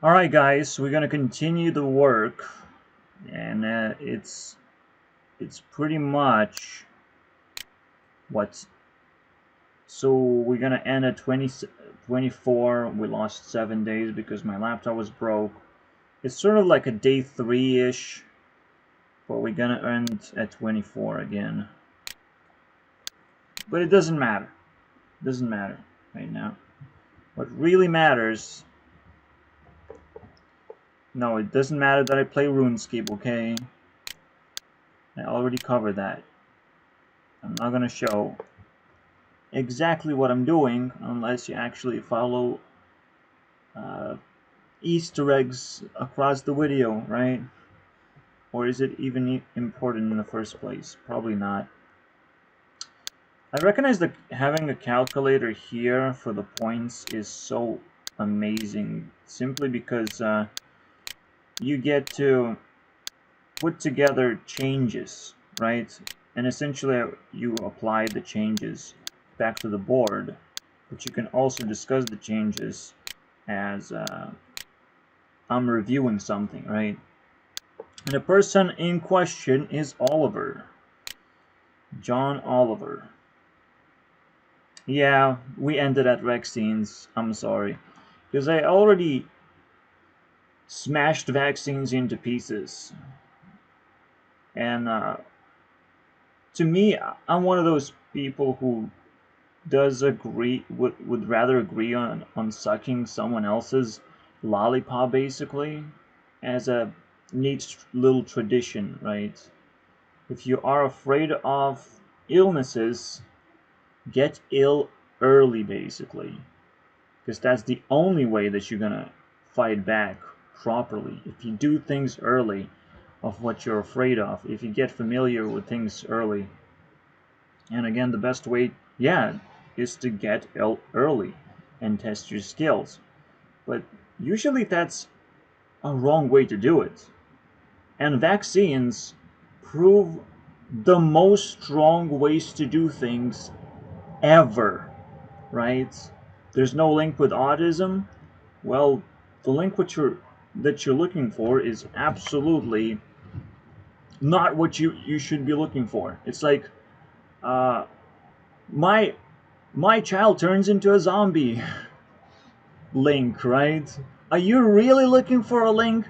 Alright guys, we're gonna continue the work, and it's pretty much what. So we're gonna end at 24. We lost 7 days because my laptop was broke. It's sort of like a day 3-ish, but we're gonna end at 24 again. But it doesn't matter. It doesn't matter right now. What really matters... No, it doesn't matter that I play RuneScape, okay? I already covered that. I'm not gonna show exactly what I'm doing unless you actually follow Easter eggs across the video, right? Or is it even important in the first place? Probably not. I recognize that having a calculator here for the points is so amazing, simply because you get to put together changes, right? And essentially you apply the changes back to the board, but you can also discuss the changes as I'm reviewing something, right? And the person in question is Oliver. John Oliver. Yeah, we ended at vaccines. I'm sorry. Because I already smashed vaccines into pieces. And to me, I'm one of those people who does agree, would rather agree on sucking someone else's lollipop, basically, as a neat little tradition, right? If you are afraid of illnesses, get ill early, basically, because that's the only way that you're gonna fight back properly. If you do things early of what you're afraid of, if you get familiar with things early, and again, the best way, yeah, is to get ill early and test your skills. But usually that's a wrong way to do it. And vaccines prove the most strong ways to do things ever, right? There's no link with autism. Well, the link that you're looking for is absolutely not what you should be looking for. It's like uh, my my child turns into a zombie link, right? Are you really looking for a link,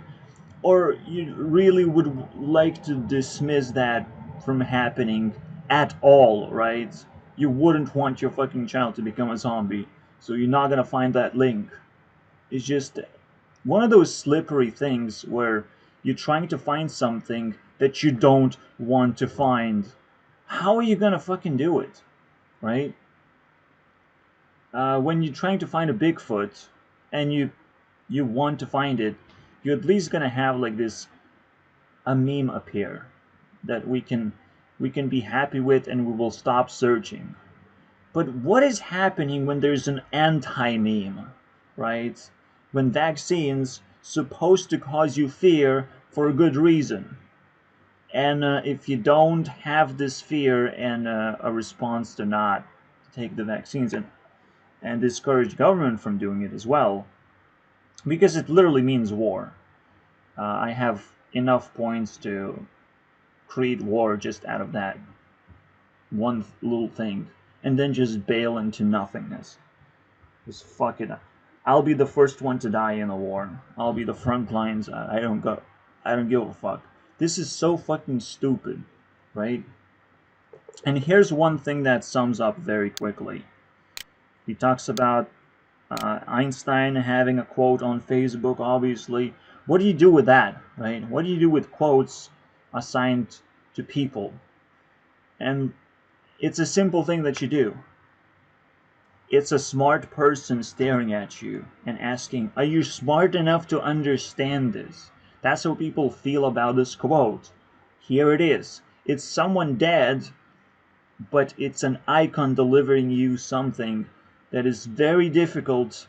or you really would like to dismiss that from happening at all, right? You wouldn't want your fucking child to become a zombie, so you're not gonna find that link. It's just one of those slippery things where you're trying to find something that you don't want to find. How are you gonna fucking do it, right? When you're trying to find a Bigfoot and you want to find it, you're at least gonna have like this a meme appear that we can be happy with, and we will stop searching. But what is happening when there's an anti-meme, right? When vaccines supposed to cause you fear for a good reason, and if you don't have this fear and a response to not take the vaccines, and discourage government from doing it as well, because it literally means war. I have enough points to create war just out of that one little thing, and then just bail into nothingness. Just fuck it. I'll be the first one to die in a war. I'll be the front lines. I don't give a fuck. This is so fucking stupid, right? And here's one thing that sums up very quickly. He talks about Einstein having a quote on Facebook, obviously. What do you do with that, right? What do you do with quotes assigned to people? And it's a simple thing that you do. It's a smart person staring at you and asking, are you smart enough to understand this? That's how people feel about this quote. Here it is. It's someone dead, but it's an icon delivering you something that is very difficult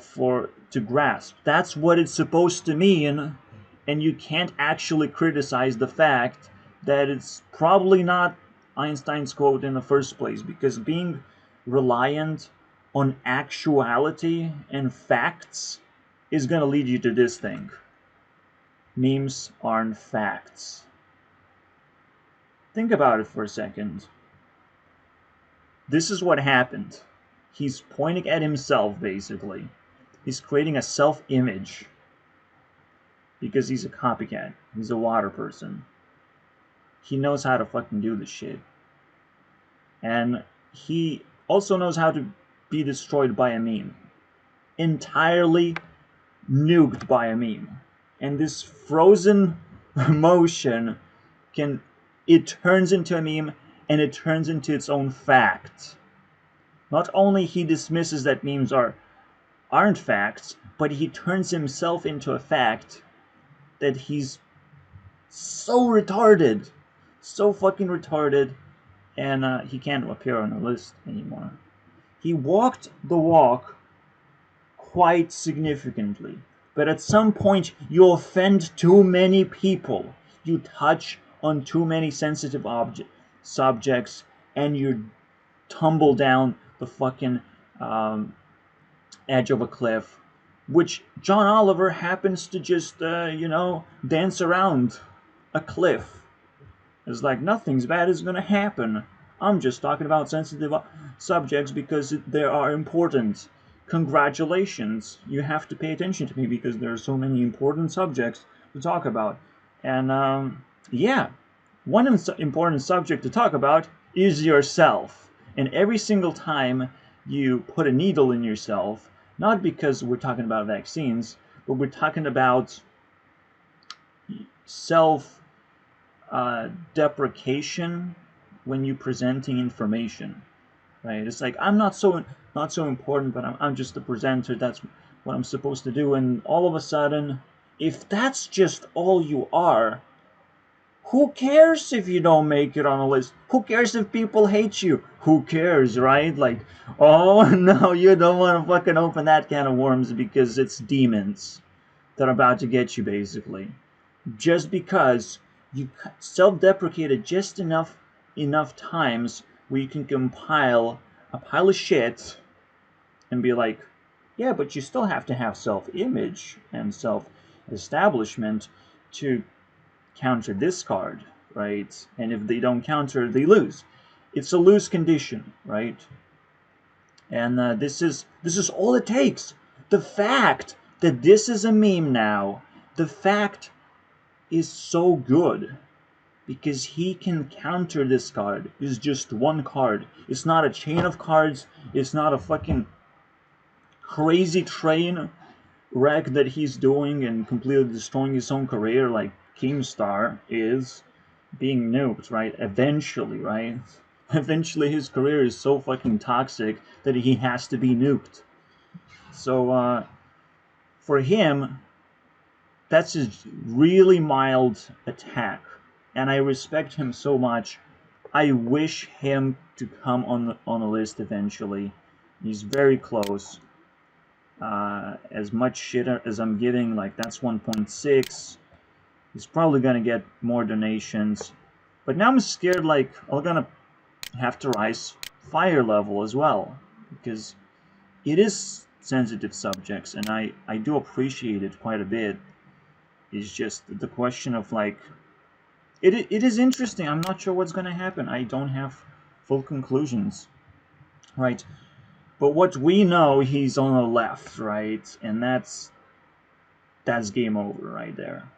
for to grasp. That's what it's supposed to mean, and you can't actually criticize the fact that it's probably not Einstein's quote in the first place, because being reliant on actuality and facts is gonna lead you to this thing. Memes aren't facts. Think about it for a second. This is what happened. He's pointing at himself, basically. He's creating a self-image. Because he's a copycat. He's a water person. He knows how to fucking do this shit. And he also knows how to be destroyed by a meme. Entirely nuked by a meme. And this frozen motion it turns into a meme, and it turns into its own fact. Not only he dismisses that memes aren't facts, but he turns himself into a fact that he's so retarded, so fucking retarded, and he can't appear on the list anymore. He walked the walk quite significantly, but at some point you offend too many people, you touch on too many sensitive subjects, and you tumble down the fucking edge of a cliff, which John Oliver happens to just, dance around a cliff. It's like nothing's bad is gonna happen. I'm just talking about sensitive subjects because they are important. Congratulations, you have to pay attention to me because there are so many important subjects to talk about. And yeah, one important subject to talk about is yourself. And every single time you put a needle in yourself, not because we're talking about vaccines, but we're talking about self deprecation when you're presenting information, right? It's like I'm not so important, but I'm just a presenter. That's what I'm supposed to do. And all of a sudden, if that's just all you are, who cares if you don't make it on a list? Who cares if people hate you? Who cares, right? Like, oh no, you don't want to fucking open that can of worms because it's demons that are about to get you, basically. Just because you self-deprecated just enough times where you can compile a pile of shit and be like, yeah, but you still have to have self-image and self-establishment to counter this card, right? And if they don't counter, they lose. It's a lose condition, right? And this is all it takes. The fact that this is a meme now, the fact is so good because he can counter this card. It's just one card. It's not a chain of cards. It's not a fucking crazy train wreck that he's doing and completely destroying his own career like Keemstar is being nuked, right? Eventually, right? Eventually his career is so fucking toxic that he has to be nuked. So for him, that's a really mild attack, and I respect him so much. I wish him to come on a list eventually. He's very close. As much shit as I'm giving, like that's 1.6. He's probably gonna get more donations, but now I'm scared like I'm gonna have to rise fire level as well because it is sensitive subjects, and I do appreciate it quite a bit. It's just the question of like it is interesting. I'm not sure what's gonna happen. I don't have full conclusions, right? But what we know, he's on the left, right? And that's game over right there.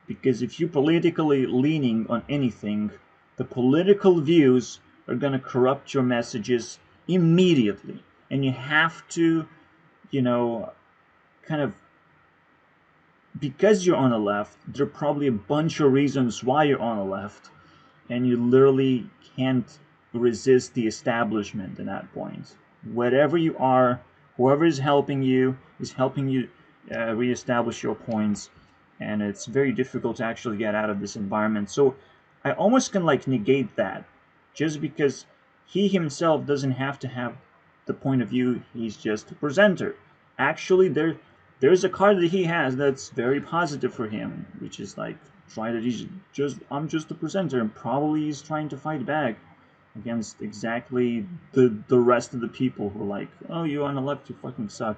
Because if you're politically leaning on anything, the political views are gonna corrupt your messages immediately. And you have to, kind of, because you're on the left, there are probably a bunch of reasons why you're on the left. And you literally can't resist the establishment at that point. Whatever you are, whoever is helping you reestablish your points, and it's very difficult to actually get out of this environment. So I almost can like negate that, just because he himself doesn't have to have the point of view. He's just a presenter. Actually, there's a card that he has that's very positive for him, which is like I'm just a presenter, and probably he's trying to fight back against exactly the rest of the people who are like, oh, you on the left, you fucking suck.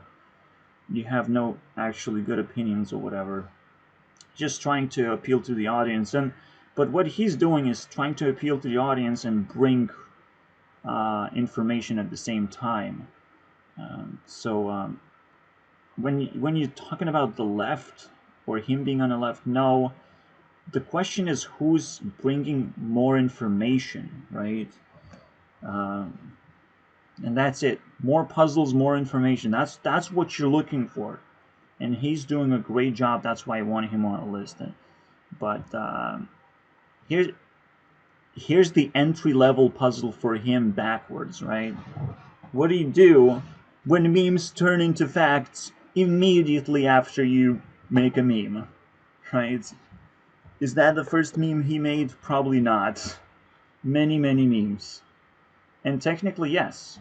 you have no actually good opinions or whatever, just trying to appeal to the audience. But what he's doing is trying to appeal to the audience and bring information at the same time. When you're talking about the left or him being on the left, no, the question is who's bringing more information, right? And that's it. More puzzles, more information. That's what you're looking for, and he's doing a great job. That's why I wanted him on a list. But here's here's the entry level puzzle for him backwards, right? What do you do when memes turn into facts immediately after you make a meme, right? Is that the first meme he made? Probably not. Many memes. And technically, yes.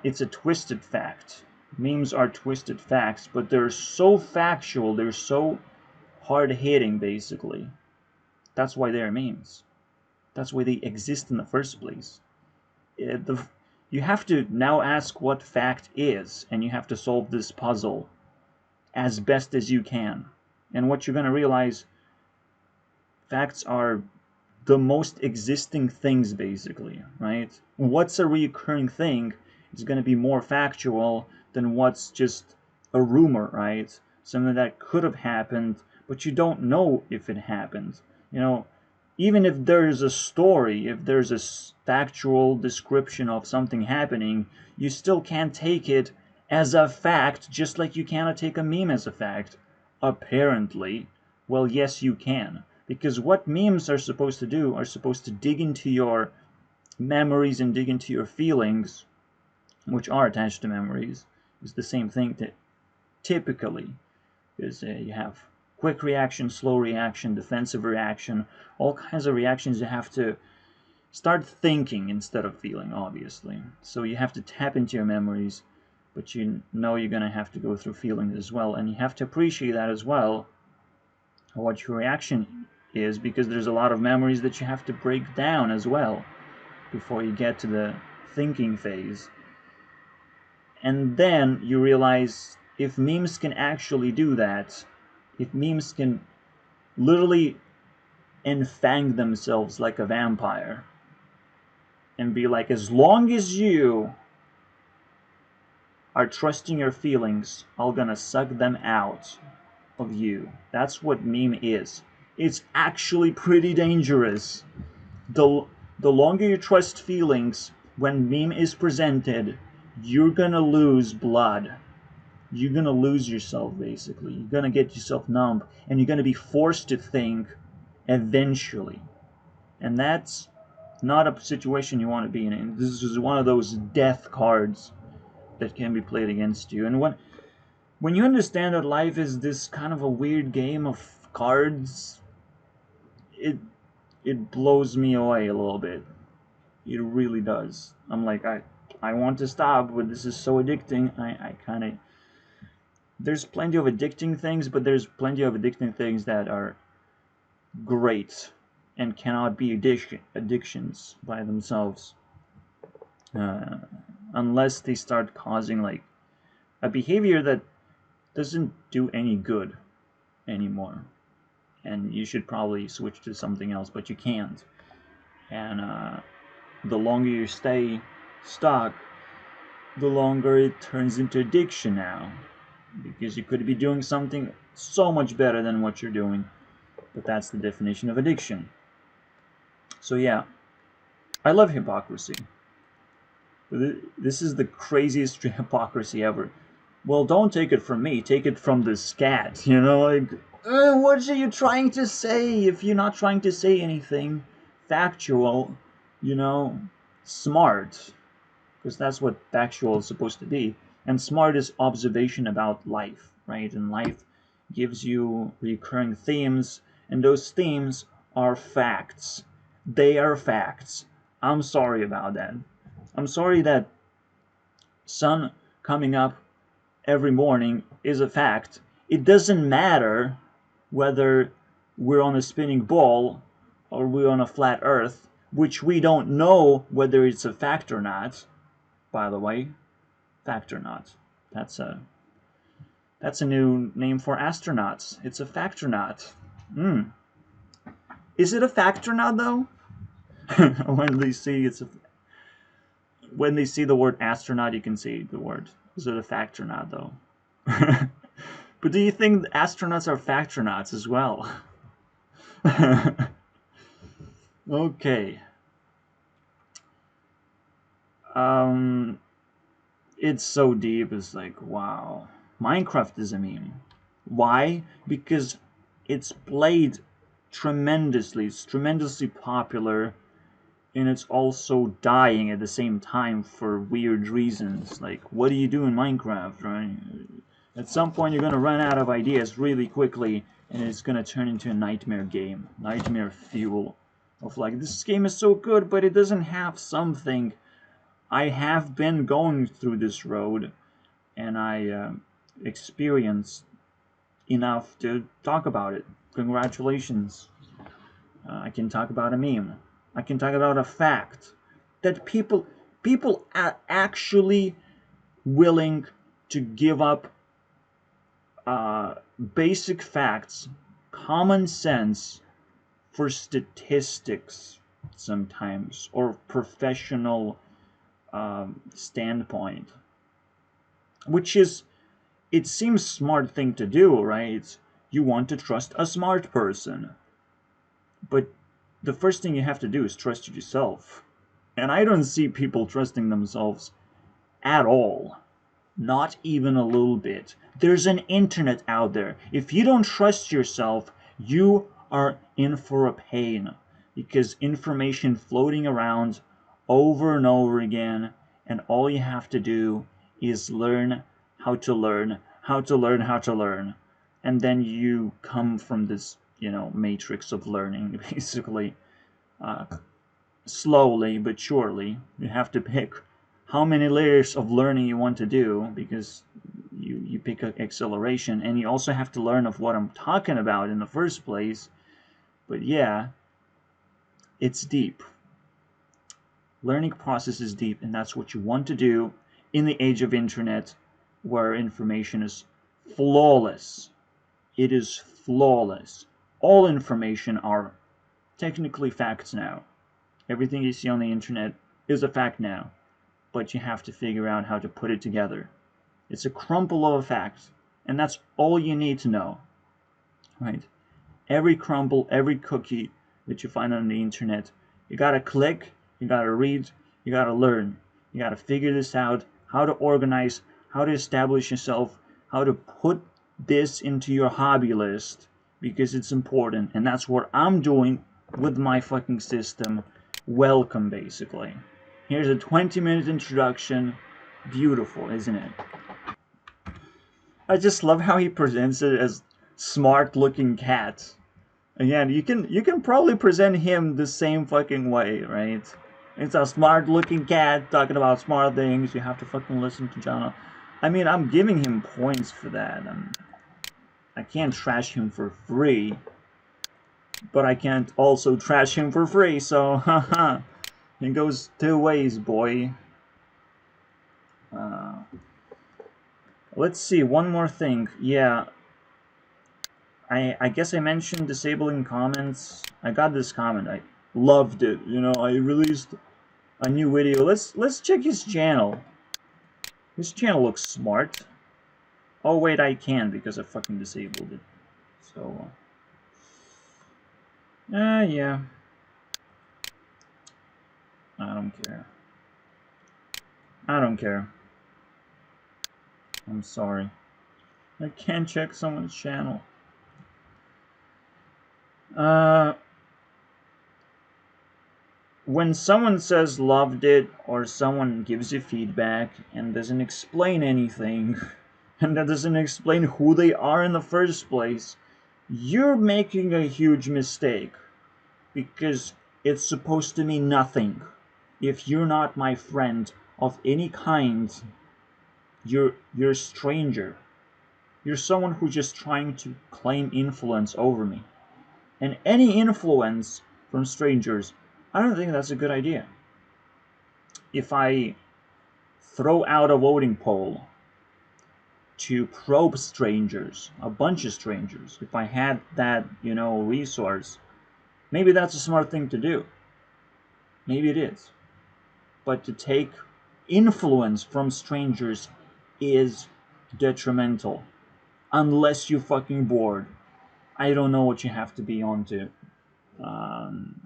It's a twisted fact. Memes are twisted facts, but they're so factual, they're so hard-hitting, basically. That's why they're memes. That's why they exist in the first place. You have to now ask what fact is, and you have to solve this puzzle as best as you can. And what you're going to realize, facts are the most existing things, basically, right? What's a recurring thing is going to be more factual than what's just a rumor, right? Something that could have happened, but you don't know if it happened. You know, even if there's a story, if there's a factual description of something happening, you still can't take it as a fact, just like you cannot take a meme as a fact. Apparently. Well, yes, you can. Because what memes are supposed to do are supposed to dig into your memories and dig into your feelings, which are attached to memories. It's the same thing that typically is you have quick reaction, slow reaction, defensive reaction, all kinds of reactions. You have to start thinking instead of feeling, obviously. So you have to tap into your memories, but you know you're going to have to go through feelings as well, and you have to appreciate that as well, what your reaction is, because there's a lot of memories that you have to break down as well before you get to the thinking phase. And then you realize if memes can actually do that, if memes can literally enfang themselves like a vampire and be like, as long as you are trusting your feelings, I'm gonna suck them out of you. That's what meme is. It's actually pretty dangerous. The longer you trust feelings when meme is presented, you're gonna lose blood. You're gonna lose yourself, basically. You're gonna get yourself numb, and you're gonna be forced to think eventually. And that's not a situation you want to be in. This is one of those death cards that can be played against you. And when you understand that life is this kind of a weird game of cards, it blows me away a little bit. It really does. I'm like, I want to stop, but this is so addicting. I kind of... There's plenty of addicting things, but there's plenty of addicting things that are great and cannot be addictions by themselves. Unless they start causing like a behavior that doesn't do any good anymore. And you should probably switch to something else, but you can't. And the longer you stay stuck, the longer it turns into addiction now. Because you could be doing something so much better than what you're doing. But that's the definition of addiction. So yeah, I love hypocrisy. This is the craziest hypocrisy ever. Well, don't take it from me, take it from the scat, you know, like, what are you trying to say if you're not trying to say anything factual, you know, smart, because that's what factual is supposed to be, and smart is observation about life, right, and life gives you recurring themes, and those themes are facts. They are facts. I'm sorry about that. I'm sorry that sun coming up every morning is a fact. It doesn't matter whether we're on a spinning ball or we're on a flat earth, which we don't know whether it's a fact or not, by the way. Fact or not. That's a new name for astronauts. It's a factornaut. Is it a factornaut though? when they see when they see the word astronaut, you can see the word. Is it a factornaut though? But do you think astronauts are factornauts as well? Okay. It's so deep. It's like, wow. Minecraft is a meme. Why? Because it's played tremendously. It's tremendously popular, and it's also dying at the same time for weird reasons. Like, what do you do in Minecraft, right? At some point, you're gonna run out of ideas really quickly, and it's gonna turn into a nightmare game, nightmare fuel. Of like, this game is so good, but it doesn't have something. I have been going through this road, and I experienced enough to talk about it. Congratulations. I can talk about a meme. I can talk about a fact that people are actually willing to give up basic facts, common sense, for statistics sometimes, or professional standpoint, which is, it seems smart thing to do, right? You want to trust a smart person, but the first thing you have to do is trust yourself. And I don't see people trusting themselves at all. Not even a little bit. There's an internet out there. If you don't trust yourself, you are in for a pain, because information floating around over and over again, and all you have to do is learn how to learn, how to learn, how to learn. And then you come from this, matrix of learning, basically. Slowly but surely, you have to pick how many layers of learning you want to do, because you pick acceleration, and you also have to learn of what I'm talking about in the first place. But yeah, it's deep. Learning process is deep, and that's what you want to do in the age of internet, where information is flawless. It is flawless. All information are technically facts now. Everything you see on the internet is a fact now, but you have to figure out how to put it together. It's a crumple of a fact, and that's all you need to know, right? Every crumble, every cookie that you find on the internet, you gotta click, you gotta read, you gotta learn. You gotta figure this out, how to organize, how to establish yourself, how to put this into your hobby list, because it's important, and that's what I'm doing with my fucking system. Welcome, basically. Here's a 20-minute introduction. Beautiful, isn't it? I just love how he presents it as smart-looking cat. Again, you can probably present him the same fucking way, right? It's a smart-looking cat talking about smart things. You have to fucking listen to John. I mean, I'm giving him points for that. I can't trash him for free, but I can't also trash him for free. So, haha, it goes two ways, boy. Let's see, one more thing. Yeah, I guess I mentioned disabling comments. I got this comment. I loved it. I released a new video. Let's check his channel. His channel looks smart. Oh wait, I can because I fucking disabled it. So, yeah. I don't care. I don't care. I'm sorry. I can't check someone's channel. When someone says loved it, or someone gives you feedback and doesn't explain anything, and that doesn't explain who they are in the first place, you're making a huge mistake, because it's supposed to mean nothing. If you're not my friend of any kind, you're a stranger. You're someone who's just trying to claim influence over me. And any influence from strangers, I don't think that's a good idea. If I throw out a voting poll to probe strangers, a bunch of strangers. If I had that, resource, maybe that's a smart thing to do. Maybe it is. But to take influence from strangers is detrimental. Unless you're fucking bored. I don't know what you have to be onto.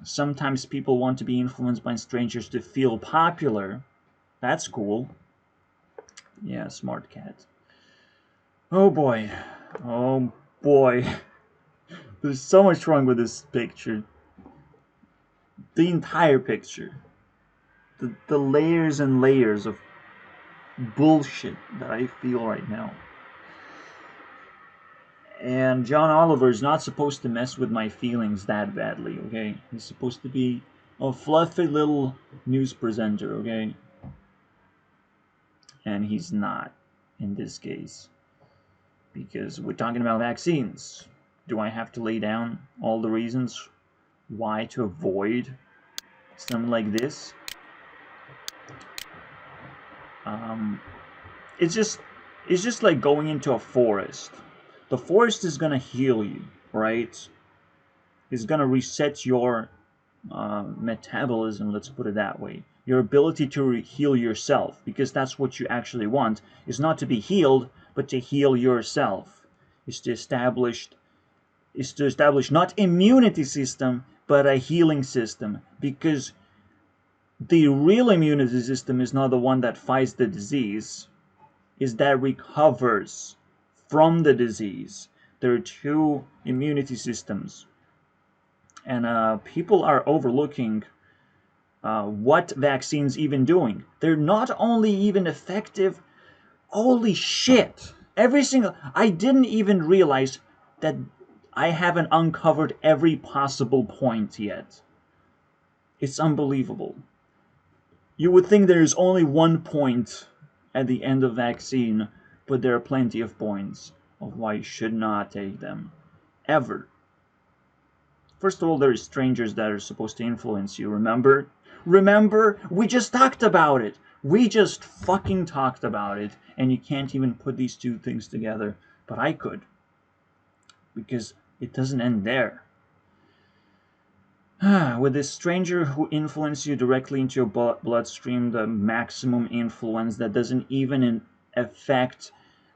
Sometimes people want to be influenced by strangers to feel popular. That's cool. Yeah, smart cat. Oh boy. Oh boy. There's so much wrong with this picture. The entire picture. The layers and layers of bullshit that I feel right now. And John Oliver is not supposed to mess with my feelings that badly, okay? He's supposed to be a fluffy little news presenter, okay? And he's not in this case. Because we're talking about vaccines. Do I have to lay down all the reasons why to avoid something like this? It's just like going into a forest. The forest is gonna heal you, right? It's gonna reset your metabolism, let's put it that way. Your ability to heal yourself, because that's what you actually want, is not to be healed, but to heal yourself. Is to establish not immunity system, but a healing system. Because the real immunity system is not the one that fights the disease, is that recovers from the disease. There are two immunity systems. And people are overlooking what vaccines even doing. They're not only even effective, holy shit. I didn't even realize that I haven't uncovered every possible point yet. It's unbelievable. You would think there is only one point at the end of vaccine, but there are plenty of points of why you should not take them. Ever. First of all, there are strangers that are supposed to influence you, remember? Remember? We just talked about it. We just fucking talked about it, and you can't even put these two things together. But I could. Because it doesn't end there. With this stranger who influences you directly into your bloodstream, the maximum influence that doesn't even affect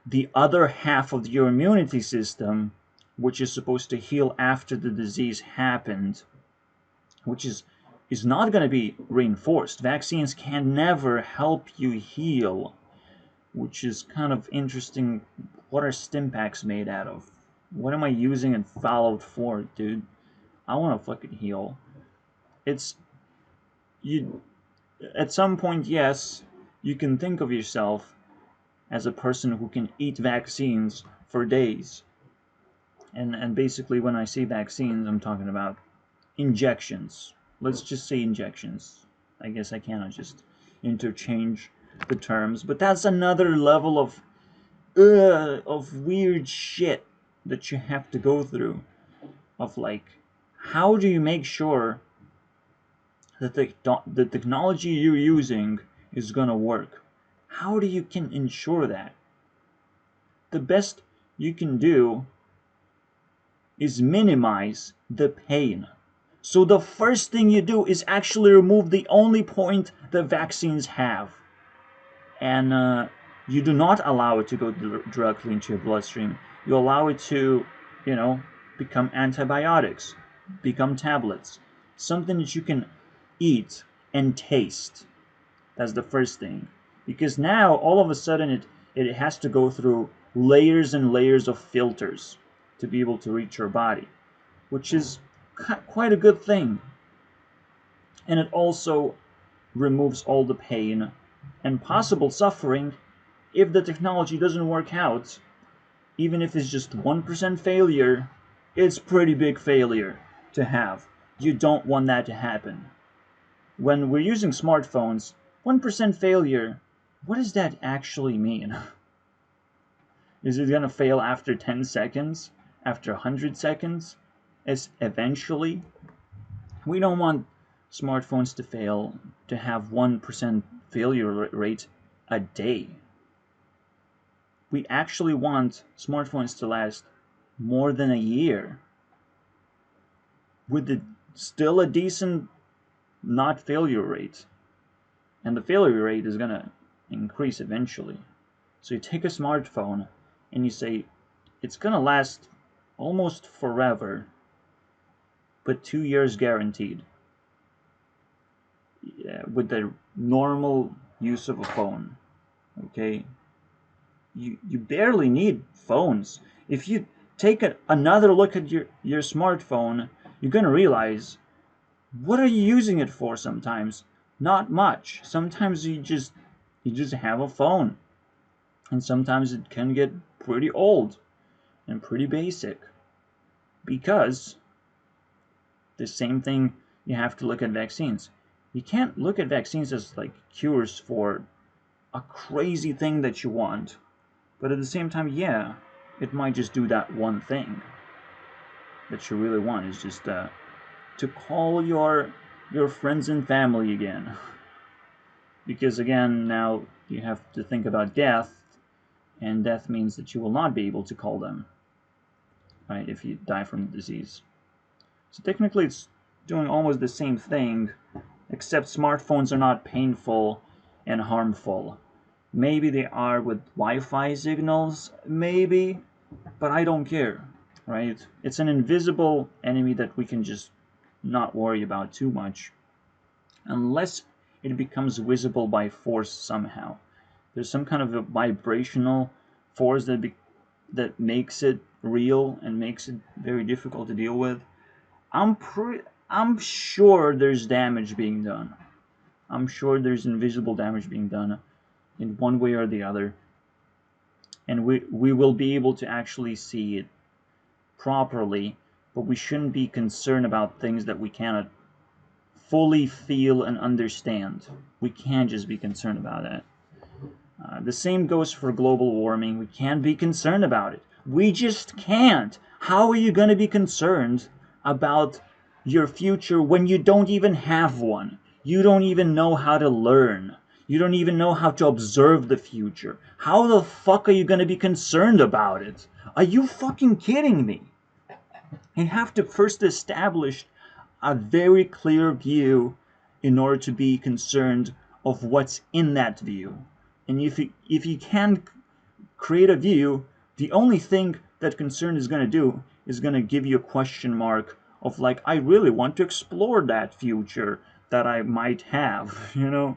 the other half of your immunity system, which is supposed to heal after the disease happened, which is not going to be reinforced. Vaccines can never help you heal, which is kind of interesting. What are stim packs made out of? What am I using in Fallout 4, dude? I want to fucking heal. It's you. At some point, yes, you can think of yourself as a person who can eat vaccines for days. And basically, when I say vaccines, I'm talking about injections. Let's just say injections. I guess I cannot just interchange the terms, but that's another level of weird shit that you have to go through. Of like, how do you make sure that the technology you're using is gonna work? How do you can ensure that? The best you can do is minimize the pain. So the first thing you do is actually remove the only point the vaccines have. And you do not allow it to go directly into your bloodstream. You allow it to, become antibiotics, become tablets. Something that you can eat and taste. That's the first thing. Because now, all of a sudden, it has to go through layers and layers of filters to be able to reach your body, which is quite a good thing. And it also removes all the pain and possible suffering if the technology doesn't work out. Even if it's just 1% failure, it's pretty big failure to have. You don't want that to happen. When we're using smartphones, 1% failure, what does that actually mean? Is it gonna fail after 10 seconds? After 100 seconds? Eventually? We don't want smartphones to fail, to have 1% failure rate a day. we actually want smartphones to last more than a year with still a decent not failure rate. And the failure rate is going to increase eventually. So you take a smartphone and you say, it's going to last almost forever, but 2 years guaranteed. Yeah, with the normal use of a phone, okay? You barely need phones. If you take another look at your smartphone, you're going to realize, what are you using it for sometimes? Not much. Sometimes you just have a phone. And sometimes it can get pretty old and pretty basic. Because the same thing, you have to look at vaccines. You can't look at vaccines as like cures for a crazy thing that you want. But at the same time, yeah, it might just do that one thing that you really want, is just to call your friends and family again. Because again, now you have to think about death, and death means that you will not be able to call them, right, if you die from the disease. So technically it's doing almost the same thing, except smartphones are not painful and harmful. Maybe they are with Wi-Fi signals, maybe, but I don't care, right? It's an invisible enemy that we can just not worry about too much, unless it becomes visible by force somehow. There's some kind of a vibrational force that makes it real and makes it very difficult to deal with. I'm sure there's damage being done. I'm sure there's invisible damage being done in one way or the other, and we will be able to actually see it properly, but we shouldn't be concerned about things that we cannot fully feel and understand. We can't just be concerned about it. The same goes for global warming. We can't be concerned about it. We just can't. How are you going to be concerned about your future when you don't even have one? You don't even know how to learn. You don't even know how to observe the future. How the fuck are you going to be concerned about it? Are you fucking kidding me? You have to first establish a very clear view in order to be concerned of what's in that view. And if you can create a view, the only thing that concern is going to do is going to give you a question mark of like, I really want to explore that future that I might have, you know?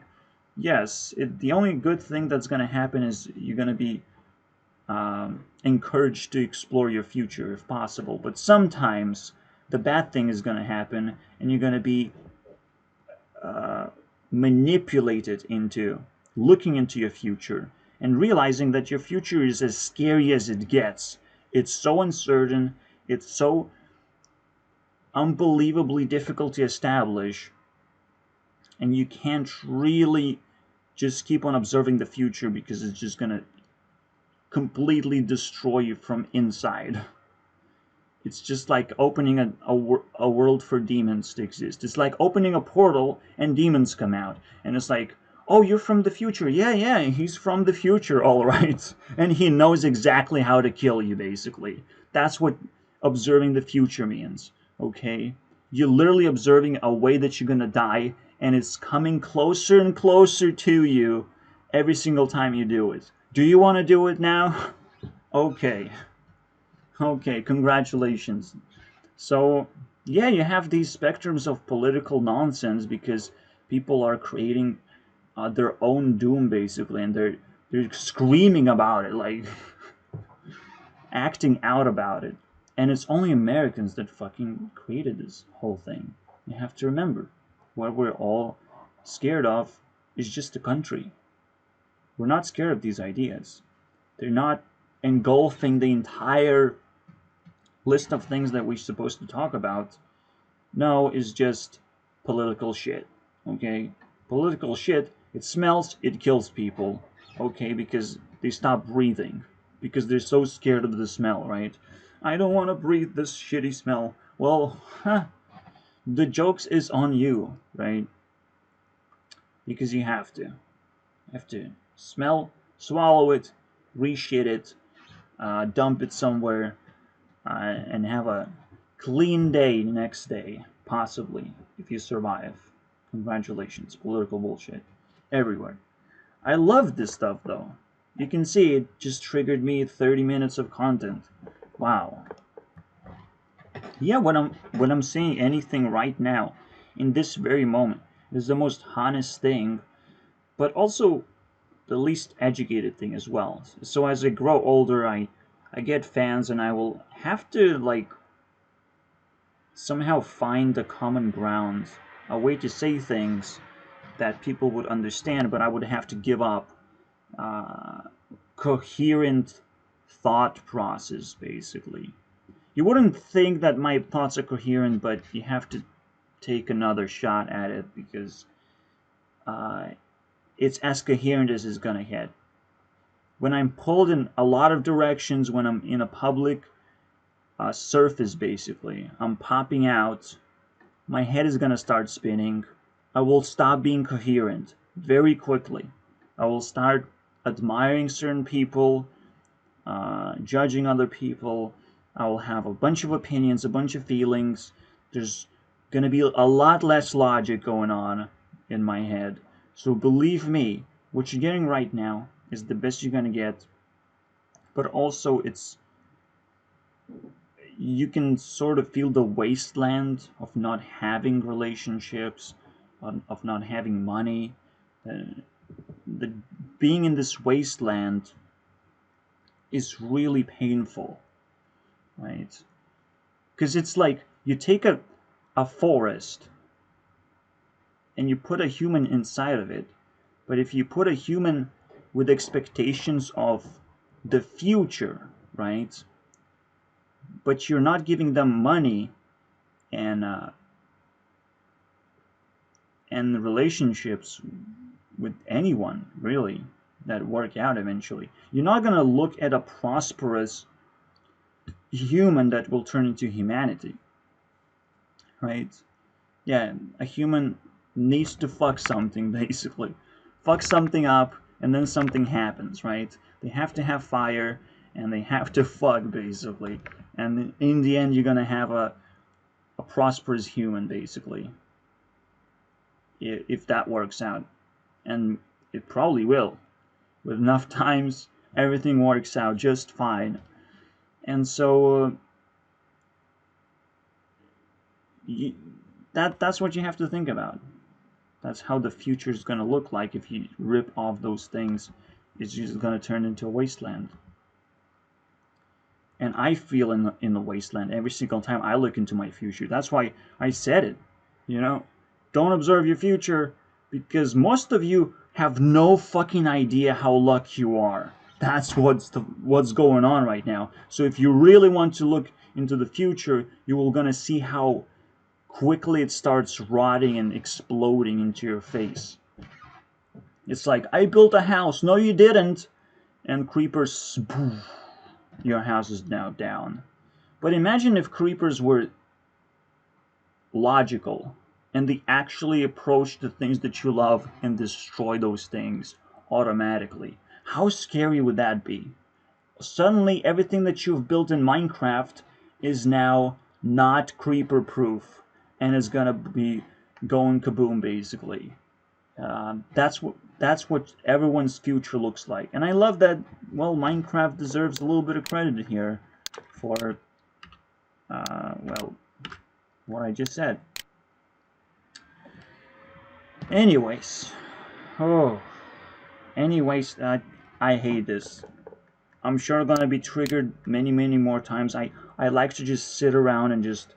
Yes, the only good thing that's going to happen is you're going to be encouraged to explore your future if possible. But sometimes the bad thing is going to happen, and you're going to be manipulated into looking into your future and realizing that your future is as scary as it gets. It's so uncertain, it's so unbelievably difficult to establish, and you can't really just keep on observing the future because it's just going to completely destroy you from inside. It's just like opening a world for demons to exist. It's like opening a portal and demons come out. And it's like, oh, you're from the future. Yeah, he's from the future, all right. And he knows exactly how to kill you, basically. That's what observing the future means, okay? You're literally observing a way that you're gonna die, and it's coming closer and closer to you every single time you do it. Do you want to do it now? Okay, congratulations. So, yeah, you have these spectrums of political nonsense because people are creating their own doom, basically, and they're screaming about it, like acting out about it. And it's only Americans that fucking created this whole thing. You have to remember, what we're all scared of is just the country. We're not scared of these ideas. They're not engulfing the entire list of things that we're supposed to talk about. No, it's just political shit, okay? Political shit, it smells, it kills people, okay? Because they stop breathing. Because they're so scared of the smell, right? I don't want to breathe this shitty smell. Well, the joke's is on you, right? Because you have to. You have to smell, swallow it, reshit it, dump it somewhere, and have a clean day next day, possibly, if you survive. Congratulations, political bullshit everywhere. I love this stuff though. You can see it just triggered me 30 minutes of content. Wow. Yeah, when I'm saying anything right now, in this very moment, is the most honest thing, but also the least educated thing as well. So as I grow older, I get fans, and I will have to like somehow find a common ground, a way to say things that people would understand, but I would have to give up coherent thought process, basically. You wouldn't think that my thoughts are coherent, but you have to take another shot at it because uh, it's as coherent as it's gonna get. When I'm pulled in a lot of directions, when I'm in a public surface, basically, I'm popping out, my head is gonna start spinning. I will stop being coherent very quickly. I will start admiring certain people, judging other people. I will have a bunch of opinions, a bunch of feelings. There's going to be a lot less logic going on in my head. So believe me, what you're getting right now is the best you're going to get. But also, you can sort of feel the wasteland of not having relationships, of not having money. The being in this wasteland is really painful, right? Because it's like you take a forest and you put a human inside of it, but if you put a human with expectations of the future, right? But you're not giving them money and relationships with anyone really that work out eventually. You're not gonna look at a prosperous human that will turn into humanity, right? Yeah, a human needs to fuck something, basically. Fuck something up, and then something happens, right? They have to have fire, and they have to fuck, basically. And in the end, you're gonna have a prosperous human, basically. If that works out. And it probably will. With enough times, everything works out just fine. And so, that's what you have to think about. That's how the future is going to look like if you rip off those things. It's just going to turn into a wasteland. And I feel in the wasteland every single time I look into my future. That's why I said it. You know, don't observe your future because most of you have no fucking idea how lucky you are. That's what's going on right now. So if you really want to look into the future, you will gonna see how quickly it starts rotting and exploding into your face. It's like, I built a house. No, you didn't. And creepers, poof, your house is now down. But imagine if creepers were logical and they actually approach the things that you love and destroy those things automatically. How scary would that be? Suddenly, everything that you've built in Minecraft is now not creeper proof and is gonna be going kaboom, basically. That's what everyone's future looks like, and I love that. Well, Minecraft deserves a little bit of credit here for well, what I just said. Anyways, oh, anyways, I hate this. I'm sure I'm gonna be triggered many more times. I like to just sit around and just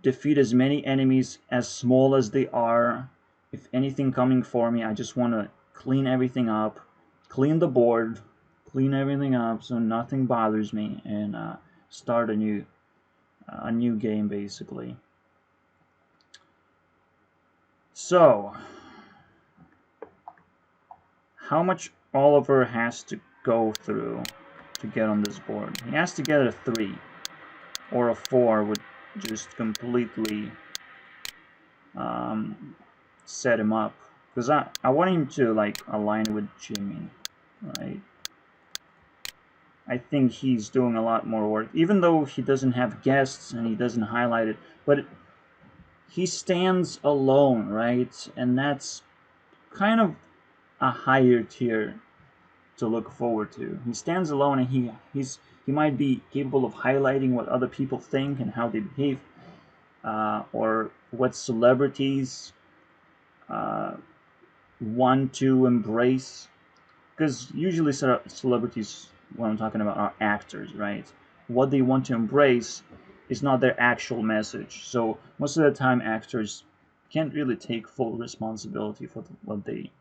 defeat as many enemies as small as they are. If anything coming for me, I just want to clean everything up, clean the board, clean everything up so nothing bothers me, and start a new game, basically. So, how much Oliver has to go through to get on this board? He has to get a 3 or a 4 would just completely set him up, because I want him to like align with Jimmy, right? I think he's doing a lot more work, even though he doesn't have guests and he doesn't highlight it. But he stands alone, right? And that's kind of a higher tier to look forward to. He stands alone, and he might be capable of highlighting what other people think and how they behave, or what celebrities uh, want to embrace. Because usually celebrities, what I'm talking about, are actors, right? What they want to embrace is not their actual message. So most of the time, actors can't really take full responsibility for what they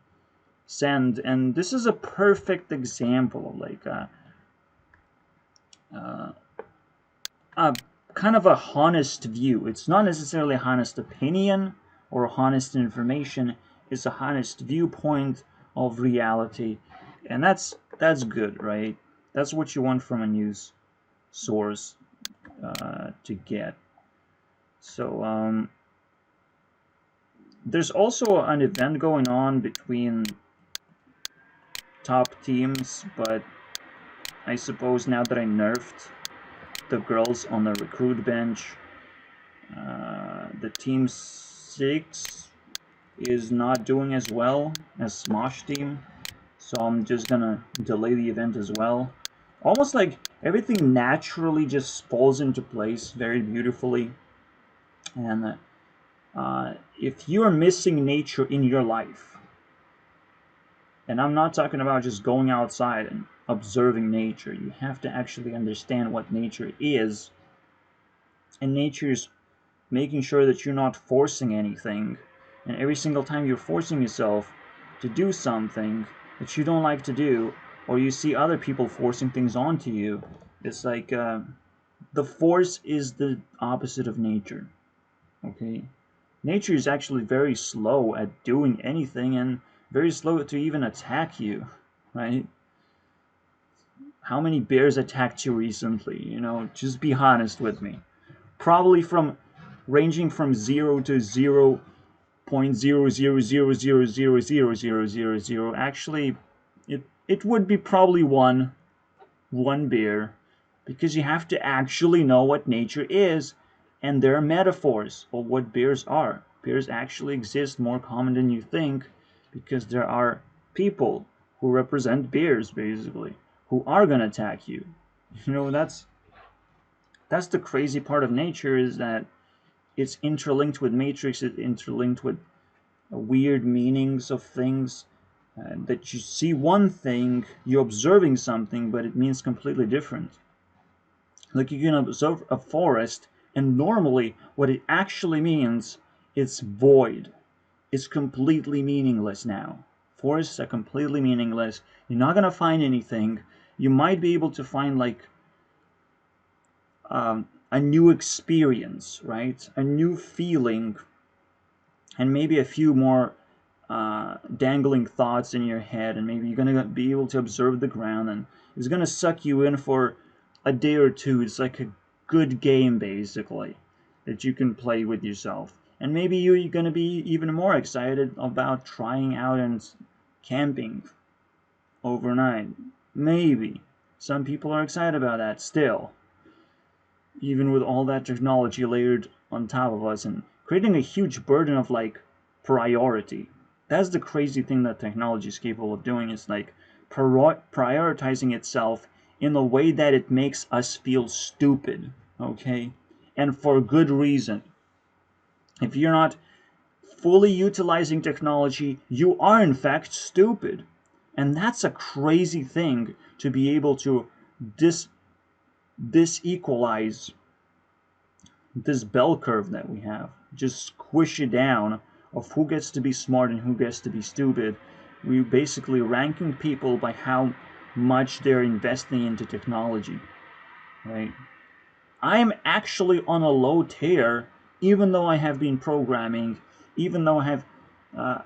send. And this is a perfect example of like uh, a kind of a honest view. It's not necessarily a honest opinion or honest information. It's a honest viewpoint of reality, and that's good, right? That's what you want from a news source to get. So there's also an event going on between top teams, but I suppose now that I nerfed the girls on the recruit bench, the team 6 is not doing as well as Smosh team, so I'm just gonna delay the event as well. Almost like everything naturally just falls into place very beautifully. And if you are missing nature in your life, and I'm not talking about just going outside and observing nature, you have to actually understand what nature is, and nature is making sure that you're not forcing anything. And every single time you're forcing yourself to do something that you don't like to do, or you see other people forcing things onto you, it's like the force is the opposite of nature. Okay? Nature is actually very slow at doing anything and very slow to even attack you, right? How many bears attacked you recently? You know, just be honest with me. Probably from ranging from 0 to 0.000000000. Actually, it would be probably one bear, because you have to actually know what nature is, and there are metaphors for what bears are. Bears actually exist more common than you think, because there are people who represent bears, basically, who are gonna attack you. You know, that's the crazy part of nature, is that it's interlinked with matrix, it's interlinked with weird meanings of things. That you see one thing, you're observing something, but it means completely different. Like you can observe a forest, and normally what it actually means, it's void. It's completely meaningless now. Forests are completely meaningless. You're not gonna find anything. You might be able to find like a new experience, right? A new feeling, and maybe a few more dangling thoughts in your head, and maybe you're gonna be able to observe the ground, and it's gonna suck you in for a day or two. It's like a good game, basically, that you can play with yourself, and maybe you're gonna be even more excited about trying out and camping overnight. Maybe some people are excited about that still, even with all that technology layered on top of us and creating a huge burden of like priority. That's the crazy thing that technology is capable of doing, is like prioritizing itself in a way that it makes us feel stupid, okay? And for good reason. If you're not fully utilizing technology, you are in fact stupid. And that's a crazy thing, to be able to disequalize this bell curve that we have, just squish it down of who gets to be smart and who gets to be stupid. We basically ranking people by how much they're investing into technology, right? I'm actually on a low tier, even though I have been programming, even though uh,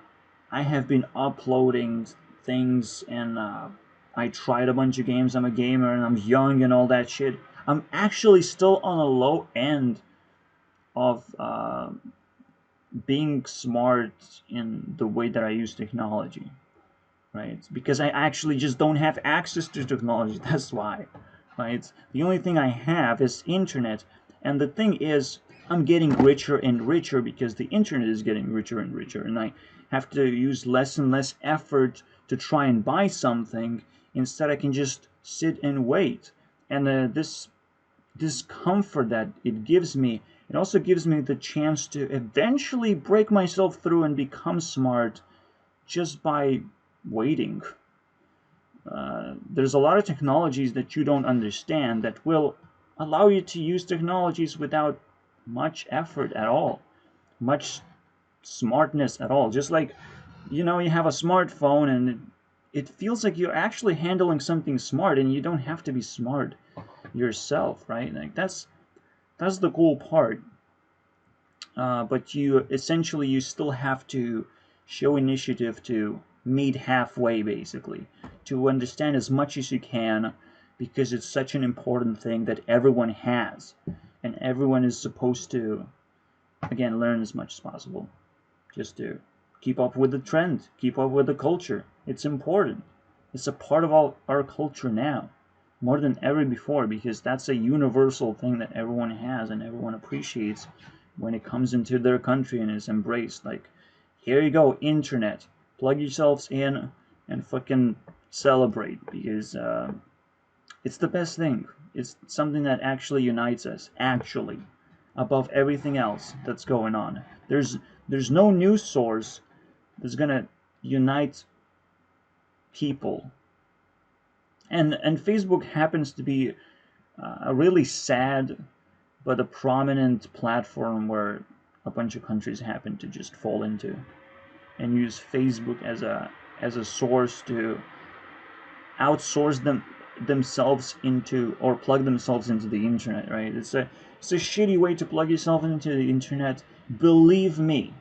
I have been uploading things, and I tried a bunch of games. I'm a gamer and I'm young and all that shit. I'm actually still on a low end of being smart in the way that I use technology, right? Because I actually just don't have access to technology. That's why. right? The only thing I have is internet, and the thing is, I'm getting richer and richer because the internet is getting richer and richer, and I have to use less and less effort to try and buy something. Instead, I can just sit and wait. And this comfort that it gives me, it also gives me the chance to eventually break myself through and become smart just by waiting. There's a lot of technologies that you don't understand that will allow you to use technologies without much effort at all, much smartness at all. Just like, you have a smartphone and it feels like you're actually handling something smart and you don't have to be smart yourself, right? Like that's the cool part. But you still have to show initiative to meet halfway, basically, to understand as much as you can, because it's such an important thing that everyone has, and everyone is supposed to, again, learn as much as possible, just to keep up with the trend, keep up with the culture. It's important. It's a part of our culture now, more than ever before, because that's a universal thing that everyone has and everyone appreciates when it comes into their country and is embraced. Like, here you go, internet. Plug yourselves in and fucking celebrate, because it's the best thing. It's something that actually unites us, actually, above everything else that's going on. There's no news source that's gonna unite people. And Facebook happens to be a really sad but a prominent platform where a bunch of countries happen to just fall into and use Facebook as a source to outsource themselves into, or plug themselves into the internet, right? It's a shitty way to plug yourself into the internet. Believe me,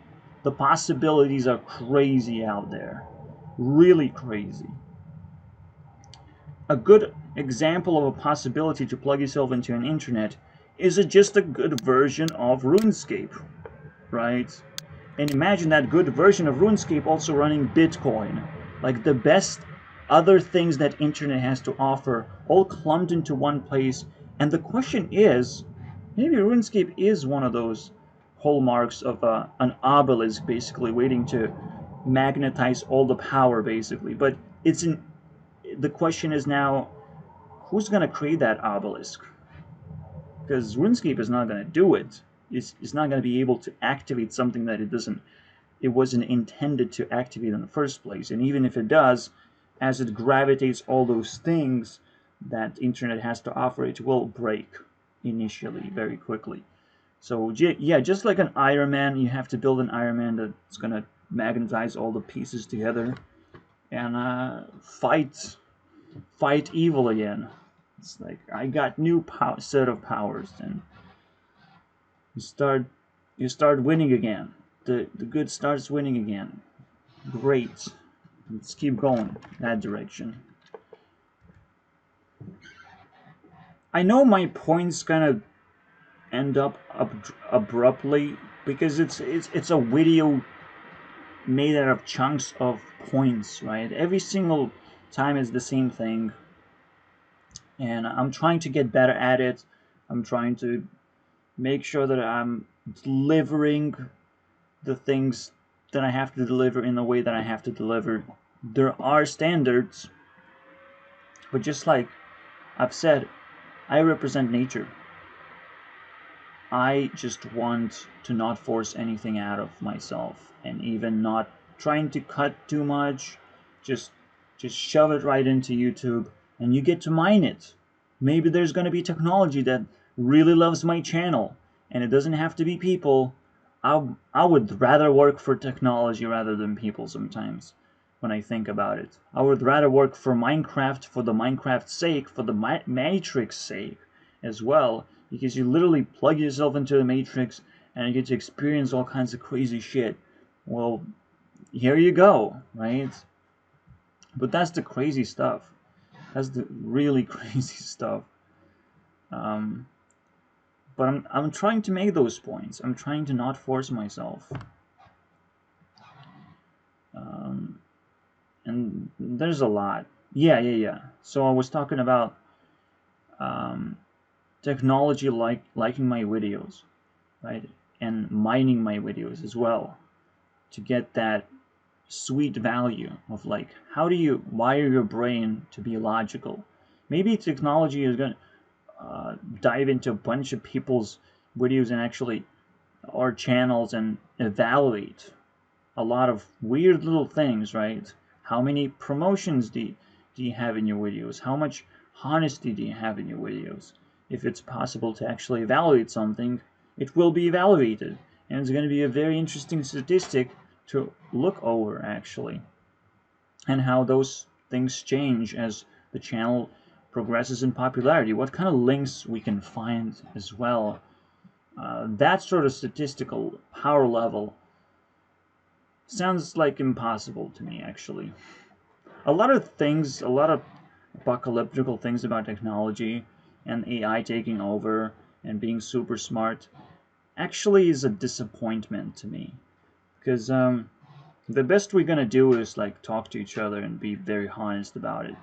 the possibilities are crazy out there. Really crazy. A good example of a possibility to plug yourself into an internet is just a good version of RuneScape, right? And imagine that good version of RuneScape also running Bitcoin. Like the best other things that internet has to offer, all clumped into one place. And the question is, maybe RuneScape is one of those hallmarks of an obelisk, basically waiting to magnetize all the power, basically. But the question is now, who's gonna create that obelisk? Because RuneScape is not gonna do it. It's not gonna be able to activate something that it wasn't intended to activate in the first place. And even if it does, as it gravitates all those things that internet has to offer, it will break initially very quickly. So yeah, just like an Iron Man, you have to build an Iron Man that's gonna magnetize all the pieces together and fight evil again. It's like I got new set of powers, and you start winning again. The good starts winning again. Great. Let's keep going that direction. I know my points kind of end up abruptly because it's a video made out of chunks of points, right? Every single time is the same thing, and I'm trying to get better at it. I'm trying to make sure that I'm delivering the things that I have to deliver in the way that I have to deliver. There are standards, but just like I've said, I represent nature. I just want to not force anything out of myself, and even not trying to cut too much. Just shove it right into YouTube and you get to mine it. Maybe there's going to be technology that really loves my channel, and it doesn't have to be people. I would rather work for technology rather than people sometimes when I think about it. I would rather work for Minecraft for the Minecraft's sake, for the Matrix sake as well, because you literally plug yourself into the Matrix and you get to experience all kinds of crazy shit. Well, here you go, right? But that's the crazy stuff. That's the really crazy stuff. But I'm trying to make those points. I'm trying to not force myself. And there's a lot. Yeah. So I was talking about technology liking my videos, right? And mining my videos as well to get that sweet value of like, how do you wire your brain to be logical? Maybe technology is going to dive into a bunch of people's videos and actually, or channels, and evaluate a lot of weird little things, right? How many promotions do you have in your videos? How much honesty do you have in your videos? If it's possible to actually evaluate something, it will be evaluated. And it's going to be a very interesting statistic to look over, actually, and how those things change as the channel progresses in popularity. What kind of links we can find as well. That sort of statistical power level sounds like impossible to me, actually. A lot of things, a lot of apocalyptical things about technology and AI taking over and being super smart actually is a disappointment to me. Because the best we're gonna do is like talk to each other and be very honest about it.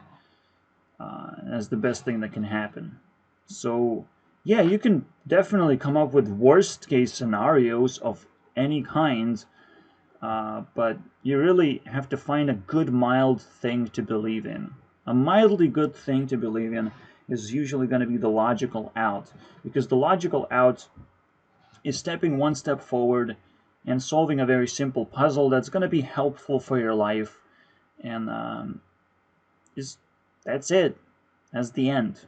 That's the best thing that can happen. So yeah, you can definitely come up with worst case scenarios of any kind, but you really have to find a good mild thing to believe in. A mildly good thing to believe in is usually going to be the logical out, because the logical out is stepping one step forward and solving a very simple puzzle that's going to be helpful for your life, and is that's it. That's the end.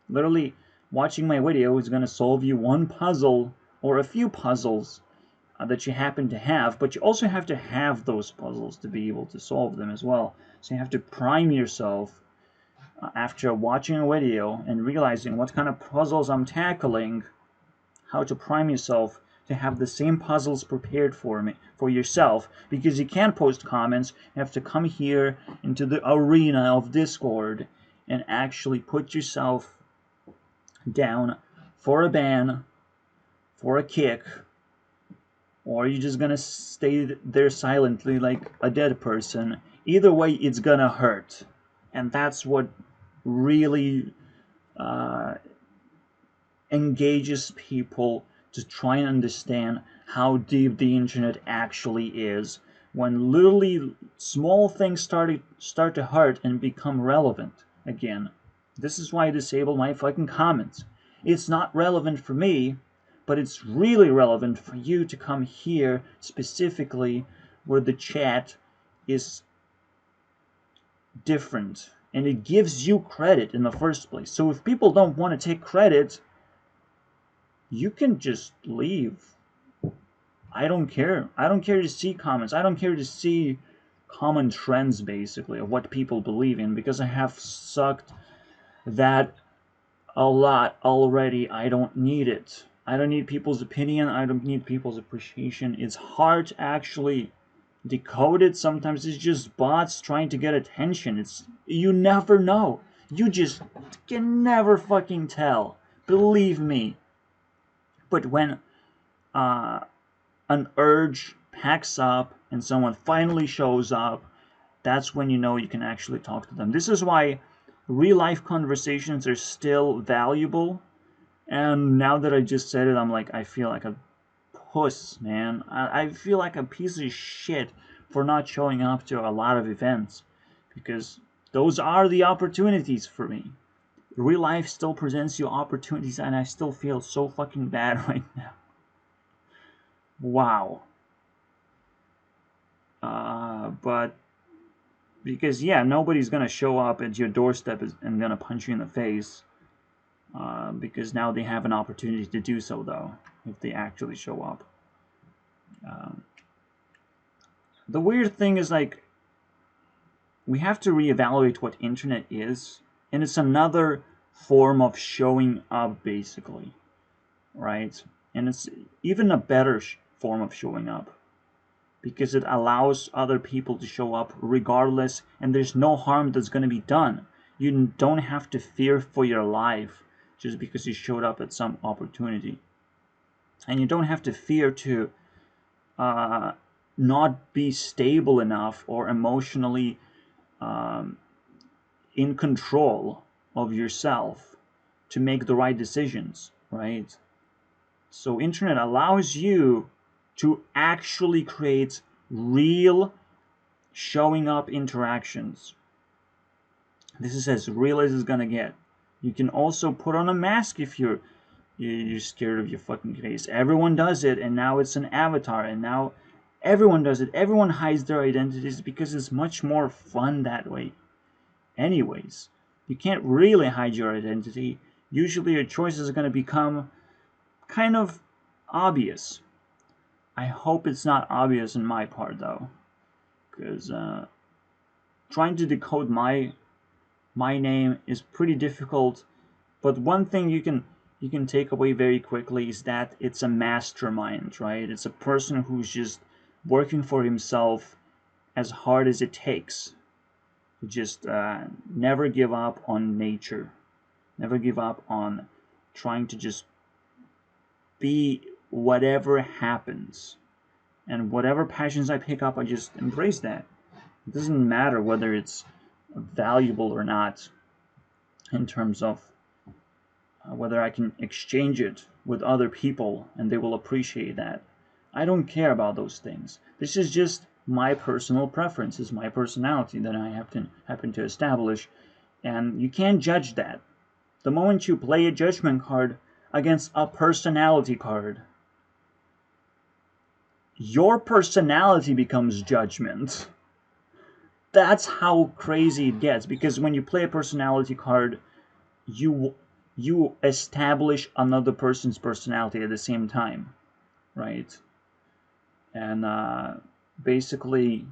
Literally, watching my video is going to solve you one puzzle or a few puzzles that you happen to have, but you also have to have those puzzles to be able to solve them as well. So you have to prime yourself after watching a video and realizing what kind of puzzles I'm tackling, how to prime yourself to have the same puzzles prepared for yourself, because you can't post comments. You have to come here into the arena of Discord and actually put yourself down for a ban, for a kick, or you're just gonna stay there silently like a dead person. Either way, it's gonna hurt. And that's what really uh, engages people to try and understand how deep the internet actually is, when literally small things start to hurt and become relevant again. This is why I disable my fucking comments. It's not relevant for me, but it's really relevant for you to come here specifically where the chat is different and it gives you credit in the first place. So if people don't want to take credit, you can just leave. I don't care. I don't care to see comments. I don't care to see common trends, basically, of what people believe in, because I have sucked that a lot already. I don't need it. I don't need people's opinion. I don't need people's appreciation. It's hard to actually decode it. Sometimes it's just bots trying to get attention. You never know. You just can never fucking tell. Believe me. But when an urge packs up and someone finally shows up, that's when you know you can actually talk to them. This is why real life conversations are still valuable. And now that I just said it, I'm like, I feel like a puss, man. I feel like a piece of shit for not showing up to a lot of events, because those are the opportunities for me. Real life still presents you opportunities, and I still feel so fucking bad right now. Wow. But because yeah, nobody's gonna show up at your doorstep and gonna punch you in the face, because now they have an opportunity to do so, though, if they actually show up. The weird thing is, like, we have to reevaluate what internet is, and it's another form of showing up, basically, right? And it's even a better form of showing up, because it allows other people to show up regardless, and there's no harm that's going to be done. You don't have to fear for your life just because you showed up at some opportunity. And you don't have to fear to not be stable enough or emotionally in control of yourself to make the right decisions, right? So internet allows you to actually create real showing up interactions. This is as real as it's gonna get. You can also put on a mask if you're scared of your fucking face. Everyone does it, and now it's an avatar, and now everyone does it. Everyone hides their identities because it's much more fun that way. Anyways, you can't really hide your identity. Usually your choices are going to become kind of obvious. I hope it's not obvious in my part, though, because trying to decode my name is pretty difficult. But one thing you can take away very quickly is that it's a mastermind, right? It's a person who's just working for himself as hard as it takes. Just never give up on nature. Never give up on trying to just be whatever happens. And whatever passions I pick up, I just embrace that. It doesn't matter whether it's valuable or not in terms of whether I can exchange it with other people and they will appreciate that. I don't care about those things. This is just my personal preferences, my personality that I happen to establish, and you can't judge that. The moment you play a judgment card against a personality card, your personality becomes judgment. That's how crazy it gets, because when you play a personality card, you establish another person's personality at the same time, right? And basically,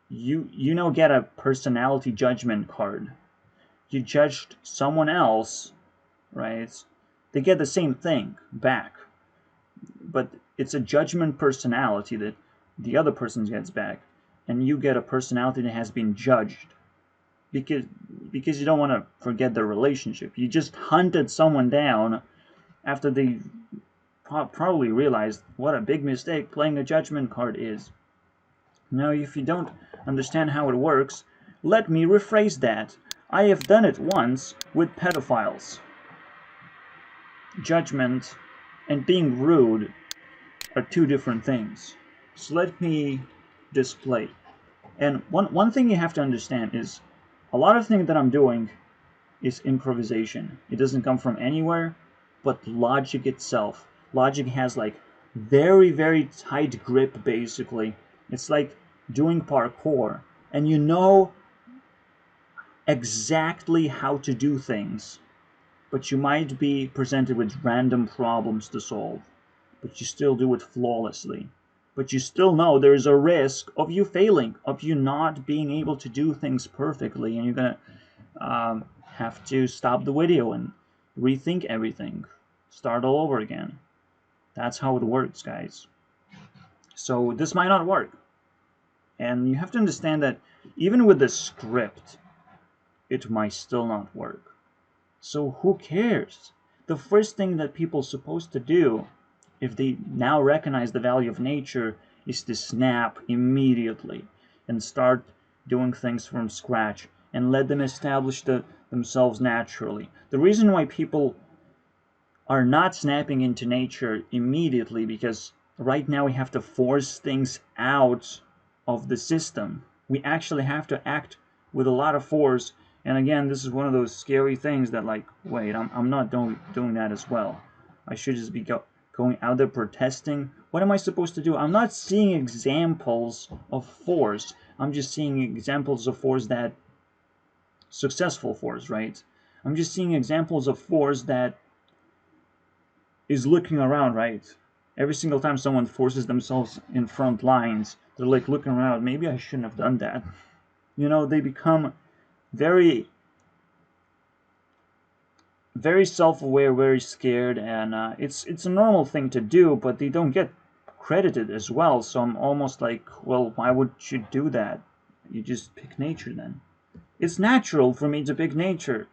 you get a personality judgment card. You judged someone else, right? They get the same thing back, but it's a judgment personality that the other person gets back, and you get a personality that has been judged. Because you don't want to forget the relationship. You just hunted someone down after they probably realized what a big mistake playing a judgment card is. Now, if you don't understand how it works, let me rephrase that. I have done it once with pedophiles. Judgment and being rude are two different things. So let me display. And one thing you have to understand is a lot of things that I'm doing is improvisation. It doesn't come from anywhere, but logic itself. Logic has like very, very tight grip, basically. It's like doing parkour, and you know exactly how to do things, but you might be presented with random problems to solve, but you still do it flawlessly. But you still know there's a risk of you failing, of you not being able to do things perfectly, and you're gonna have to stop the video and rethink everything, start all over again. That's how it works, guys. So this might not work, and you have to understand that even with the script, it might still not work. So who cares? The first thing that people are supposed to do, if they now recognize the value of nature, is to snap immediately and start doing things from scratch and let them establish themselves naturally. The reason why people are not snapping into nature immediately, because right now we have to force things out of the system. We actually have to act with a lot of force. And again, this is one of those scary things that, like, wait, I'm not doing that as well. I should just be going out there protesting. What am I supposed to do? I'm not seeing examples of force. I'm just seeing examples of force that successful force, right? I'm just seeing examples of force that is looking around, right? Every single time someone forces themselves in front lines, they're like looking around. Maybe I shouldn't have done that. You know, they become very, very self-aware, very scared, and it's a normal thing to do, but they don't get credited as well. So I'm almost like, well, why would you do that? You just pick nature then. It's natural for me to pick nature.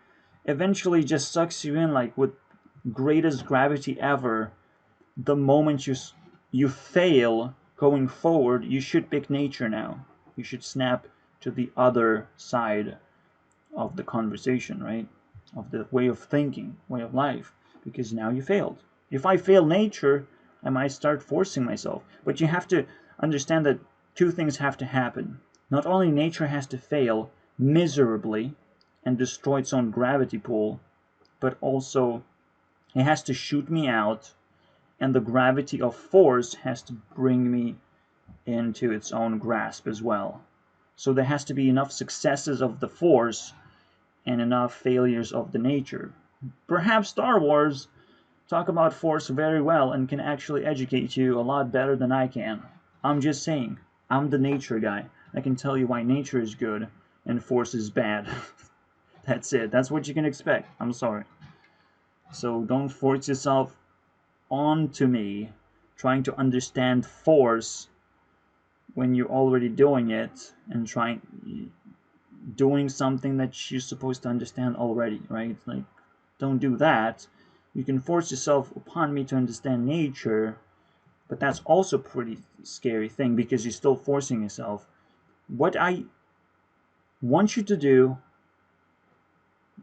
Eventually, just sucks you in like with greatest gravity ever. The moment you fail going forward, you should pick nature now. You should snap to the other side of the conversation, right? Of the way of thinking, way of life, because now you failed. If I fail nature, I might start forcing myself. But you have to understand that two things have to happen. Not only nature has to fail miserably and destroy its own gravity pull, but also it has to shoot me out, and the gravity of force has to bring me into its own grasp as well. So there has to be enough successes of the force and enough failures of the nature. Perhaps Star Wars talk about force very well and can actually educate you a lot better than I can. I'm just saying, I'm the nature guy. I can tell you why nature is good and force is bad. That's it. That's what you can expect. I'm sorry. So don't force yourself onto me trying to understand force when you're already doing it and doing something that you're supposed to understand already, right? Like, don't do that. You can force yourself upon me to understand nature, but that's also a pretty scary thing because you're still forcing yourself. What I want you to do,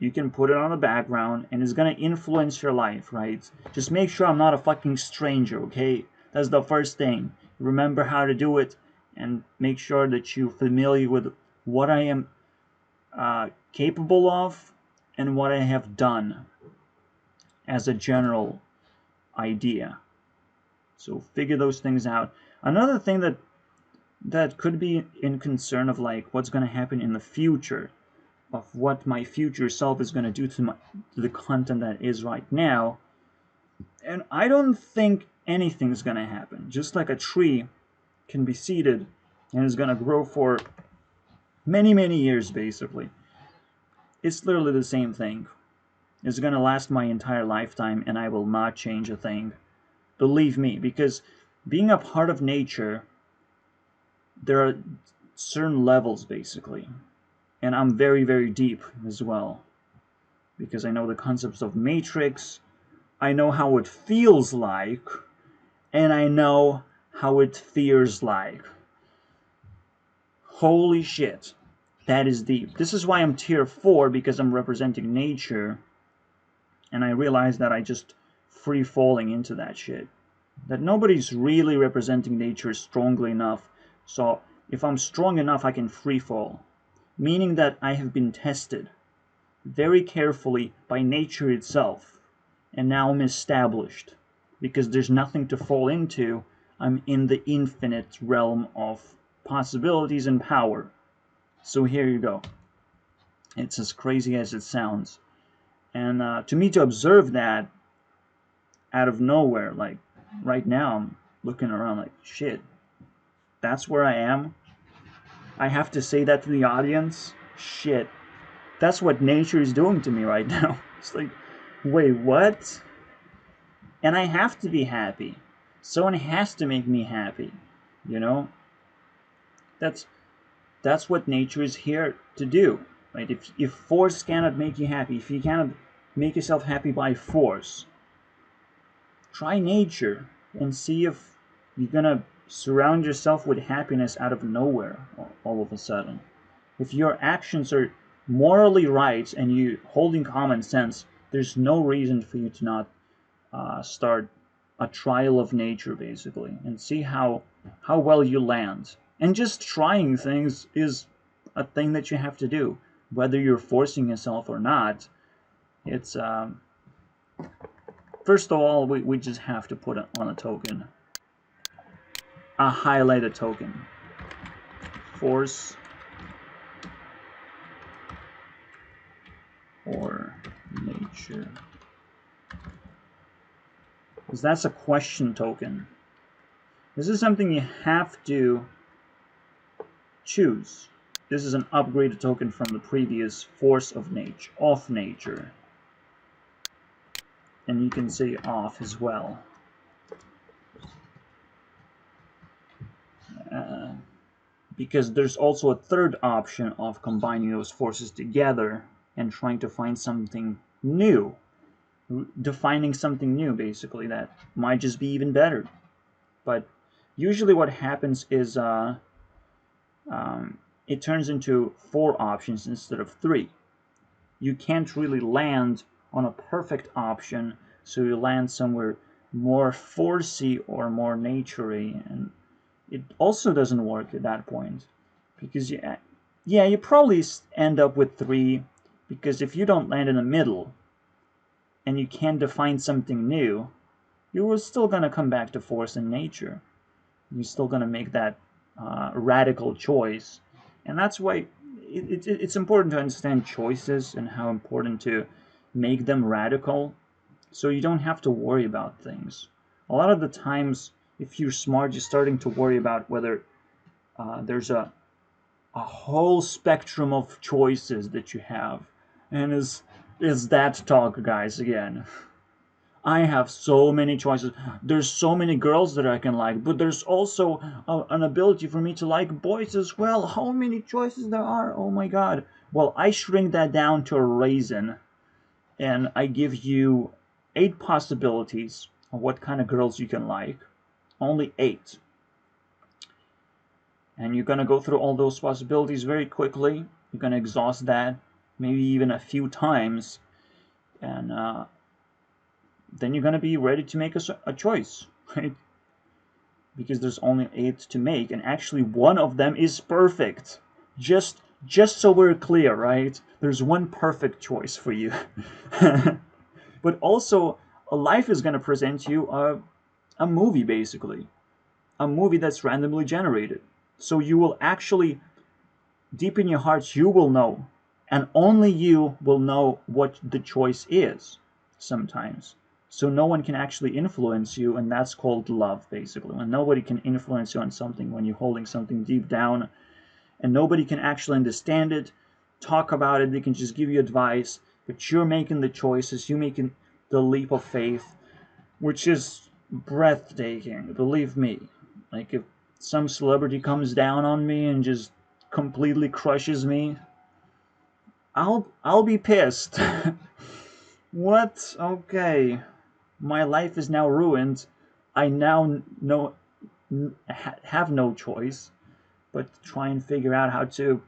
you can put it on the background and it's going to influence your life, right? Just make sure I'm not a fucking stranger, okay? That's the first thing. Remember how to do it and make sure that you're familiar with what I am capable of and what I have done as a general idea. So figure those things out. Another thing that could be in concern of like what's going to happen in the future, of what my future self is going to do to the content that is right now. And I don't think anything's going to happen. Just like a tree can be seeded and is going to grow for many, many years, basically. It's literally the same thing. It's going to last my entire lifetime and I will not change a thing. Believe me, because being a part of nature, there are certain levels, basically. And I'm very, very deep as well. Because I know the concepts of matrix, I know how it feels like, and I know how it fears like. Holy shit. That is deep. This is why I'm tier 4, because I'm representing nature. And I realize that I just free falling into that shit. That nobody's really representing nature strongly enough. So if I'm strong enough, I can free fall. Meaning that I have been tested very carefully by nature itself. And now I'm established. Because there's nothing to fall into. I'm in the infinite realm of possibilities and power. So here you go. It's as crazy as it sounds. And to me, to observe that out of nowhere, like right now, I'm looking around like, shit, that's where I am? I have to say that to the audience? Shit. That's what nature is doing to me right now. It's like, wait, what? And I have to be happy. Someone has to make me happy, you know? That's what nature is here to do, right? If force cannot make you happy, if you cannot make yourself happy by force, try nature and see if you're gonna surround yourself with happiness out of nowhere all of a sudden. If your actions are morally right and you holding common sense, there's no reason for you to not start a trial of nature, basically, and see how well you land. And just trying things is a thing that you have to do, whether you're forcing yourself or not. It's first of all, we just have to put on a token, a highlighted token. Force or nature. Because that's a question token. This is something you have to choose. This is an upgraded token from the previous force of nature. And you can say off as well. Because there's also a third option of combining those forces together and trying to find something new. Defining something new, basically, that might just be even better. But usually what happens is it turns into 4 options instead of 3. you can't really land on a perfect option, so you land somewhere more forcey or more naturey, and it also doesn't work at that point, because you probably end up with 3, because if you don't land in the middle and you can't define something new, you're still gonna come back to force and nature. You're still gonna make that radical choice, and that's why it's important to understand choices and how important to make them radical, so you don't have to worry about things. A lot of the times, if you're smart, you're starting to worry about whether there's a whole spectrum of choices that you have. And is that talk, guys, again. I have so many choices. There's so many girls that I can like, but there's also an ability for me to like boys as well. How many choices there are? Oh my god. Well, I shrink that down to a raisin, and I give you 8 possibilities of what kind of girls you can like. Only 8. And you're gonna go through all those possibilities very quickly. You're gonna exhaust that, maybe even a few times, and then you're gonna be ready to make a choice, right? Because there's only 8 to make, and actually one of them is perfect. Just so we're clear, right? There's one perfect choice for you. But also, life is gonna present you a movie, basically. A movie that's randomly generated. So you will actually, deep in your heart, you will know, and only you will know what the choice is sometimes. So no one can actually influence you, and that's called love, basically. When nobody can influence you on something, when you're holding something deep down, and nobody can actually understand it, talk about it, they can just give you advice, but you're making the choices, you're making the leap of faith, which is breathtaking, believe me. Like, if some celebrity comes down on me and just completely crushes me, I'll be pissed. What? Okay. My life is now ruined. I now have no choice but to try and figure out how to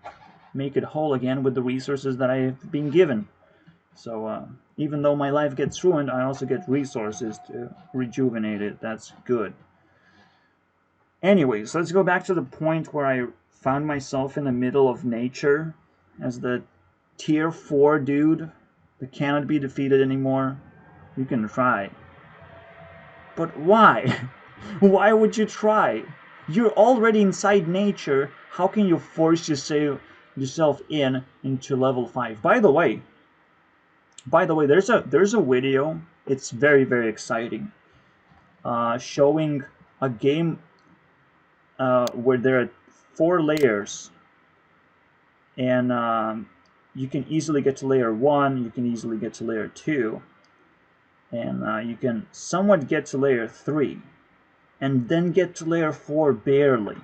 make it whole again with the resources that I have been given. So even though my life gets ruined, I also get resources to rejuvenate it. That's good. Anyways, let's go back to the point where I found myself in the middle of nature as the tier 4 dude that cannot be defeated anymore. You can try. But why? Why would you try? You're already inside nature. How can you force yourself into level 5? By the way, there's a video. It's very, very exciting. Showing a game where there are 4 layers, and you can easily get to layer 1, you can easily get to layer 2, and you can somewhat get to layer 3, and then get to layer 4 barely,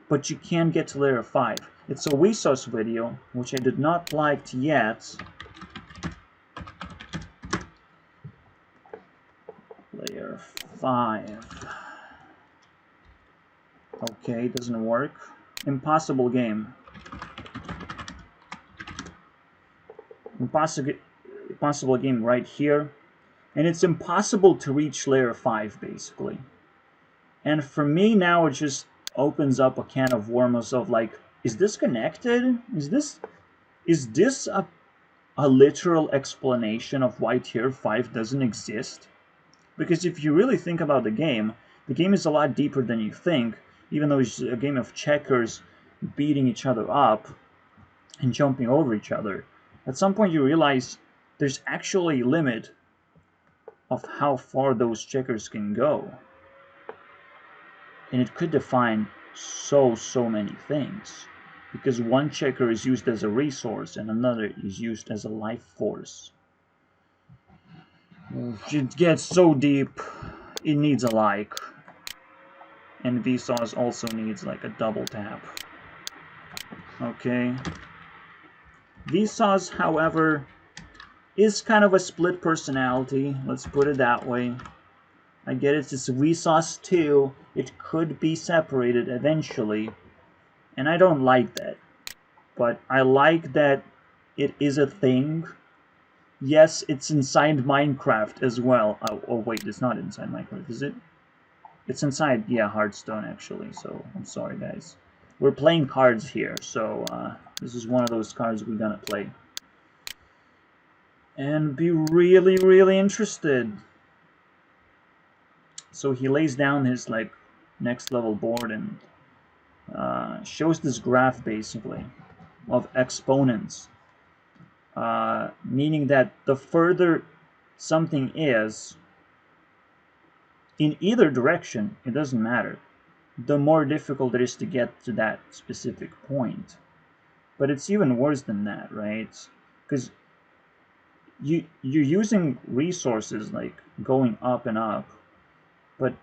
but you can get to layer 5. It's a Vsauce video, which I did not like yet. Layer 5. Okay, doesn't work. Impossible game. Impossible game right here. And it's impossible to reach layer 5, basically. And for me now, it just opens up a can of worms of like, is this connected? Is this a literal explanation of why tier 5 doesn't exist? Because if you really think about the game is a lot deeper than you think, even though it's a game of checkers beating each other up and jumping over each other. At some point you realize there's actually a limit of how far those checkers can go. And it could define so many things. Because one checker is used as a resource and another is used as a life force. It gets so deep, it needs a like. And Vsauce also needs like a double tap. Okay. Vsauce, however, is kind of a split personality. Let's put it that way. I get it's Vsauce 2. It could be separated eventually. And I don't like that. But I like that it is a thing. Yes, it's inside Minecraft as well. Oh wait, it's not inside Minecraft, is it? It's inside, yeah, Hearthstone actually, so I'm sorry guys. We're playing cards here, so this is one of those cards we're gonna play. And be really, really interested. So he lays down his, like, next level board and shows this graph, basically, of exponents. Meaning that the further something is, in either direction, it doesn't matter, the more difficult it is to get to that specific point. But it's even worse than that, right? Because you're using resources like going up and up, but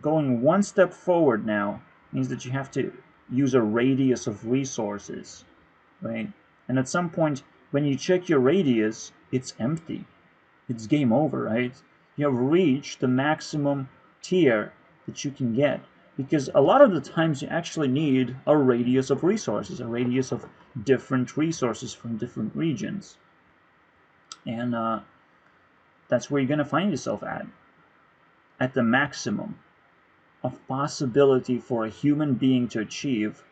going one step forward now means that you have to use a radius of resources, right? And at some point, when you check your radius, it's empty. It's game over, right? You have reached the maximum tier that you can get. Because a lot of the times you actually need a radius of resources, a radius of different resources from different regions. And that's where you're going to find yourself at the maximum of possibility for a human being to achieve,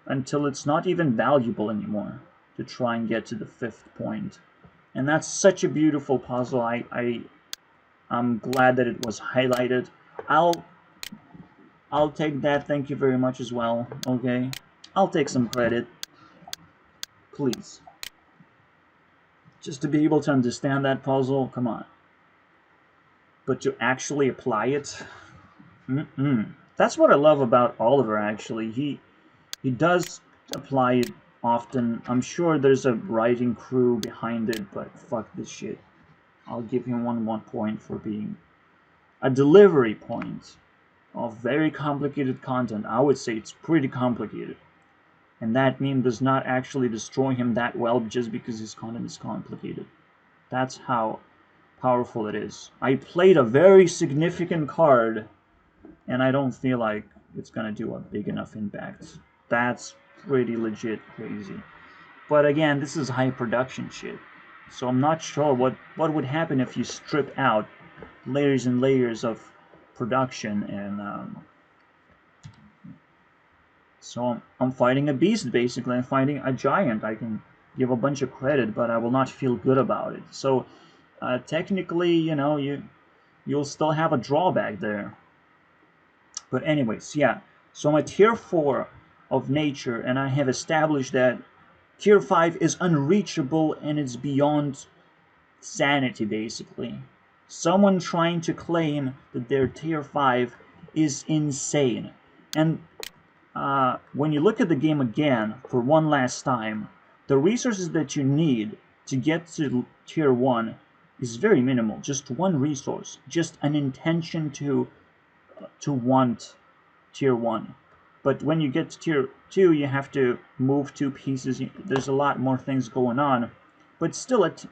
until it's not even valuable anymore to try and get to the fifth point. And that's such a beautiful puzzle. I'm glad that it was highlighted. I'll take that. Thank you very much as well. Okay, I'll take some credit, please. Just to be able to understand that puzzle, come on. But to actually apply it, that's what I love about Oliver. Actually, he does apply it often. I'm sure there's a writing crew behind it, but fuck this shit. I'll give him one point for being a delivery point of very complicated content. I would say it's pretty complicated. And that meme does not actually destroy him that well just because his content is complicated. That's how powerful it is. I played a very significant card, and I don't feel like it's gonna do a big enough impact. That's pretty legit crazy. But again, this is high production shit. So I'm not sure what would happen if you strip out layers and layers of production. And so I'm fighting a beast, basically. I'm fighting a giant. I can give a bunch of credit, but I will not feel good about it. So technically, you'll still have a drawback there. But anyways, yeah. So I'm at tier 4 of nature, and I have established that tier 5 is unreachable and it's beyond sanity, basically. Someone trying to claim that they're tier 5 is insane. And when you look at the game again for one last time, the resources that you need to get to tier 1 is very minimal. Just one resource, just an intention to want tier 1. But when you get to tier 2, you have to move 2 pieces. There's a lot more things going on. But still, at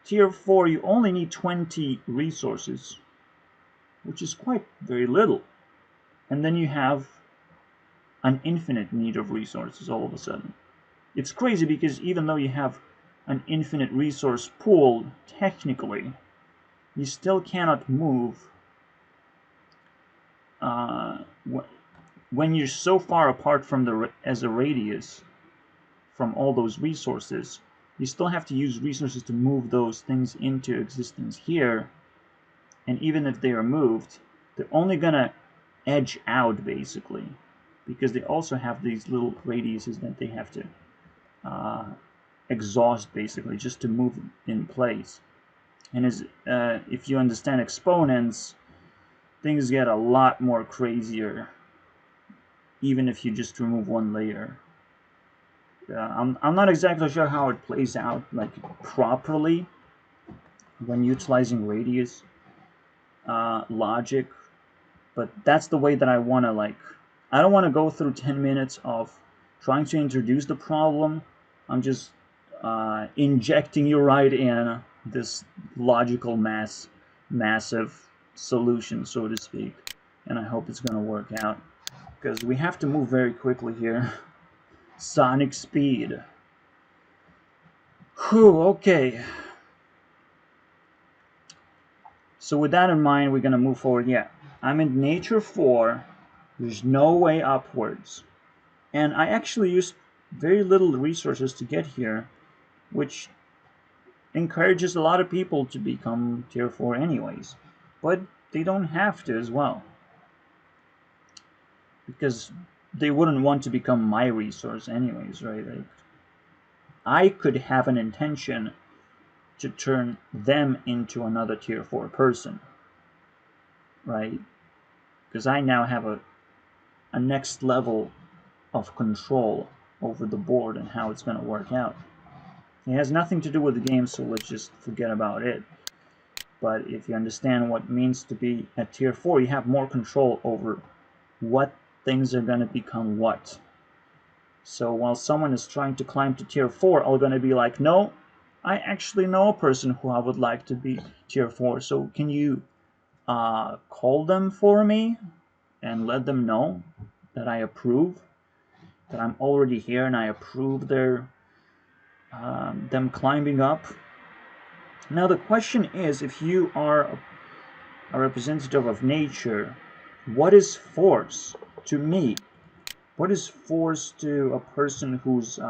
tier 4, you only need 20 resources, which is quite very little. And then you have an infinite need of resources all of a sudden. It's crazy because even though you have an infinite resource pool, technically, you still cannot move when you're so far apart from as a radius from all those resources. You still have to use resources to move those things into existence here, and even if they are moved, they're only gonna edge out, basically, because they also have these little radiuses that they have to exhaust, basically, just to move in place. And if you understand exponents, things get a lot more crazier, even if you just remove one layer. I'm not exactly sure how it plays out, like, properly when utilizing radius logic, but that's the way that I want to, like, I don't want to go through 10 minutes of trying to introduce the problem. I'm just injecting you right in this logical massive solution, so to speak, and I hope it's going to work out, because we have to move very quickly here. Sonic speed. Whew, okay. So with that in mind, we're gonna move forward. Yeah, I'm in nature 4. There's no way upwards. And I actually used very little resources to get here, which encourages a lot of people to become tier 4 anyways. But they don't have to as well, because they wouldn't want to become my resource anyways, right? Like, I could have an intention to turn them into another tier 4 person, right? Because I now have a next level of control over the board and how it's going to work out. It has nothing to do with the game, so let's just forget about it. But if you understand what it means to be at tier 4, you have more control over what things are going to become what. So while someone is trying to climb to tier 4, I'm going to be like, no, I actually know a person who I would like to be tier 4, so can you call them for me and let them know that I approve, that I'm already here and I approve their them climbing up. Now the question is, if you are a representative of nature, what is force to me? What is force to a person who's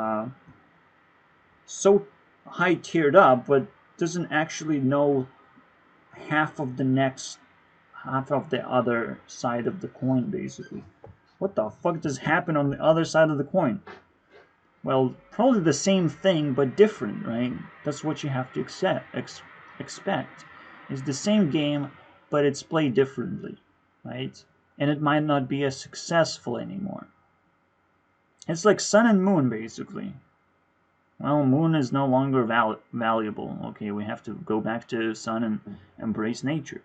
so high tiered up but doesn't actually know half of the other side of the coin, basically? What the fuck does happen on the other side of the coin? Well, probably the same thing but different, right? That's what you have to expect. It's the same game, but it's played differently, right? And it might not be as successful anymore. It's like sun and moon, basically. Well, moon is no longer valuable. Okay, we have to go back to sun and embrace nature.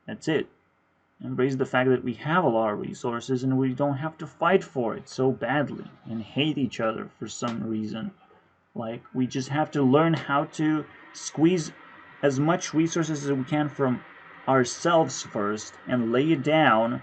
That's it. Embrace the fact that we have a lot of resources and we don't have to fight for it so badly and hate each other for some reason. Like, we just have to learn how to squeeze as much resources as we can from ourselves first and lay it down,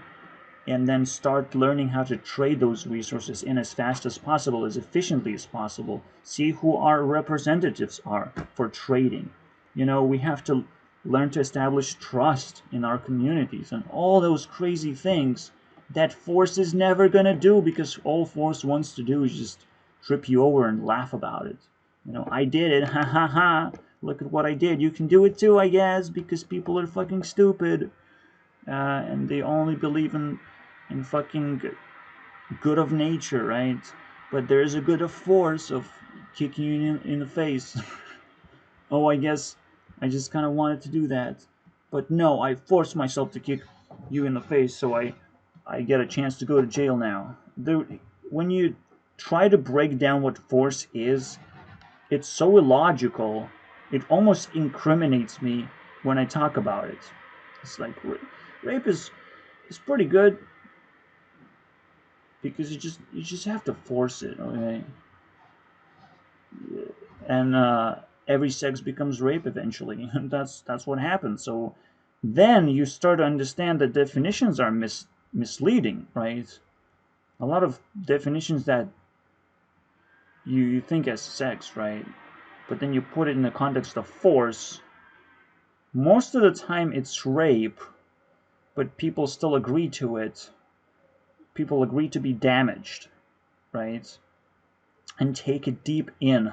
and then start learning how to trade those resources in as fast as possible, as efficiently as possible. See who our representatives are for trading. We have to learn to establish trust in our communities and all those crazy things that force is never gonna do, because all force wants to do is just trip you over and laugh about it. I did it, ha ha ha, look at what I did, you can do it too, I guess, because people are fucking stupid, and they only believe in fucking good of nature, right? But there is a good of force of kicking you in the face. Oh, I guess I just kind of wanted to do that. But no, I forced myself to kick you in the face, so I get a chance to go to jail now. When you try to break down what force is, it's so illogical, it almost incriminates me when I talk about it. It's like, rape is pretty good, because you just have to force it, okay? And every sex becomes rape eventually. That's what happens. So then you start to understand that definitions are misleading, right? A lot of definitions that you think as sex, right? But then you put it in the context of force. Most of the time it's rape, but people still agree to it. People agree to be damaged, right? And take it deep in.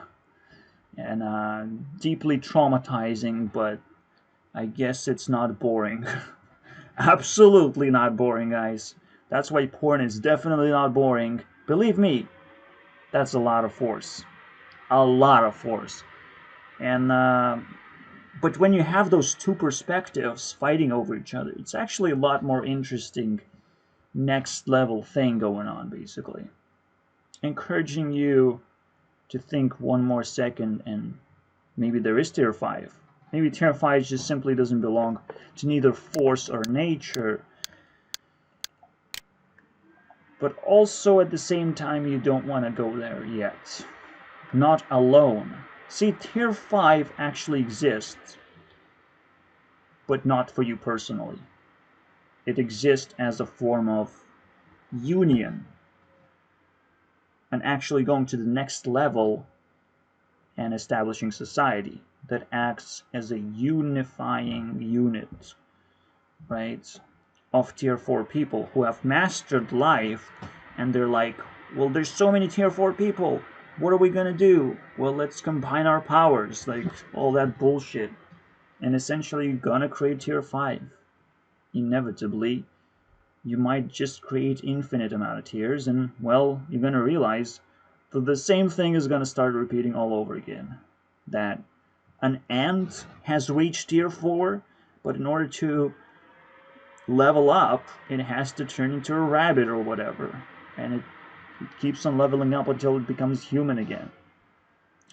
And deeply traumatizing, but I guess it's not boring. Absolutely not boring, guys. That's why porn is definitely not boring. Believe me, that's a lot of force. A lot of force. And but when you have those two perspectives fighting over each other, it's actually a lot more interesting next level thing going on, basically. Encouraging you to think one more second, and maybe there is tier 5. Maybe tier 5 just simply doesn't belong to neither force or nature. But also at the same time, you don't want to go there yet. Not alone. See, tier 5 actually exists, but not for you personally. It exists as a form of union, and actually going to the next level and establishing society that acts as a unifying unit right, of tier 4 people who have mastered life, and they're like, well, there's so many tier 4 people, what are we gonna do? Well, let's combine our powers, like all that bullshit. And essentially you're gonna create tier 5. Inevitably, you might just create infinite amount of tiers, and well, you're gonna realize that the same thing is gonna start repeating all over again. That an ant has reached tier 4, but in order to level up, it has to turn into a rabbit or whatever. And it keeps on leveling up until it becomes human again.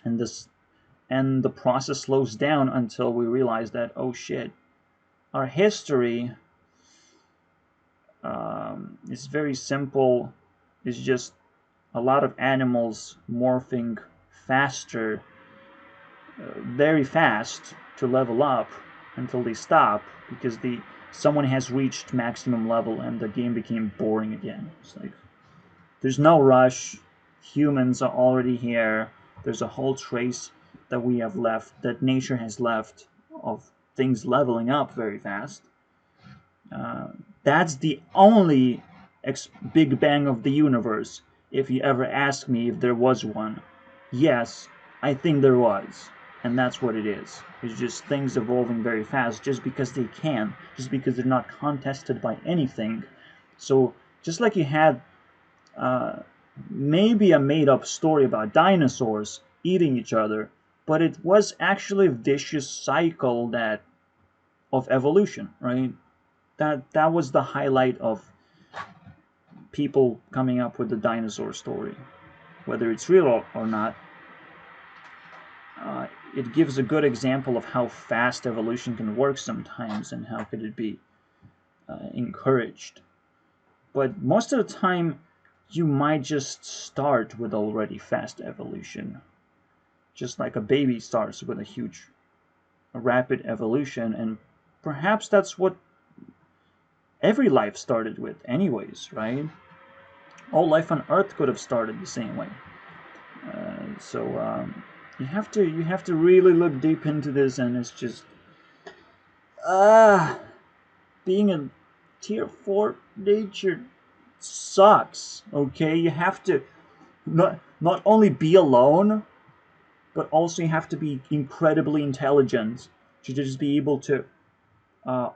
And the process slows down until we realize that, oh shit, our history is very simple. It's just a lot of animals morphing faster, very fast, to level up until they stop because someone has reached maximum level and the game became boring again. It's like there's no rush. Humans are already here. There's a whole trace that we have left, that nature has left, of things leveling up very fast. That's the only Big Bang of the universe. If you ever ask me if there was one, yes, I think there was. And that's what it is. It's just things evolving very fast just because they can, just because they're not contested by anything. So, just like you had maybe a made-up story about dinosaurs eating each other, but it was actually a vicious cycle of evolution, right? That was the highlight of people coming up with the dinosaur story. Whether it's real or not, it gives a good example of how fast evolution can work sometimes and how could it be encouraged. But most of the time, you might just start with already fast evolution. Just like a baby starts with a rapid evolution, and perhaps that's what every life started with anyways, right? All life on Earth could have started the same way. So you have to really look deep into this, and it's just being a tier 4 nature sucks. Okay, you have to not only be alone, but also you have to be incredibly intelligent to just be able to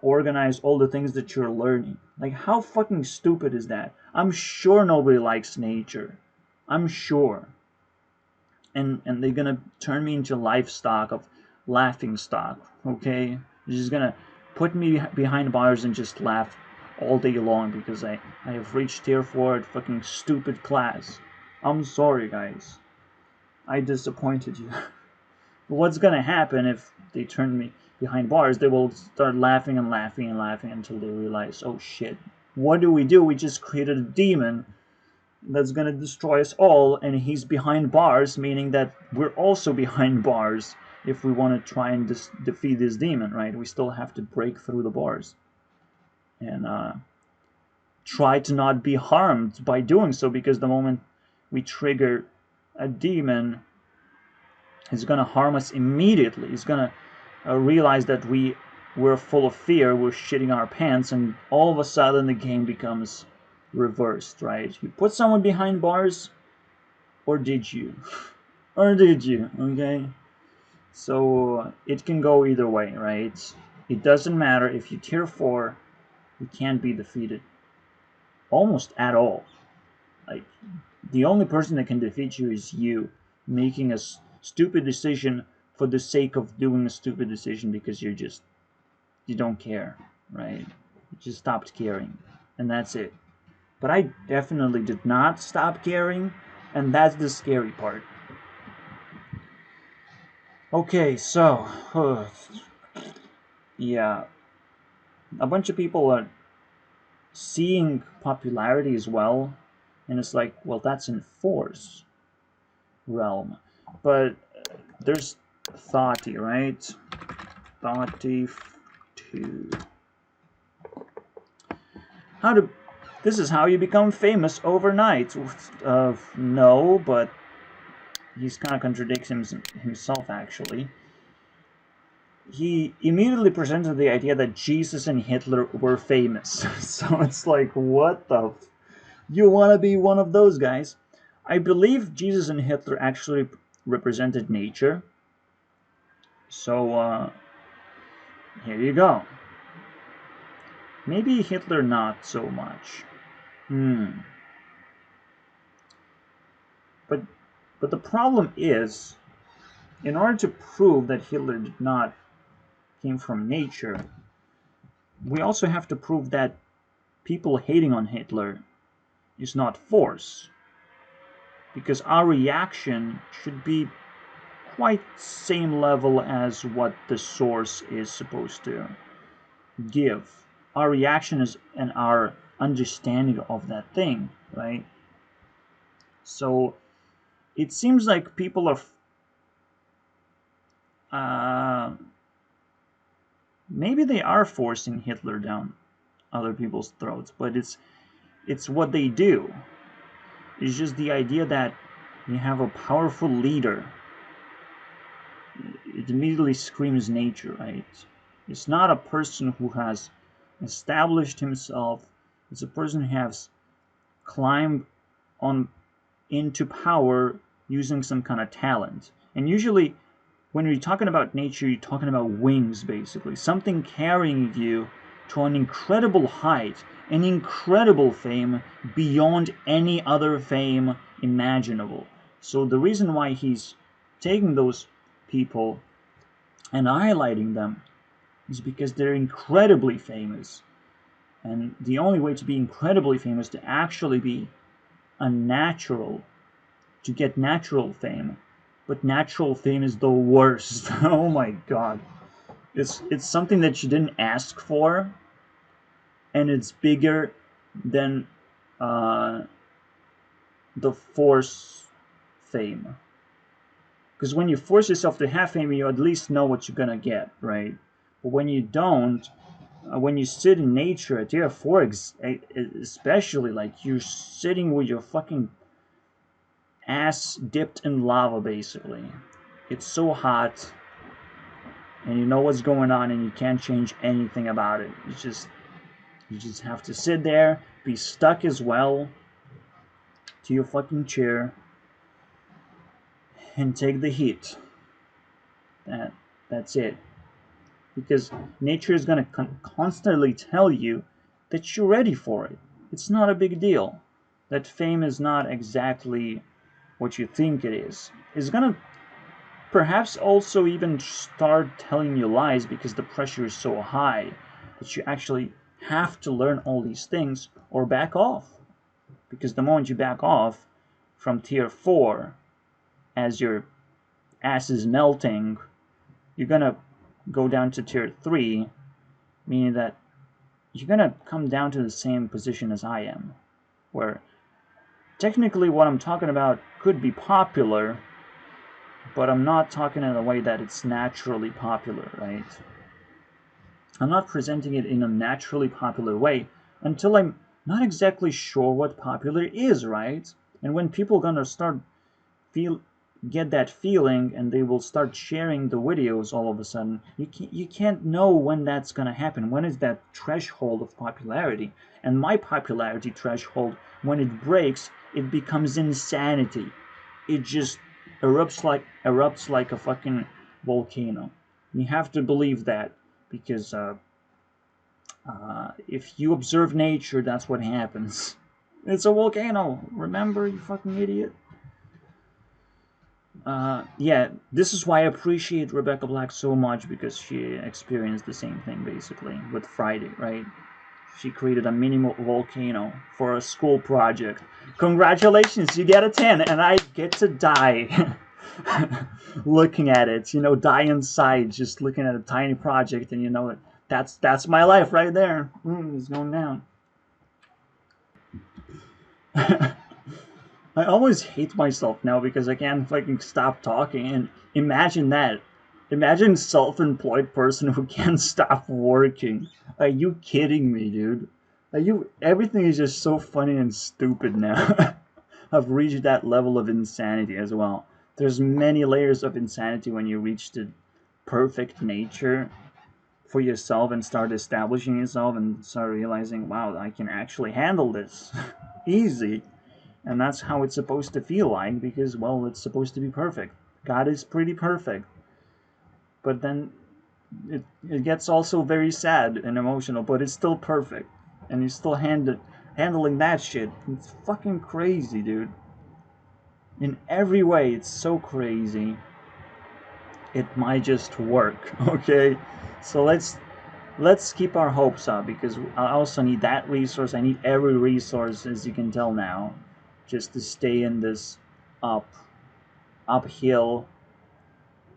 organize all the things that you're learning. Like, how fucking stupid is that? I'm sure nobody likes nature. I'm sure. And they're gonna turn me into livestock of laughing stock, okay? They're just gonna put me behind bars and just laugh all day long because I have reached tier 4 at fucking stupid class. I'm sorry, guys. I disappointed you. What's gonna happen if they turn me behind bars? They will start laughing and laughing and laughing until they realize, oh shit, what do? We just created a demon that's gonna destroy us all, and he's behind bars, meaning that we're also behind bars if we want to try and defeat this demon, right? We still have to break through the bars and try to not be harmed by doing so, because the moment we trigger a demon, it's gonna harm us immediately. It's gonna realize that we're full of fear, we're shitting our pants, and all of a sudden the game becomes reversed, right? You put someone behind bars, or did you? Or did you? Okay? So it can go either way, right? It doesn't matter if you tier 4, you can't be defeated almost at all. Like, the only person that can defeat you is you making a stupid decision for the sake of doing a stupid decision because you don't care, right? You just stopped caring, and that's it. But I definitely did not stop caring, and that's the scary part. Okay, so yeah, a bunch of people are seeing popularity as well, and it's like, well, that's in Force realm, but there's Thoughty, right? Thoughty 2. This is how you become famous overnight. No, but he's kind of contradicts himself, actually. he immediately presented the idea that Jesus and Hitler were famous. So it's like, what the? You want to be one of those guys? I believe Jesus and Hitler actually represented nature. So here you go. Maybe Hitler not so much. But the problem is, in order to prove that Hitler did not came from nature, we also have to prove that people hating on Hitler is not force, because our reaction should be quite same level as what the source is supposed to give. Our reaction is and our understanding of that thing, right? So it seems like people are maybe they are forcing Hitler down other people's throats, but it's what they do. It's just the idea that you have a powerful leader. It immediately screams nature, right? It's not a person who has established himself. It's a person who has climbed on into power using some kind of talent. And usually, when you're talking about nature, you're talking about wings, basically. Something carrying you to an incredible height, an incredible fame beyond any other fame imaginable. So the reason why he's taking those people and highlighting them is because they're incredibly famous. And the only way to be incredibly famous, to actually be unnatural, to get natural fame. But natural fame is the worst. Oh my god. It's something that you didn't ask for, and it's bigger than uh, the force fame. Because when you force yourself to have fame, you at least know what you're gonna get, right? But when you don't, when you sit in nature at tier 4, especially, like, you're sitting with your fucking ass dipped in lava, basically. It's so hot, and you know what's going on, and you can't change anything about it. You just have to sit there, be stuck as well to your fucking chair, and take the heat. That's it. Because nature is going to constantly tell you that you're ready for it. It's not a big deal. That fame is not exactly what you think it is. It's going to perhaps also even start telling you lies, because the pressure is so high that you actually have to learn all these things or back off. Because the moment you back off from tier 4, as your ass is melting, you're gonna go down to tier 3, meaning that you're gonna come down to the same position as I am, where technically what I'm talking about could be popular, but I'm not talking in a way that it's naturally popular, right? I'm not presenting it in a naturally popular way until I'm not exactly sure what popular is, right? And when people gonna start get that feeling, and they will start sharing the videos all of a sudden, you can't know when that's gonna happen. When is that threshold of popularity? And my popularity threshold, when it breaks, it becomes insanity. It just erupts like a fucking volcano. You have to believe that, because if you observe nature, that's what happens. It's a volcano. Remember, you fucking idiot. Yeah, this is why I appreciate Rebecca Black so much, because she experienced the same thing basically with Friday, right? She created a mini volcano for a school project. Congratulations, you get a 10, and I get to die looking at it. Die inside just looking at a tiny project, and that's my life right there. It's going down. I always hate myself now because I can't fucking stop talking. And imagine that. Imagine self-employed person who can't stop working. Are you kidding me, dude? Everything is just so funny and stupid now. I've reached that level of insanity as well. There's many layers of insanity when you reach perfect nature for yourself and start establishing yourself and start realizing, wow, I can actually handle this easy. And that's how it's supposed to feel like, because, well, it's supposed to be perfect. God is pretty perfect. But then it gets also very sad and emotional, but it's still perfect. And you're still handling that shit. It's fucking crazy, dude. In every way, it's so crazy. It might just work, okay? So let's keep our hopes up, because I also need that resource. I need every resource, as you can tell now, just to stay in this uphill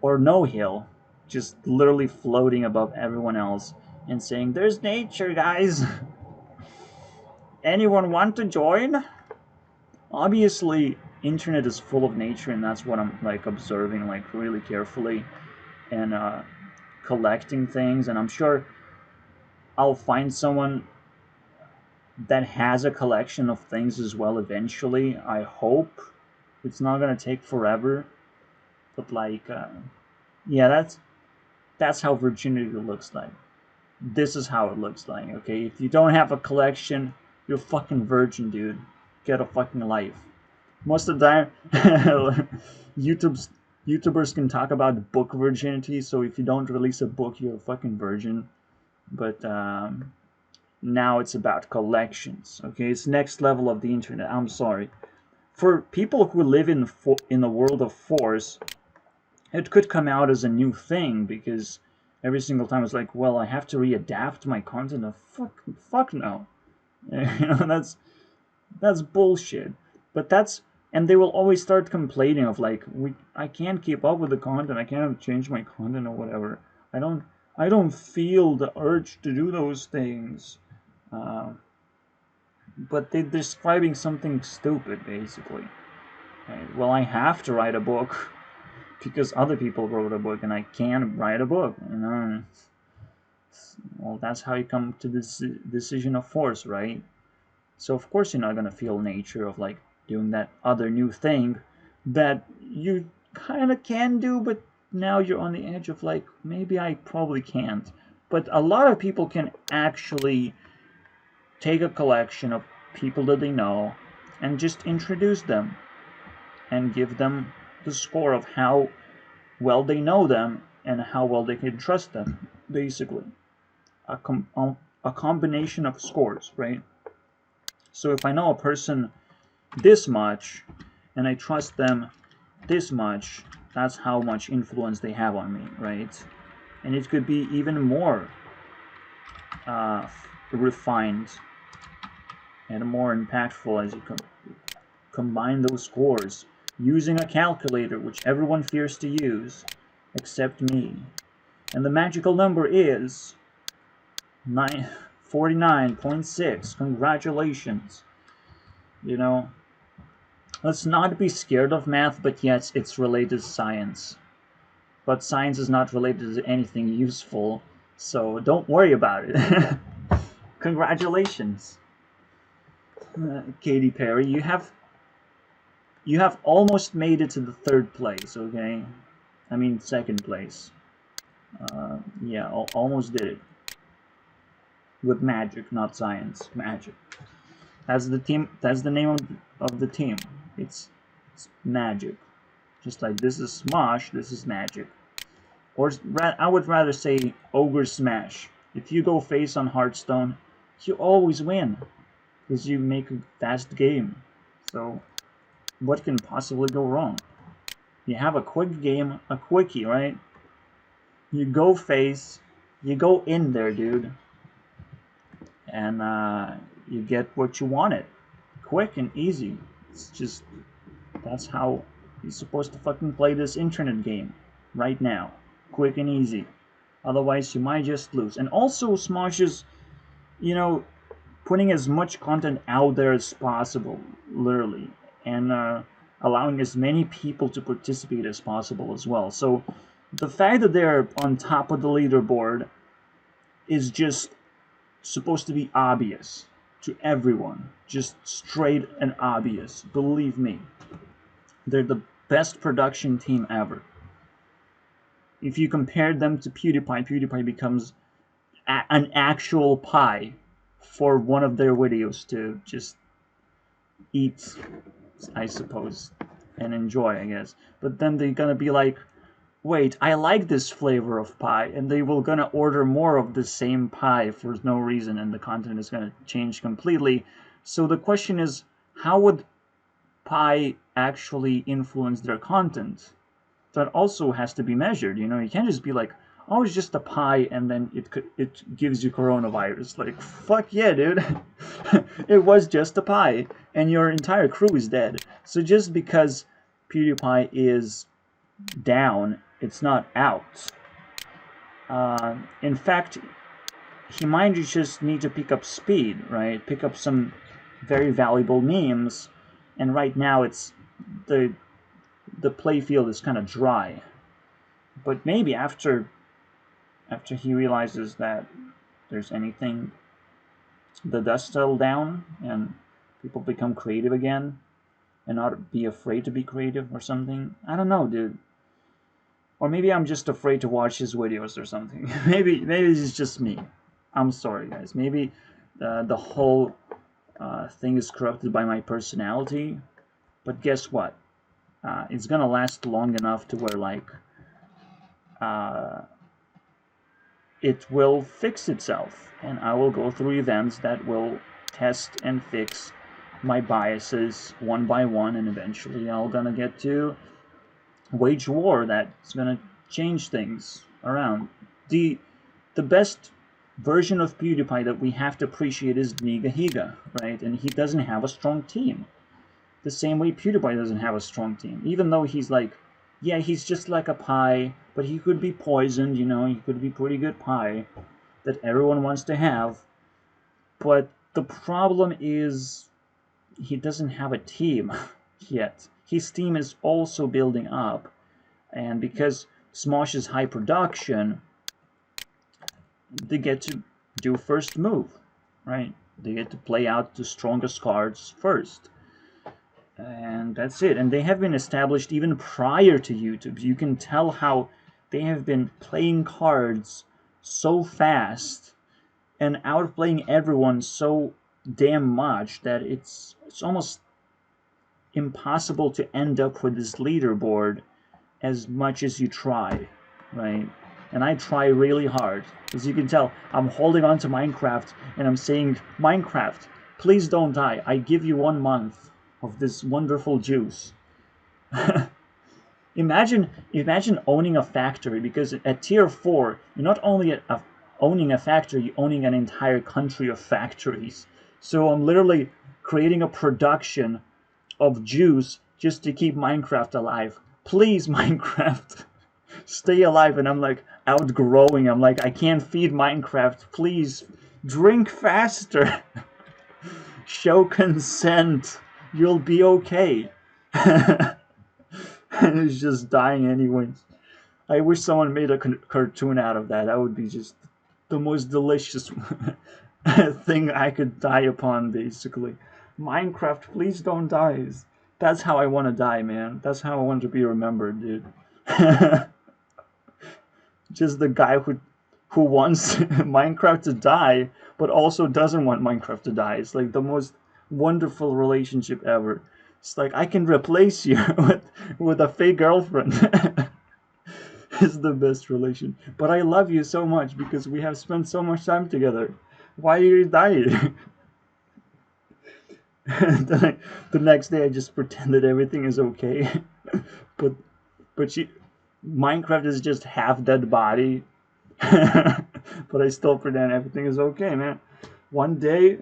or no hill, just literally floating above everyone else and saying, "There's nature, guys. Anyone want to join?" Obviously, internet is full of nature, and that's what I'm like observing like really carefully and collecting things. And I'm sure I'll find someone that has a collection of things as well eventually. I hope it's not gonna take forever, but like, yeah, that's how virginity looks like. This is how it looks like. Okay, if you don't have a collection, you're a fucking virgin, dude. Get a fucking life. Most of the time, YouTubers can talk about book virginity. So if you don't release a book, you're a fucking virgin. But now it's about collections. Okay, it's next level of the internet. I'm sorry. For people who live in the world of force, it could come out as a new thing, because every single time it's like, well, I have to readapt my content. Fuck no. That's bullshit. But and they will always start complaining of like, I can't keep up with the content. I can't change my content or whatever. I don't feel the urge to do those things. Uh, but they're describing something stupid, basically. Right? Well, I have to write a book because other people wrote a book and I can't write a book. Well, that's how you come to this decision of force, right? So of course you're not gonna feel nature of like doing that other new thing that you kind of can do, but now you're on the edge of like, maybe I probably can't. But a lot of people can actually take a collection of people that they know and just introduce them and give them the score of how well they know them and how well they can trust them, basically. A combination of scores, right? So if I know a person this much and I trust them this much, that's how much influence they have on me, right? And it could be even more refined and more impactful as you combine those scores using a calculator, which everyone fears to use except me. And the magical number is 49.6. Congratulations. You know, let's not be scared of math, but yes, it's related to science. But science is not related to anything useful, so don't worry about it. Congratulations, Katy Perry. You have almost made it to the third place. Okay, I mean second place. Yeah, almost did it with magic, not science. Magic. That's the team. That's the name of the team. It's magic. Just like this is Smosh, this is magic. Or I would rather say Ogre Smash. If you go face on Hearthstone, you always win because you make a fast game. So what can possibly go wrong? You have a quick game, a quickie, right? You go face, you go in there, dude, and you get what you wanted. Quick and easy. It's just, that's how you're supposed to fucking play this internet game right now. Quick and easy. Otherwise, you might just lose. And also, Smosh is, you know, putting as much content out there as possible, literally, and allowing as many people to participate as possible as well. So the fact that they're on top of the leaderboard is just supposed to be obvious to everyone. Just straight and obvious. Believe me. They're the best production team ever. if you compare them to PewDiePie, PewDiePie becomes an actual pie for one of their videos to just eat, I suppose, and enjoy, I guess. But then they're gonna be like, wait, I like this flavor of pie, and they will gonna order more of the same pie for no reason, and the content is gonna change completely. So the question is, how would pie actually influence their content? That also has to be measured. You know, you can't just be like, oh, it's just a pie, and then it gives you coronavirus. Like, fuck yeah, dude. It was just a pie, and your entire crew is dead. So just because PewDiePie is down, it's not out. In fact, he might just need to pick up speed, right? Pick up some very valuable memes, and right now it's the playfield is kind of dry. But maybe after he realizes that there's anything, the dust settle down and people become creative again and not be afraid to be creative or something. I don't know, dude. Or maybe I'm just afraid to watch his videos or something. maybe it's just me. I'm sorry, guys. Maybe the whole thing is corrupted by my personality. But guess what? It's gonna last long enough to where, like, it will fix itself, and I will go through events that will test and fix my biases one by one, and eventually I'm gonna get to wage war that's gonna change things around. The best version of PewDiePie that we have to appreciate is Niga Higa, right? And he doesn't have a strong team. The same way PewDiePie doesn't have a strong team. Even though he's like, yeah, he's just like a pie, but he could be poisoned, you know, he could be pretty good pie that everyone wants to have. But the problem is he doesn't have a team yet. His team is also building up. And because Smosh is high production, they get to do first move, right? They get to play out the strongest cards first. And that's it. And they have been established even prior to YouTube. You can tell how they have been playing cards so fast and outplaying everyone so damn much that it's almost impossible to end up with this leaderboard as much as you try, right? And I try really hard. As you can tell, I'm holding on to Minecraft and I'm saying, Minecraft, please don't die. I give you 1 month of this wonderful juice. Imagine owning a factory, because at tier 4, you're not only owning a factory, you're owning an entire country of factories. So I'm literally creating a production of juice just to keep Minecraft alive. Please, Minecraft, stay alive. And I'm like outgrowing. I'm like, I can't feed Minecraft. Please, drink faster. Show consent. You'll be okay. And it's just dying anyways. I wish someone made a cartoon out of that. That would be just the most delicious thing I could die upon, basically. Minecraft, please don't die. That's how I want to die, man. That's how I want to be remembered, dude. Just the guy who wants Minecraft to die, but also doesn't want Minecraft to die. It's like the most wonderful relationship ever. It's like, I can replace you with a fake girlfriend. It's the best relation. But I love you so much because we have spent so much time together. Why are you dying? The next day I just pretend that everything is okay. but Minecraft is just half dead body. But I still pretend everything is okay, man. One day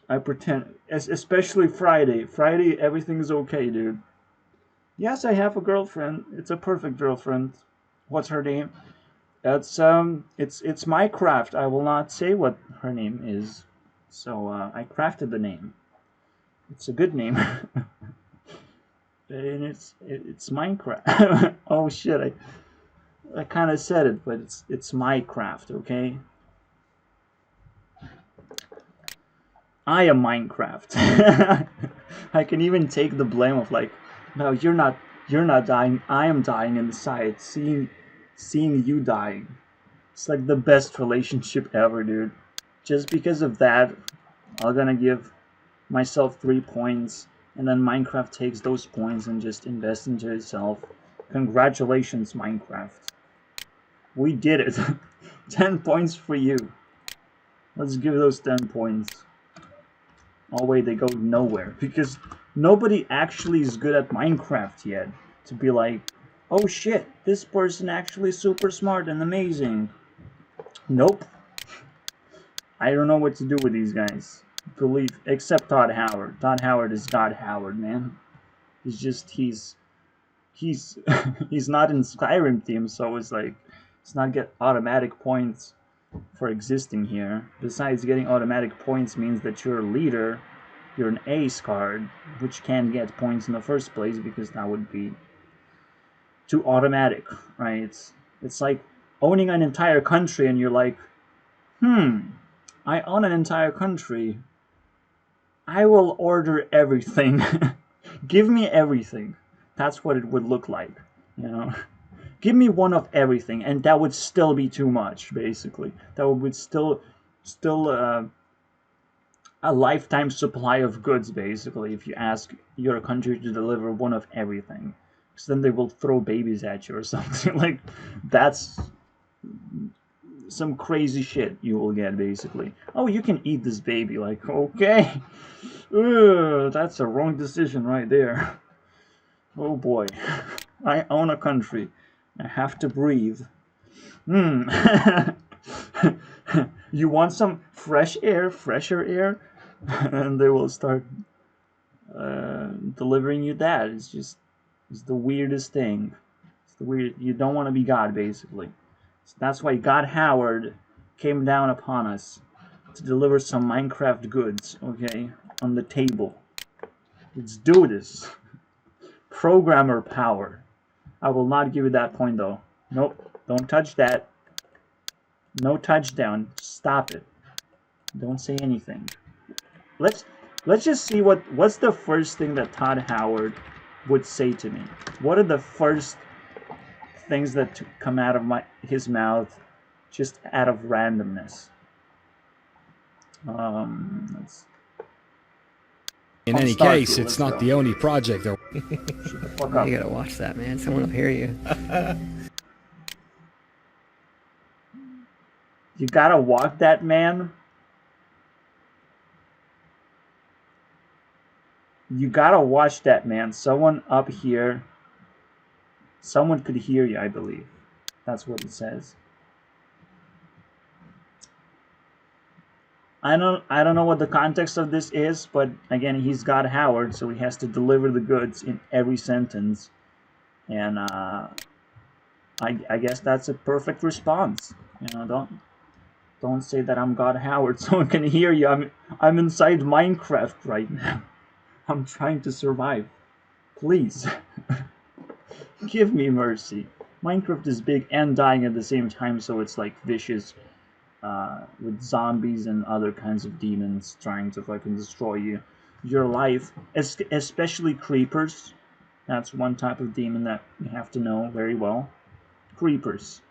I pretend, especially Friday. Friday, everything is okay, dude. Yes, I have a girlfriend. It's a perfect girlfriend. What's her name? It's Minecraft. I will not say what her name is. So I crafted the name. It's a good name. And it's Minecraft. Oh shit! I kind of said it, but it's Minecraft. Okay. I am Minecraft. I can even take the blame of like, no, you're not dying. I am dying inside. seeing you die. It's like the best relationship ever, dude. Just because of that, I'm gonna give myself 3 points, and then Minecraft takes those points and just invests into itself. Congratulations, Minecraft. We did it. 10 points for you. Let's give those 10 points. Oh wait, they go nowhere, because nobody actually is good at Minecraft yet to be like, oh shit, this person actually super smart and amazing. Nope. I don't know what to do with these guys. Believe, except Todd Howard. Todd Howard is God Howard, man. He's he's not in Skyrim team, so it's like, it's not get automatic points for existing here. Besides, getting automatic points means that you're a leader, you're an ace card, which can't get points in the first place because that would be too automatic, right? It's like owning an entire country and you're like, I own an entire country. I will order everything. Give me everything. That's what it would look like, you know? Give me one of everything, and that would still be too much, basically. That would still a lifetime supply of goods, basically, if you ask your country to deliver one of everything. Because then they will throw babies at you or something. Like, that's some crazy shit you will get, basically. Oh, you can eat this baby. Like, okay. Ugh, that's a wrong decision right there. Oh boy. I own a country. I have to breathe. You want some fresh air, fresher air? And they will start delivering you that. It's the weirdest thing. It's the weird. You don't want to be God, basically. So that's why God Howard came down upon us to deliver some Minecraft goods, okay, on the table. Let's do this. Programmer power. I will not give you that point, though. Nope, don't touch that. No touchdown. Stop it. Don't say anything. Let's just see what's the first thing that Todd Howard would say to me. What are the first things that come out of his mouth just out of randomness? In any case, it's not the only project. Shut the fuck up. You gotta watch that, man. Someone will hear you. You gotta walk that, man. You gotta watch that, man. Someone up here. Someone could hear you, I believe. That's what it says. I don't know what the context of this is, but again, he's God Howard, so he has to deliver the goods in every sentence. And I guess that's a perfect response. You know, don't say that I'm God Howard. Someone can hear you. I'm inside Minecraft right now. I'm trying to survive. Please. Give me mercy. Minecraft is big and dying at the same time, so it's like vicious with zombies and other kinds of demons trying to fucking destroy your life, especially creepers. That's one type of demon that you have to know very well. Creepers.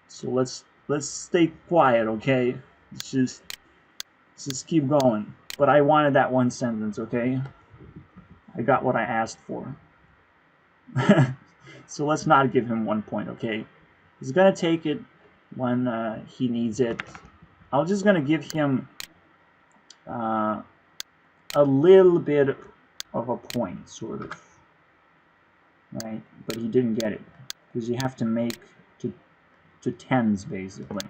So let's stay quiet, okay? Let's just keep going. But I wanted that one sentence, okay? I got what I asked for. So let's not give him 1 point, okay? He's gonna take it when he needs it. I'm just gonna give him a little bit of a point, sort of. Right? But he didn't get it. Because you have to make to tens, basically.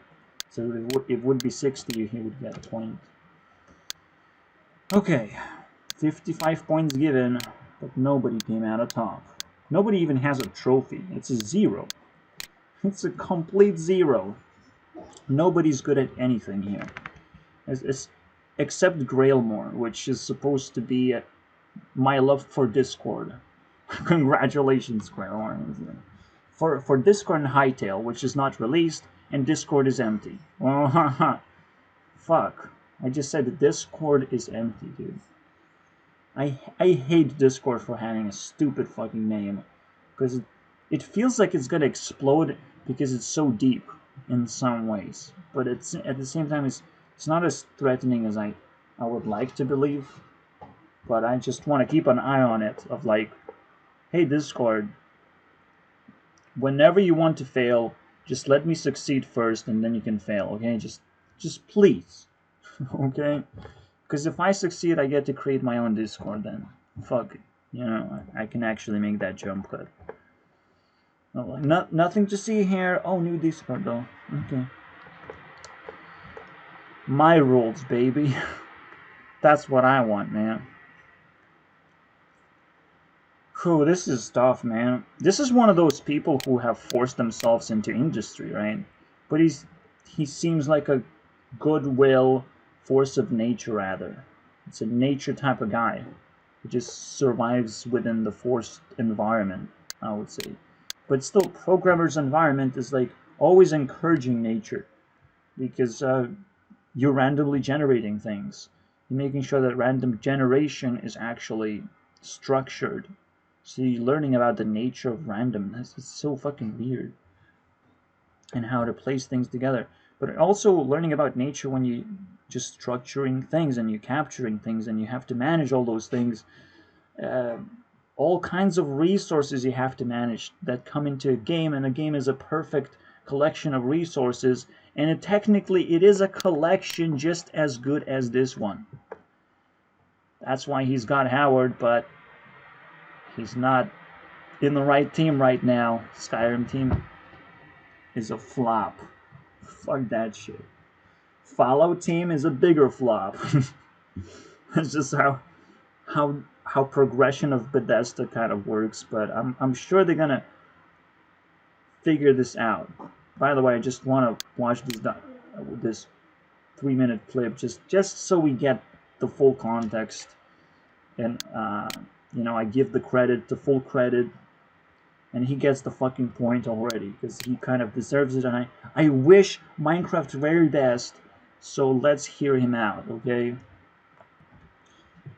So it would be 60, he would get a point. Okay. 55 points given, but nobody came out on top. Nobody even has a trophy. It's a 0. It's a complete 0. Nobody's good at anything here. Except Grailmore, which is supposed to be my love for Discord. Congratulations, Grailmore. For Discord and Hytale, which is not released, and Discord is empty. Oh, haha. Fuck. I just said that Discord is empty, dude. I hate Discord for having a stupid fucking name. Because it feels like it's gonna explode because it's so deep in some ways, but it's at the same time it's not as threatening as I would like to believe. But I just want to keep an eye on it, of like, hey Discord, whenever you want to fail, just let me succeed first and then you can fail, okay? Just please. Okay? Because if I succeed, I get to create my own Discord then. Fuck it. You know, I can actually make that jump cut. Oh, nothing to see here. Oh, new Discord though. Okay. My rules, baby. That's what I want, man. Whew, this is tough, man. This is one of those people who have forced themselves into industry, right? But he seems like a goodwill, force of nature, rather. It's a nature type of guy who just survives within the forced environment, I would say. But still, programmer's environment is like always encouraging nature, because you're randomly generating things. You're making sure that random generation is actually structured. So you're learning about the nature of randomness. It's so fucking weird. And how to place things together. But also learning about nature when you just structuring things and you're capturing things and you have to manage all those things. All kinds of resources you have to manage that come into a game, and a game is a perfect collection of resources, and technically it is a collection just as good as this one. That's why he's got Howard, but he's not in the right team right now. Skyrim team is a flop. Fuck that shit. Fallout team is a bigger flop. That's just how progression of Bethesda kind of works, but I'm sure they're gonna figure this out. By the way, I just want to watch this 3-minute clip just so we get the full context, and you know, I give the credit to full credit, and he gets the fucking point already because he kind of deserves it, and I wish Minecraft very best. So let's hear him out, okay?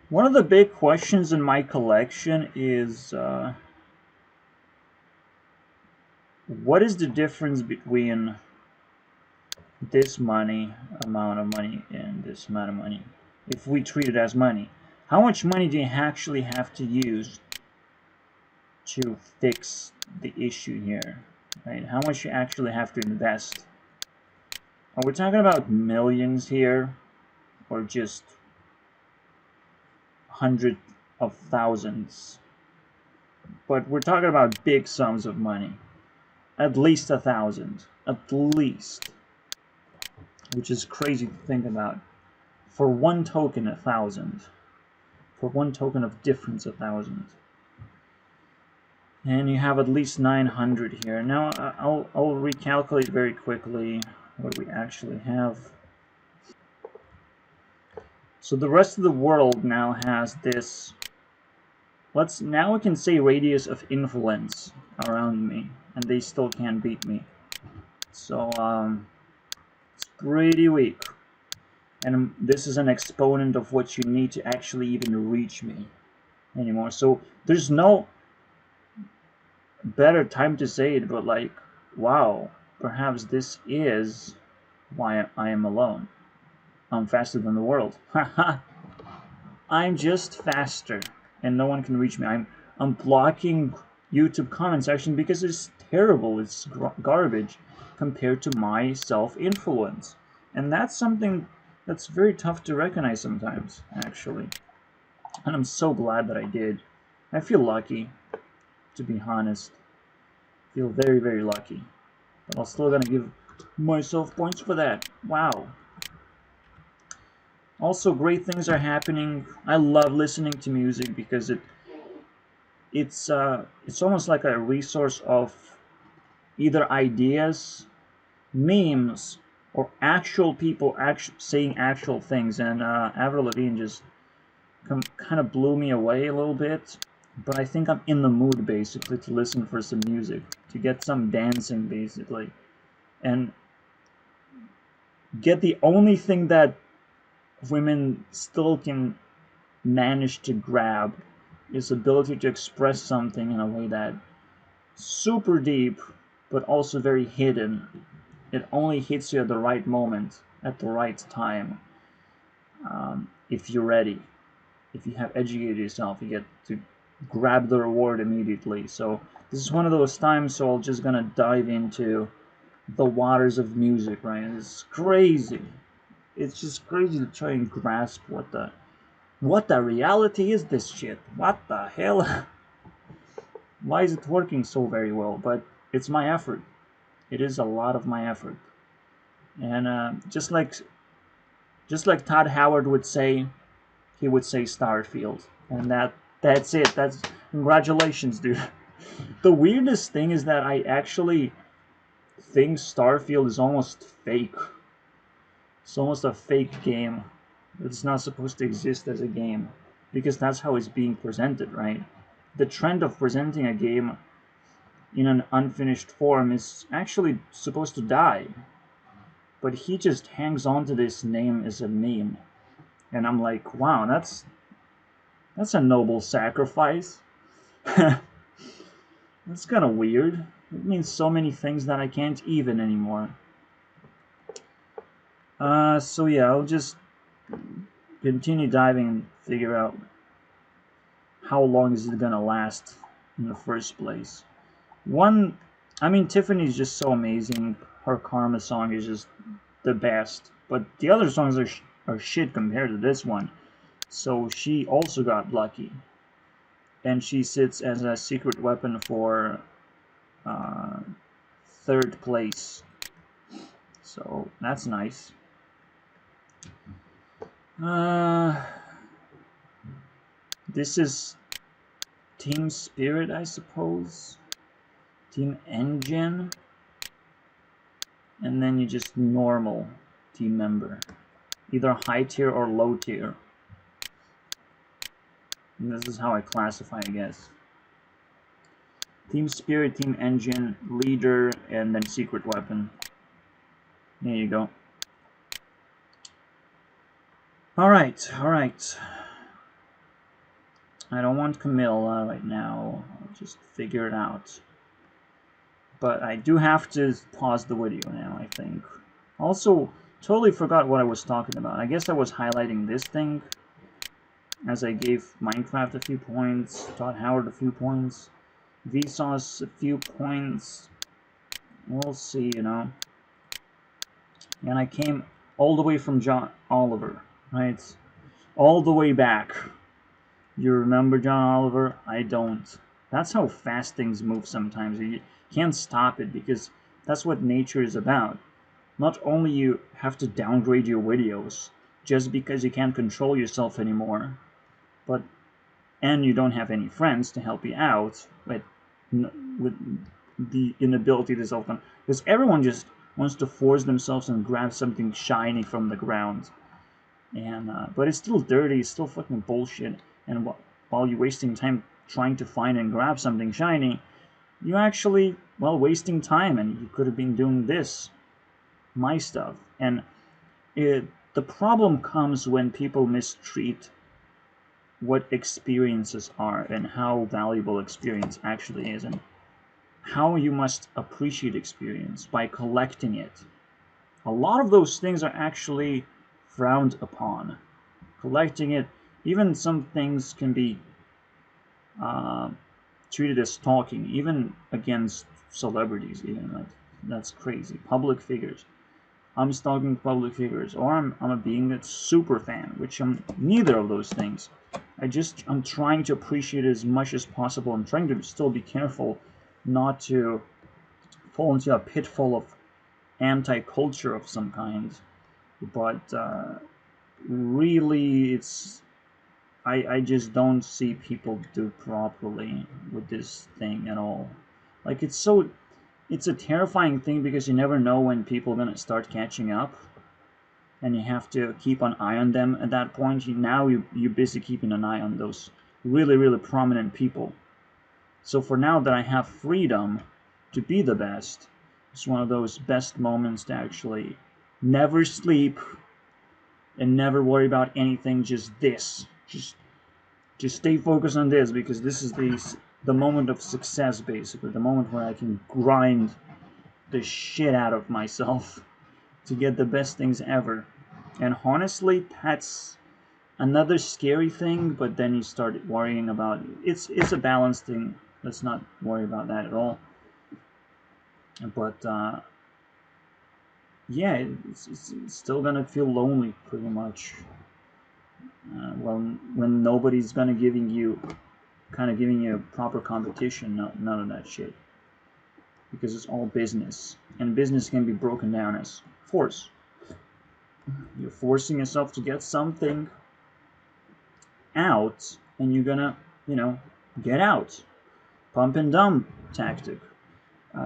One of the big questions in my collection is what is the difference between this amount of money and this amount of money? If we treat it as money, how much money do you actually have to use to fix the issue here, right? How much you actually have to invest? Are we talking about millions here, or just hundreds of thousands? But we're talking about big sums of money. At least 1,000. At least. Which is crazy to think about. For one token, 1,000. For one token of difference, 1,000. And you have at least 900 here. Now I'll recalculate very quickly what we actually have. So the rest of the world now has this. Now we can say radius of influence around me, and they still can't beat me. So it's pretty weak. And this is an exponent of what you need to actually even reach me anymore. So there's no better time to say it, but like, wow, perhaps this is why I am alone. I'm faster than the world. Haha. I'm just faster, and no one can reach me. I'm blocking YouTube comment section because it's terrible. It's garbage compared to my self-influence, and that's something that's very tough to recognize sometimes, actually. And I'm so glad that I did. I feel lucky, to be honest. I feel very, very lucky. But I'm still gonna give myself points for that. Wow. Also, great things are happening. I love listening to music because it's almost like a resource of either ideas, memes, or actual people saying actual things. And Avril Lavigne just kind of blew me away a little bit. But I think I'm in the mood basically to listen for some music, to get some dancing basically, and get the only thing that women still can manage to grab is ability to express something in a way that super deep but also very hidden. It only hits you at the right moment, at the right time. If you're ready, if you have educated yourself, you get to grab the reward immediately. So this is one of those times, so I'm just gonna dive into the waters of music, right? It's crazy. It's just crazy to try and grasp what the reality is this shit. What the hell? Why is it working so very well? But it's my effort. It is a lot of my effort. And just like Todd Howard would say, he would say Starfield. And that's it. That's congratulations, dude. The weirdest thing is that I actually think Starfield is almost fake. It's almost a fake game. It's not supposed to exist as a game because that's how it's being presented, right? The trend of presenting a game in an unfinished form is actually supposed to die. But he just hangs on to this name as a meme. And I'm like, wow, that's a noble sacrifice. That's kind of weird. It means so many things that I can't even anymore. So yeah, I'll just continue diving and figure out how long is it gonna last in the first place. I mean, Tiffany's just so amazing. Her Karma song is just the best. But the other songs are shit compared to this one. So she also got lucky. And she sits as a secret weapon for third place. So that's nice. This is Team Spirit, I suppose. Team Engine. And then you just normal team member. Either high tier or low tier. And this is how I classify, I guess. Team Spirit, Team Engine, Leader, and then Secret Weapon. There you go. Alright, alright. I don't want Camilla right now. I'll just figure it out. But I do have to pause the video now, I think. Also, totally forgot what I was talking about. I guess I was highlighting this thing as I gave Minecraft a few points, Todd Howard a few points, Vsauce a few points. We'll see, you know. And I came all the way from John Oliver, right? All the way back. You remember John Oliver? I don't. That's how fast things move sometimes. You can't stop it because that's what nature is about. Not only you have to downgrade your videos just because you can't control yourself anymore, but and you don't have any friends to help you out with the inability to self-control. Because everyone just wants to force themselves and grab something shiny from the ground. And but it's still dirty, it's still fucking bullshit. And while you're wasting time trying to find and grab something shiny, you actually, well, wasting time, and you could have been doing this, my stuff. And the problem comes when people mistreat what experiences are and how valuable experience actually is, and how you must appreciate experience by collecting it. A lot of those things are actually frowned upon. Collecting it, even some things can be treated as stalking, even against celebrities. Even like that's crazy. Public figures. I'm stalking public figures, or I'm a being that's super fan, which I'm neither of those things. I'm trying to appreciate it as much as possible. I'm trying to still be careful not to fall into a pitfall of anti-culture of some kind. But really, I just don't see people do properly with this thing at all. Like it's a terrifying thing because you never know when people are gonna start catching up, and you have to keep an eye on them at that point. You're busy keeping an eye on those really prominent people. So for now that I have freedom to be the best, it's one of those best moments to actually never sleep and never worry about anything. Just this, just stay focused on this, because this is the moment of success, basically the moment where I can grind the shit out of myself to get the best things ever. And honestly, that's another scary thing, but then you start worrying about it. It's a balance thing. Let's not worry about that at all. But yeah, it's still gonna feel lonely pretty much. When nobody's gonna giving you proper competition, none of that shit, because it's all business, and business can be broken down as force. You're forcing yourself to get something out, and you're gonna, get out. Pump and dump tactic.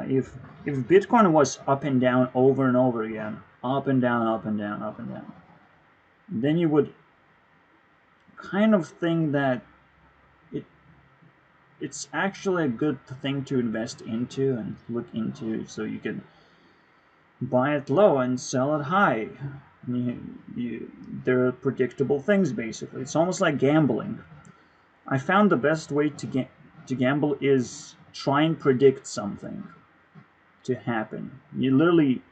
If Bitcoin was up and down over and over again, up and down, up and down, up and down, then you would kind of think that it's actually a good thing to invest into and look into, so you can buy it low and sell it high. They're predictable things, basically. It's almost like gambling. I found the best way to gamble is try and predict something to happen. You're literally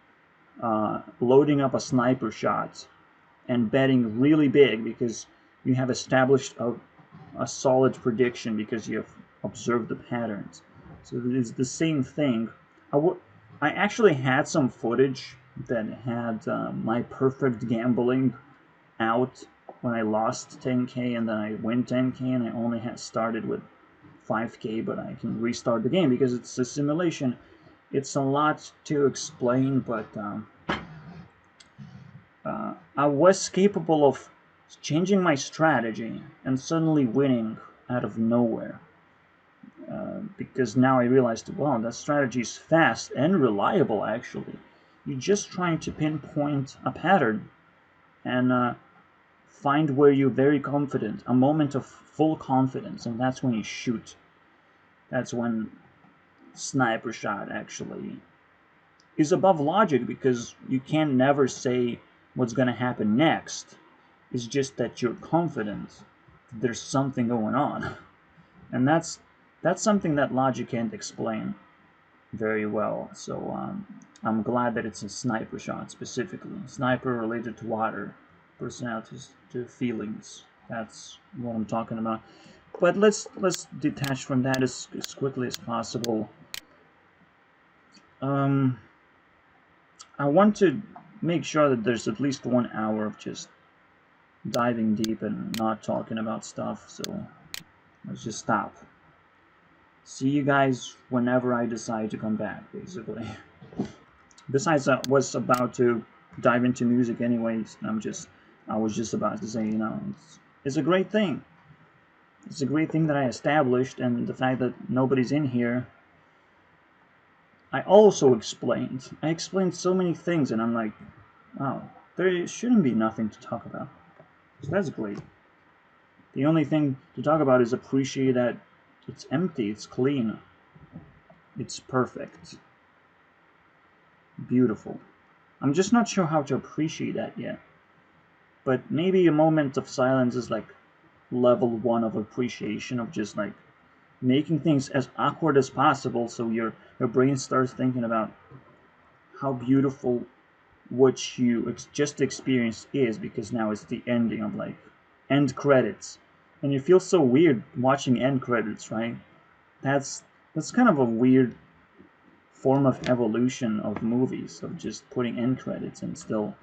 loading up a sniper shot and betting really big because you have established a solid prediction because you have observed the patterns. So it's the same thing. I actually had some footage that had my perfect gambling out when I lost 10k and then I win 10k, and I only had started with 5k, but I can restart the game because it's a simulation. It's a lot to explain, but I was capable of changing my strategy and suddenly winning out of nowhere. Because now I realized, wow, that strategy is fast and reliable, actually. You're just trying to pinpoint a pattern and find where you're very confident, a moment of full confidence, and that's when you shoot. That's when sniper shot actually is above logic, because you can never say what's going to happen next. It's just that you're confident that there's something going on. And that's something that logic can't explain very well. So I'm glad that it's a sniper shot specifically. Sniper related to water, personalities to feelings. That's what I'm talking about. But let's detach from that as quickly as possible. I want to make sure that there's at least 1 hour of just diving deep and not talking about stuff. So let's just stop. See you guys whenever I decide to come back, basically. Besides, I was about to dive into music anyways. I was just about to say, it's a great thing. It's a great thing that I established, and the fact that nobody's in here. I also explained. I explained so many things, and I'm like, wow, there shouldn't be nothing to talk about. So that's great. The only thing to talk about is appreciate that it's empty, it's clean, it's perfect, beautiful. I'm just not sure how to appreciate that yet. But maybe a moment of silence is like level 1 of appreciation, of just like making things as awkward as possible, so your brain starts thinking about how beautiful what you just experienced is, because now it's the ending of like end credits, and you feel so weird watching end credits, right? That's kind of a weird form of evolution of movies, of just putting end credits and still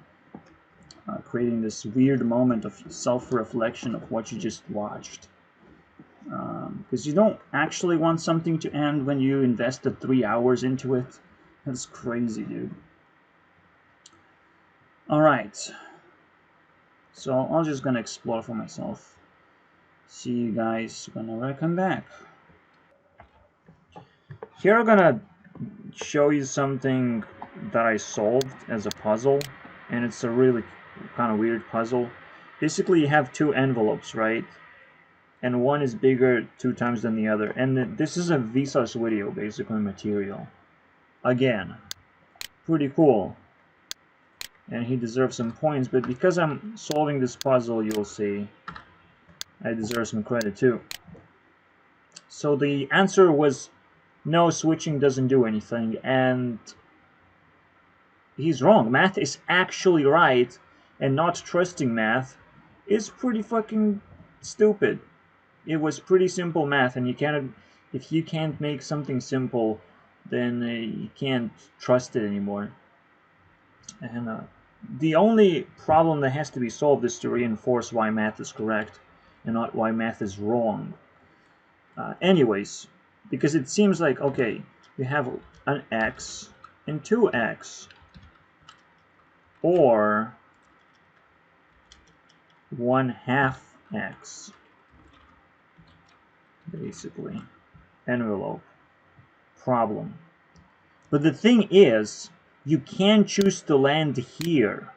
creating this weird moment of self-reflection of what you just watched. Because you don't actually want something to end when you invested 3 hours into it. That's crazy, dude. Alright. So I'm just gonna explore for myself. See you guys whenever I come back. Here I'm gonna show you something that I solved as a puzzle, and it's a really kind of weird puzzle. Basically, you have 2 envelopes, right? And one is bigger 2 times than the other. And this is a Vsauce video, basically, material. Again, pretty cool. And he deserves some points, but because I'm solving this puzzle, you'll see I deserve some credit too. So the answer was no, switching doesn't do anything, and he's wrong. Math is actually right, and not trusting math is pretty fucking stupid. It was pretty simple math, and if you can't make something simple, then you can't trust it anymore. And the only problem that has to be solved is to reinforce why math is correct and not why math is wrong. Anyways, because it seems like, okay, we have an x and 2x, or 1/2 x, basically. Envelope. Problem. But the thing is, you can choose to land here.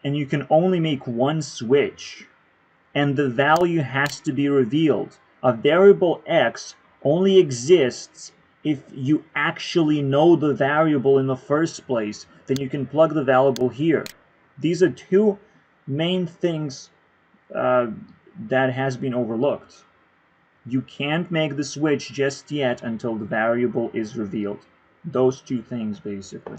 And you can only make one switch. And the value has to be revealed. A variable x only exists if you actually know the variable in the first place. Then you can plug the variable here. These are two main things that has been overlooked. You can't make the switch just yet until the variable is revealed. Those two things, basically.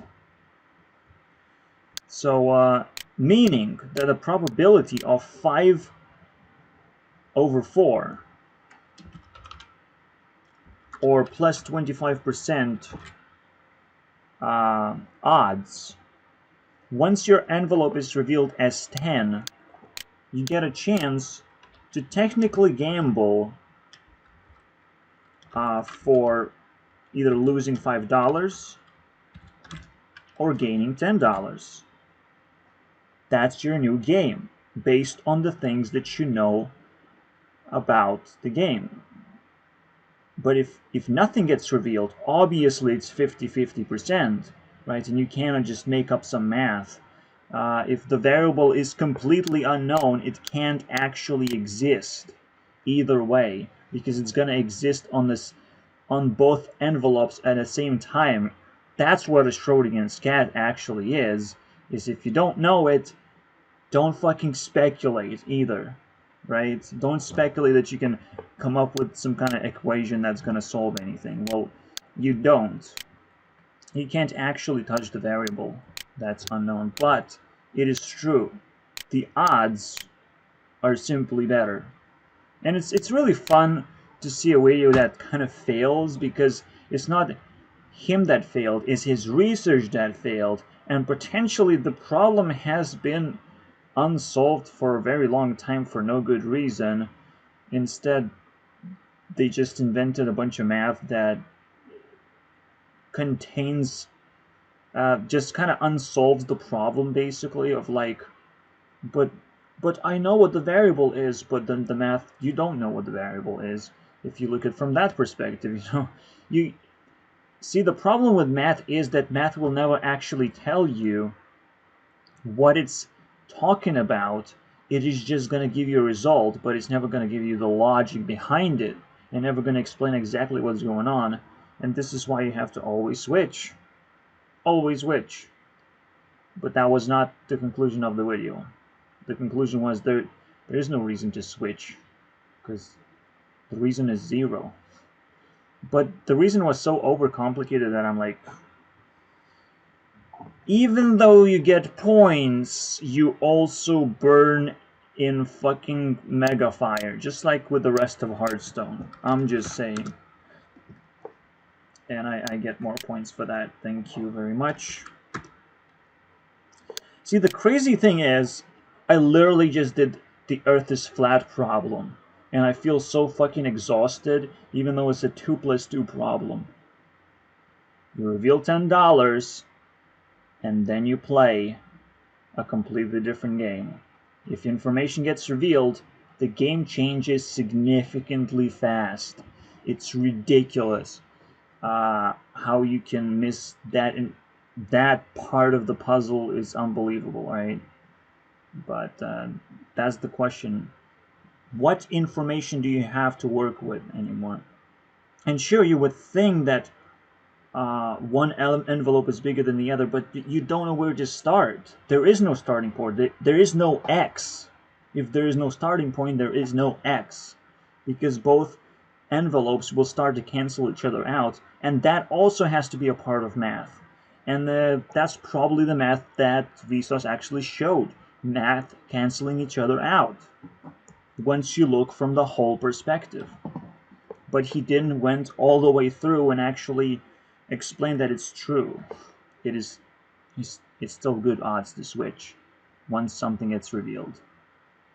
So, meaning that the probability of 5/4 or plus 25% odds, once your envelope is revealed as 10, you get a chance to technically gamble for either losing $5 or gaining $10. That's your new game, based on the things that you know about the game. But if nothing gets revealed, obviously it's 50-50%, right? And you cannot just make up some math. If the variable is completely unknown, it can't actually exist either way, because it's going to exist on both envelopes at the same time. That's what a Schrodinger's cat actually is if you don't know it, don't fucking speculate either, right? Don't speculate that you can come up with some kind of equation that's going to solve anything. Well, you don't. You can't actually touch the variable that's unknown, but it is true. The odds are simply better. And it's really fun to see a video that kind of fails, because it's not him that failed, it's his research that failed, and potentially the problem has been unsolved for a very long time for no good reason. Instead, they just invented a bunch of math that contains just kind of unsolves the problem, basically, of like, but I know what the variable is, but then the math, you don't know what the variable is. If you look at it from that perspective, you see, the problem with math is that math will never actually tell you what it's talking about. It is just going to give you a result, but it's never going to give you the logic behind it, and never going to explain exactly what's going on. And this is why you have to always switch. Always switch. But that was not the conclusion of the video. The conclusion was there is no reason to switch, because the reason is 0. But the reason was so overcomplicated that I'm like, even though you get points, you also burn in fucking mega fire, just like with the rest of Hearthstone. I'm just saying. And I get more points for that. Thank you very much. See, the crazy thing is, I literally just did the Earth is flat problem, and I feel so fucking exhausted, even though it's a 2 + 2 problem. You reveal $10, and then you play a completely different game. If information gets revealed, the game changes significantly fast. It's ridiculous how you can miss that, and that part of the puzzle is unbelievable, right? But that's the question. What information do you have to work with anymore? And sure, you would think that one envelope is bigger than the other, but you don't know where to start. There is no starting point. There is no x. If there is no starting point, there is no x, because both envelopes will start to cancel each other out, and that also has to be a part of math. And that's probably the math that Vsauce actually showed. Math canceling each other out once you look from the whole perspective. But he didn't went all the way through and actually explain that it's true. It's still good odds to switch once something gets revealed.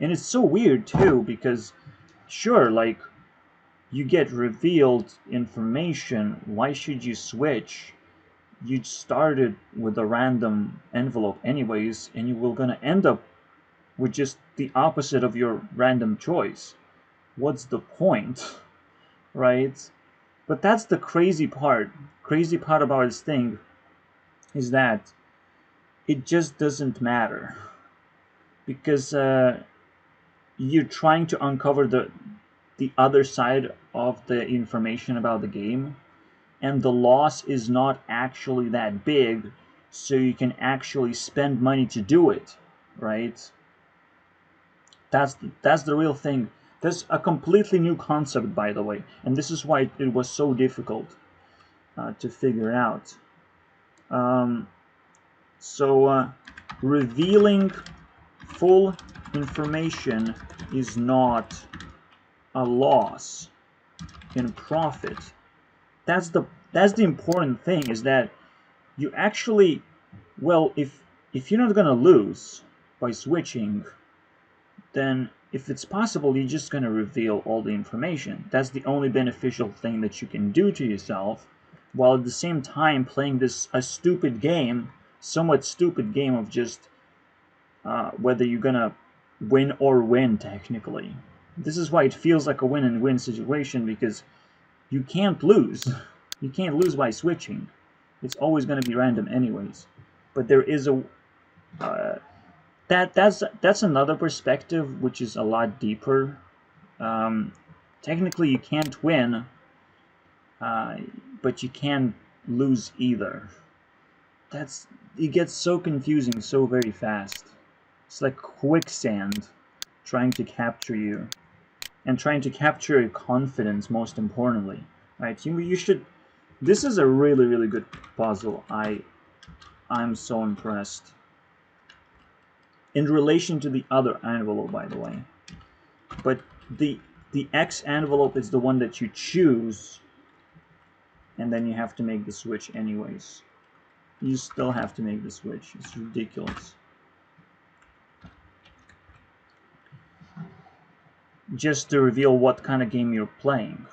And it's so weird too, because sure, like, you get revealed information, why should you switch? You started with a random envelope anyways, and you were gonna end up with just the opposite of your random choice. What's the point? Right? But that's the crazy part. Crazy part about this thing is that it just doesn't matter. Because you're trying to uncover the other side of the information about the game, and the loss is not actually that big, so you can actually spend money to do it, right? That's the real thing. That's a completely new concept, by the way, and this is why it was so difficult to figure out. So revealing full information is not a loss in profit. That's the important thing, is that you actually, well, if you're not gonna lose by switching, then if it's possible, you're just gonna reveal all the information. That's the only beneficial thing that you can do to yourself, while at the same time playing a stupid game, somewhat stupid game of just whether you're gonna win technically. This is why it feels like a win-and-win situation, because you can't lose. You can't lose by switching. It's always going to be random anyways. But there is a that's another perspective which is a lot deeper. Technically, you can't win, but you can't lose either. It gets so confusing so very fast. It's like quicksand trying to capture you, and trying to capture your confidence, most importantly. Right? You should. This is a really, really good puzzle. I'm so impressed. In relation to the other envelope, by the way. But the X envelope is the one that you choose, and then you have to make the switch anyways. You still have to make the switch. It's ridiculous. Just to reveal what kind of game you're playing.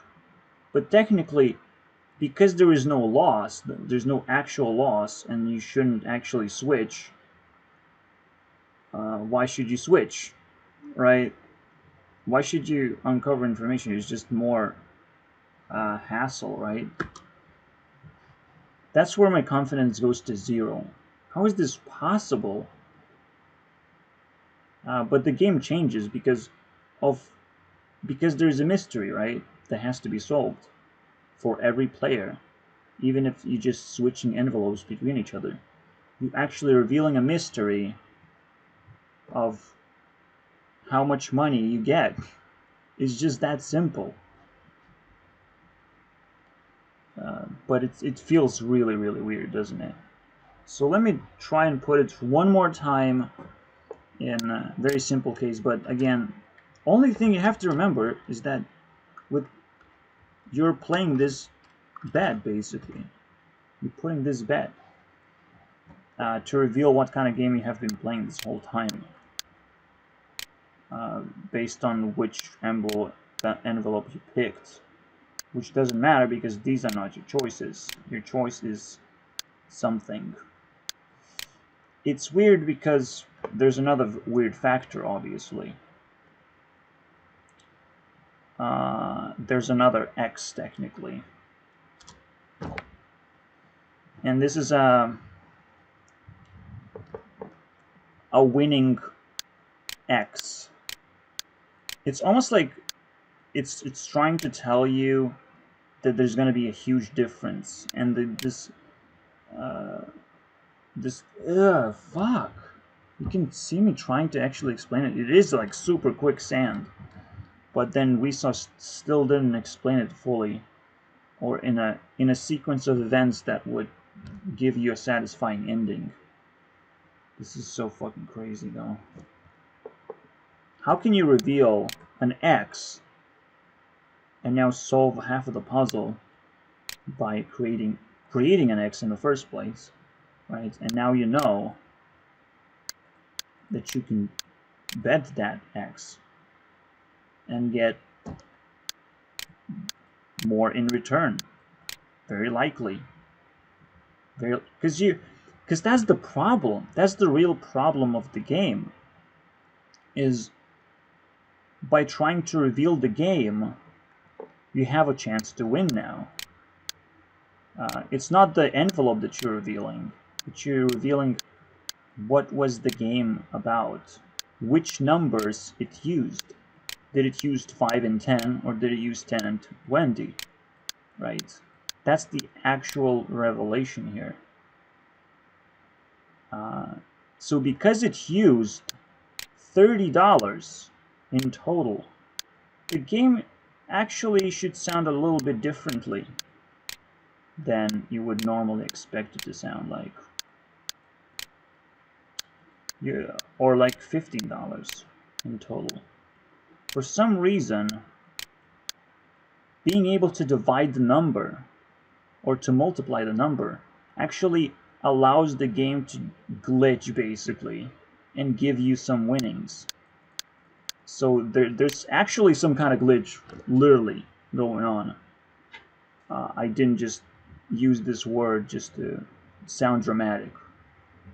But technically, because there is no loss, there's no actual loss, and you shouldn't actually switch, why should you switch, right? Why should you uncover information? It's just more hassle, right? That's where my confidence goes to zero. How is this possible? But the game changes because there's a mystery, right? That has to be solved for every player. Even if you're just switching envelopes between each other, you're actually revealing a mystery of how much money you get. It's just that simple. But it feels really, really weird, doesn't it? So let me try and put it one more time in a very simple case. But again, only thing you have to remember is that you're playing this bet, basically. You're putting this bet to reveal what kind of game you have been playing this whole time, based on which envelope you picked, which doesn't matter because these are not your choices. Your choice is something. It's weird because there's another weird factor, obviously. There's another X, technically. And this is a winning X. It's almost like it's trying to tell you that there's going to be a huge difference, and fuck. You can see me trying to actually explain it. It is like super quicksand, but then we still didn't explain it fully, or in a sequence of events that would give you a satisfying ending. This is so fucking crazy, though. How can you reveal an X and now solve half of the puzzle by creating an X in the first place, right? And now you know that you can bet that X and get more in return, very likely. Because that's the problem. That's the real problem of the game. Is by trying to reveal the game, you have a chance to win now. It's not the envelope that you're revealing, but you're revealing what was the game about, which numbers it used. Did it use 5 and 10, or did it use 10 and 20? Right? That's the actual revelation here. So because it used $30 in total, the game actually should sound a little bit differently than you would normally expect it to sound like. Yeah, or like $15 in total. For some reason, being able to divide the number or to multiply the number actually allows the game to glitch, basically, and give you some winnings. So there's actually some kind of glitch literally going on. I didn't just use this word just to sound dramatic.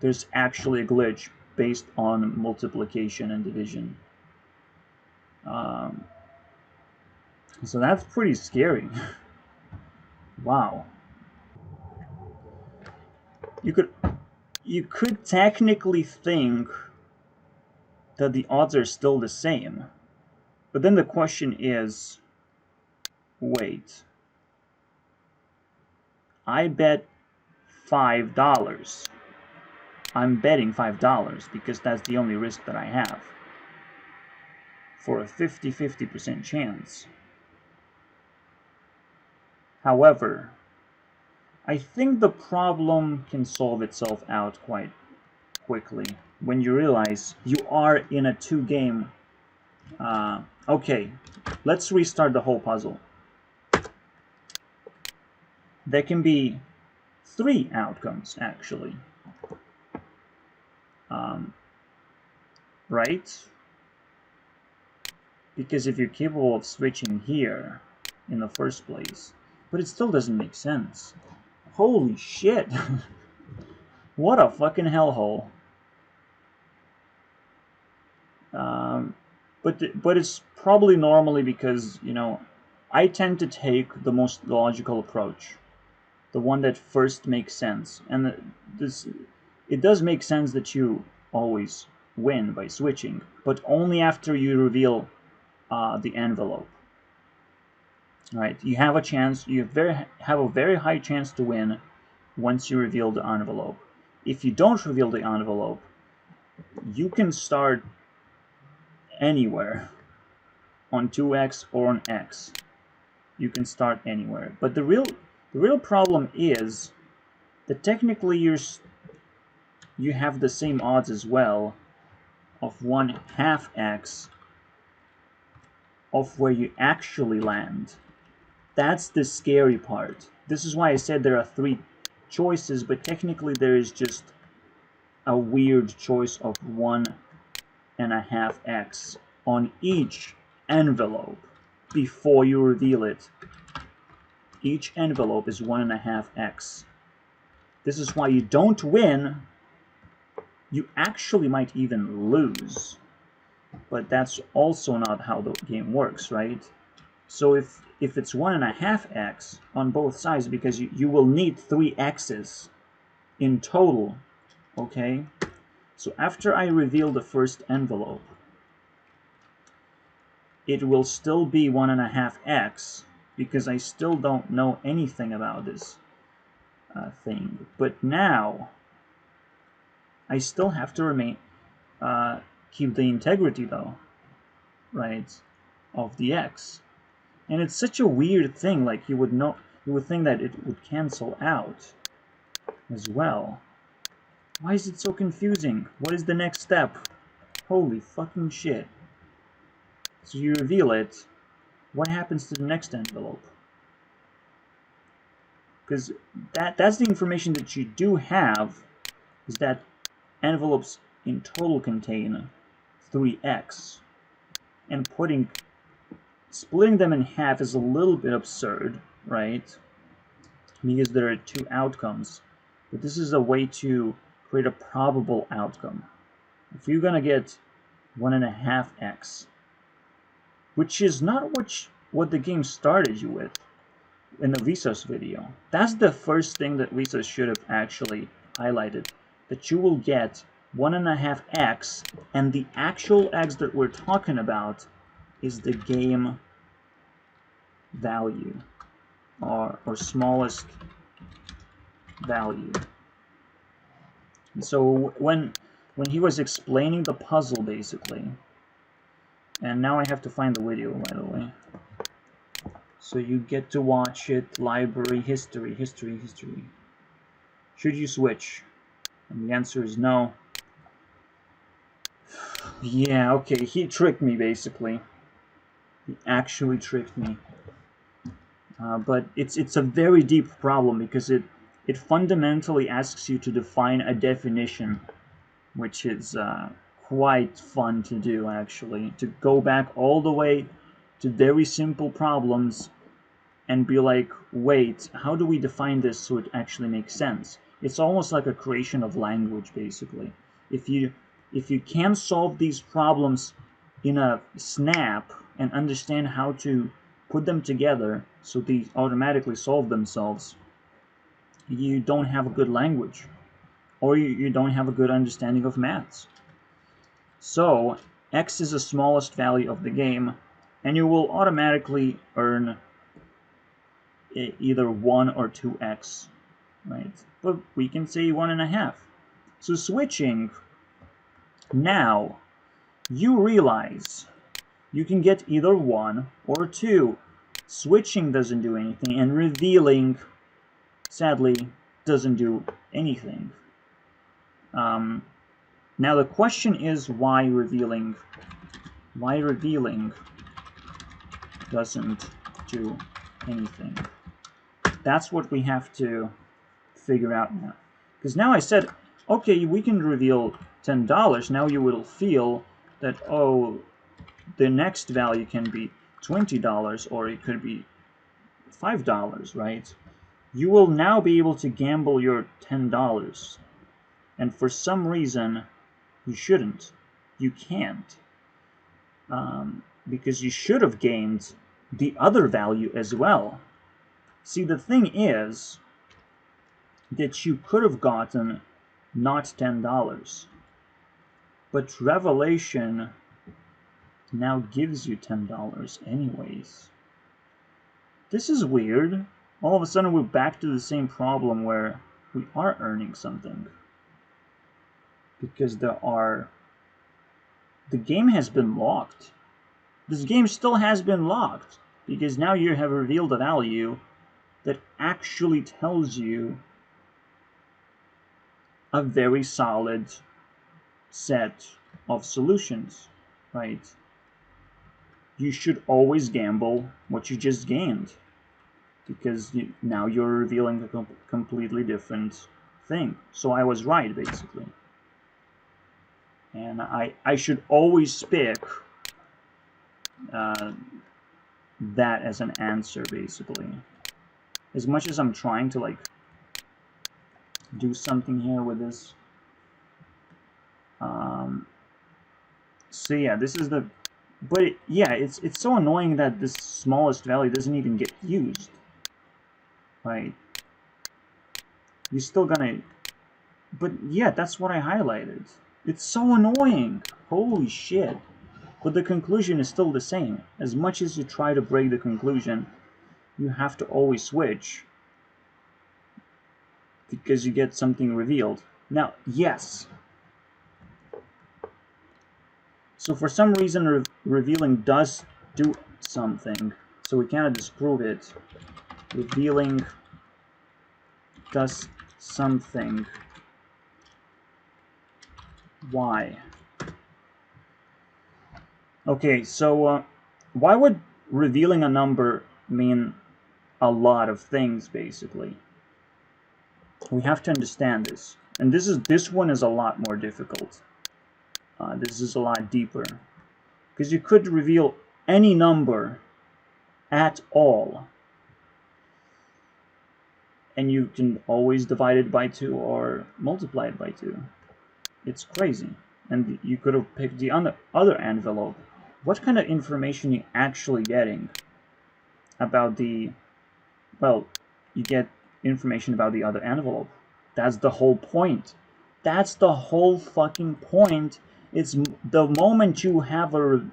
There's actually a glitch based on multiplication and division. So that's pretty scary. Wow. You could technically think that the odds are still the same, but then the question is, wait, I bet $5. I'm betting $5 because that's the only risk that I have for a 50-50% chance. However, I think the problem can solve itself out quite quickly when you realize you are in a two-game... okay, let's restart the whole puzzle. There can be 3 outcomes, actually. Right? Because if you're capable of switching here in the first place, but it still doesn't make sense. Holy shit! What a fucking hellhole. But it's probably normally because, you know, I tend to take the most logical approach, the one that first makes sense, and it does make sense that you always win by switching, but only after you reveal the envelope. Right? You have a chance. You have a very high chance to win once you reveal the envelope. If you don't reveal the envelope, you can start anywhere on 2x or on x. You can start anywhere. But the real problem is that technically you have the same odds as well of 1/2 x of where you actually land. That's the scary part. This is why I said there are 3 choices, but technically there is just a weird choice of 1.5 x on each envelope before you reveal it. Each envelope is 1.5 x. This is why you don't win. You actually might even lose. But that's also not how the game works, right? So if it's 1.5 x on both sides, because you will need 3 x's in total, okay? So after I reveal the first envelope, it will still be 1.5 x because I still don't know anything about this thing. But now I still have to keep the integrity, though, right, of the x. And it's such a weird thing. Like you would think that it would cancel out. as well. Why is it so confusing? What is the next step? Holy fucking shit. So you reveal it. What happens to the next envelope? Because that's the information that you do have, is that envelopes in total contain 3x. And splitting them in half is a little bit absurd, right? Because there are two outcomes. But this is a way to create a probable outcome. If you're gonna get 1.5x, which is not what the game started you with in the Vsauce video. That's the first thing that Vsauce should have actually highlighted. That you will get 1.5x, and the actual x that we're talking about is the game value, or smallest value. So when he was explaining the puzzle, basically, and now I have to find the video, by the way. So you get to watch it, library, history. Should you switch? And the answer is no. Yeah, okay, he tricked me, basically. He actually tricked me. But it's a very deep problem, because it fundamentally asks you to define a definition, which is quite fun to do, actually. To go back all the way to very simple problems and be like, wait, how do we define this so it actually makes sense? It's almost like a creation of language, basically. If you can solve these problems in a snap and understand how to put them together so these automatically solve themselves, you don't have a good language, or you don't have a good understanding of maths. So x is the smallest value of the game, and you will automatically earn either 1 or 2x, right? But we can say 1.5. So switching, now you realize you can get either 1 or 2. Switching doesn't do anything, and revealing, sadly, doesn't do anything. Now the question is, why revealing doesn't do anything? That's what we have to figure out now. Because now I said, okay, we can reveal $10. Now you will feel that, oh, the next value can be $20, or it could be $5, right? You will now be able to gamble your $10. And for some reason, you shouldn't. You can't. Because you should have gained the other value as well. See, the thing is that you could have gotten not $10, but Revelation now gives you $10 anyways. This is weird. All of a sudden we're back to the same problem where we are earning something. Because the game has been locked. This game still has been locked, because now you have revealed a value that actually tells you a very solid set of solutions, right? You should always gamble what you just gained, because now you're revealing a completely different thing. So I was right, basically. And I should always pick that as an answer, basically. As much as I'm trying to, like, do something here with this. So yeah, this is the... But yeah, it's so annoying that this smallest value doesn't even get used. Right? You're still gonna... But yeah, that's what I highlighted. It's so annoying. Holy shit. But the conclusion is still the same. As much as you try to break the conclusion, you have to always switch, because you get something revealed. Now, yes. So for some reason, revealing does do something. So we cannot disprove it. Revealing does something y. Okay, so why would revealing a number mean a lot of things, basically? We have to understand this. And this one is a lot more difficult. This is a lot deeper. Because you could reveal any number at all. And you can always divide it by 2 or multiply it by 2. It's crazy. And you could have picked the other envelope. What kind of information are you actually getting about the... Well, you get information about the other envelope. That's the whole point. That's the whole fucking point. It's the moment you have a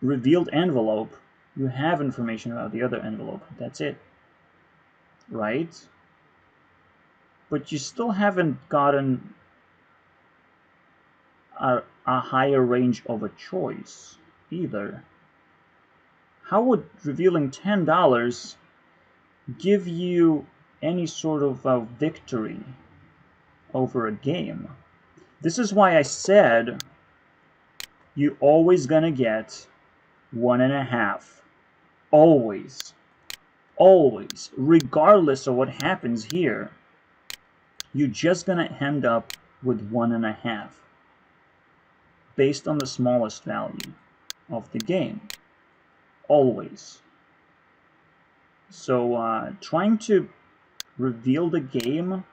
revealed envelope, you have information about the other envelope. That's it. Right? But you still haven't gotten a higher range of a choice either. How would revealing $10 give you any sort of a victory over a game? This is why I said you're always gonna get 1.5. Always. Always. Regardless of what happens here, you're just gonna end up with 1.5. Based on the smallest value of the game. Always. So trying to reveal the game,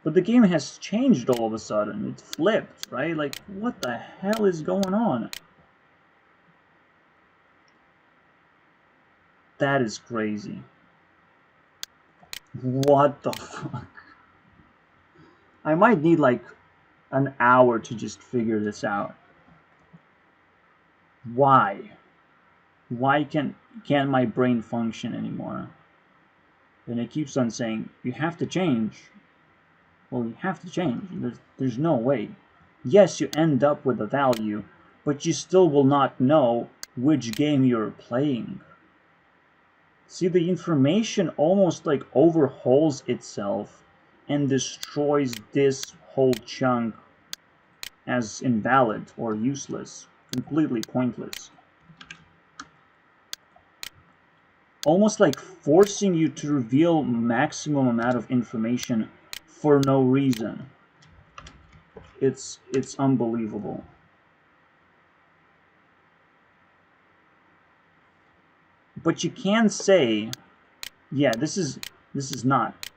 but the game has changed all of a sudden. It flipped, right? Like, what the hell is going on? That is crazy. What the fuck? I might need like an hour to just figure this out. Why? Why can't my brain function anymore? And it keeps on saying, you have to change. Well, you have to change. There's no way. Yes, you end up with a value, but you still will not know which game you're playing. See, the information almost like overhauls itself and destroys this whole chunk as invalid or useless, completely pointless. Almost like forcing you to reveal maximum amount of information for no reason. It's unbelievable. But you can say, yeah, this is not.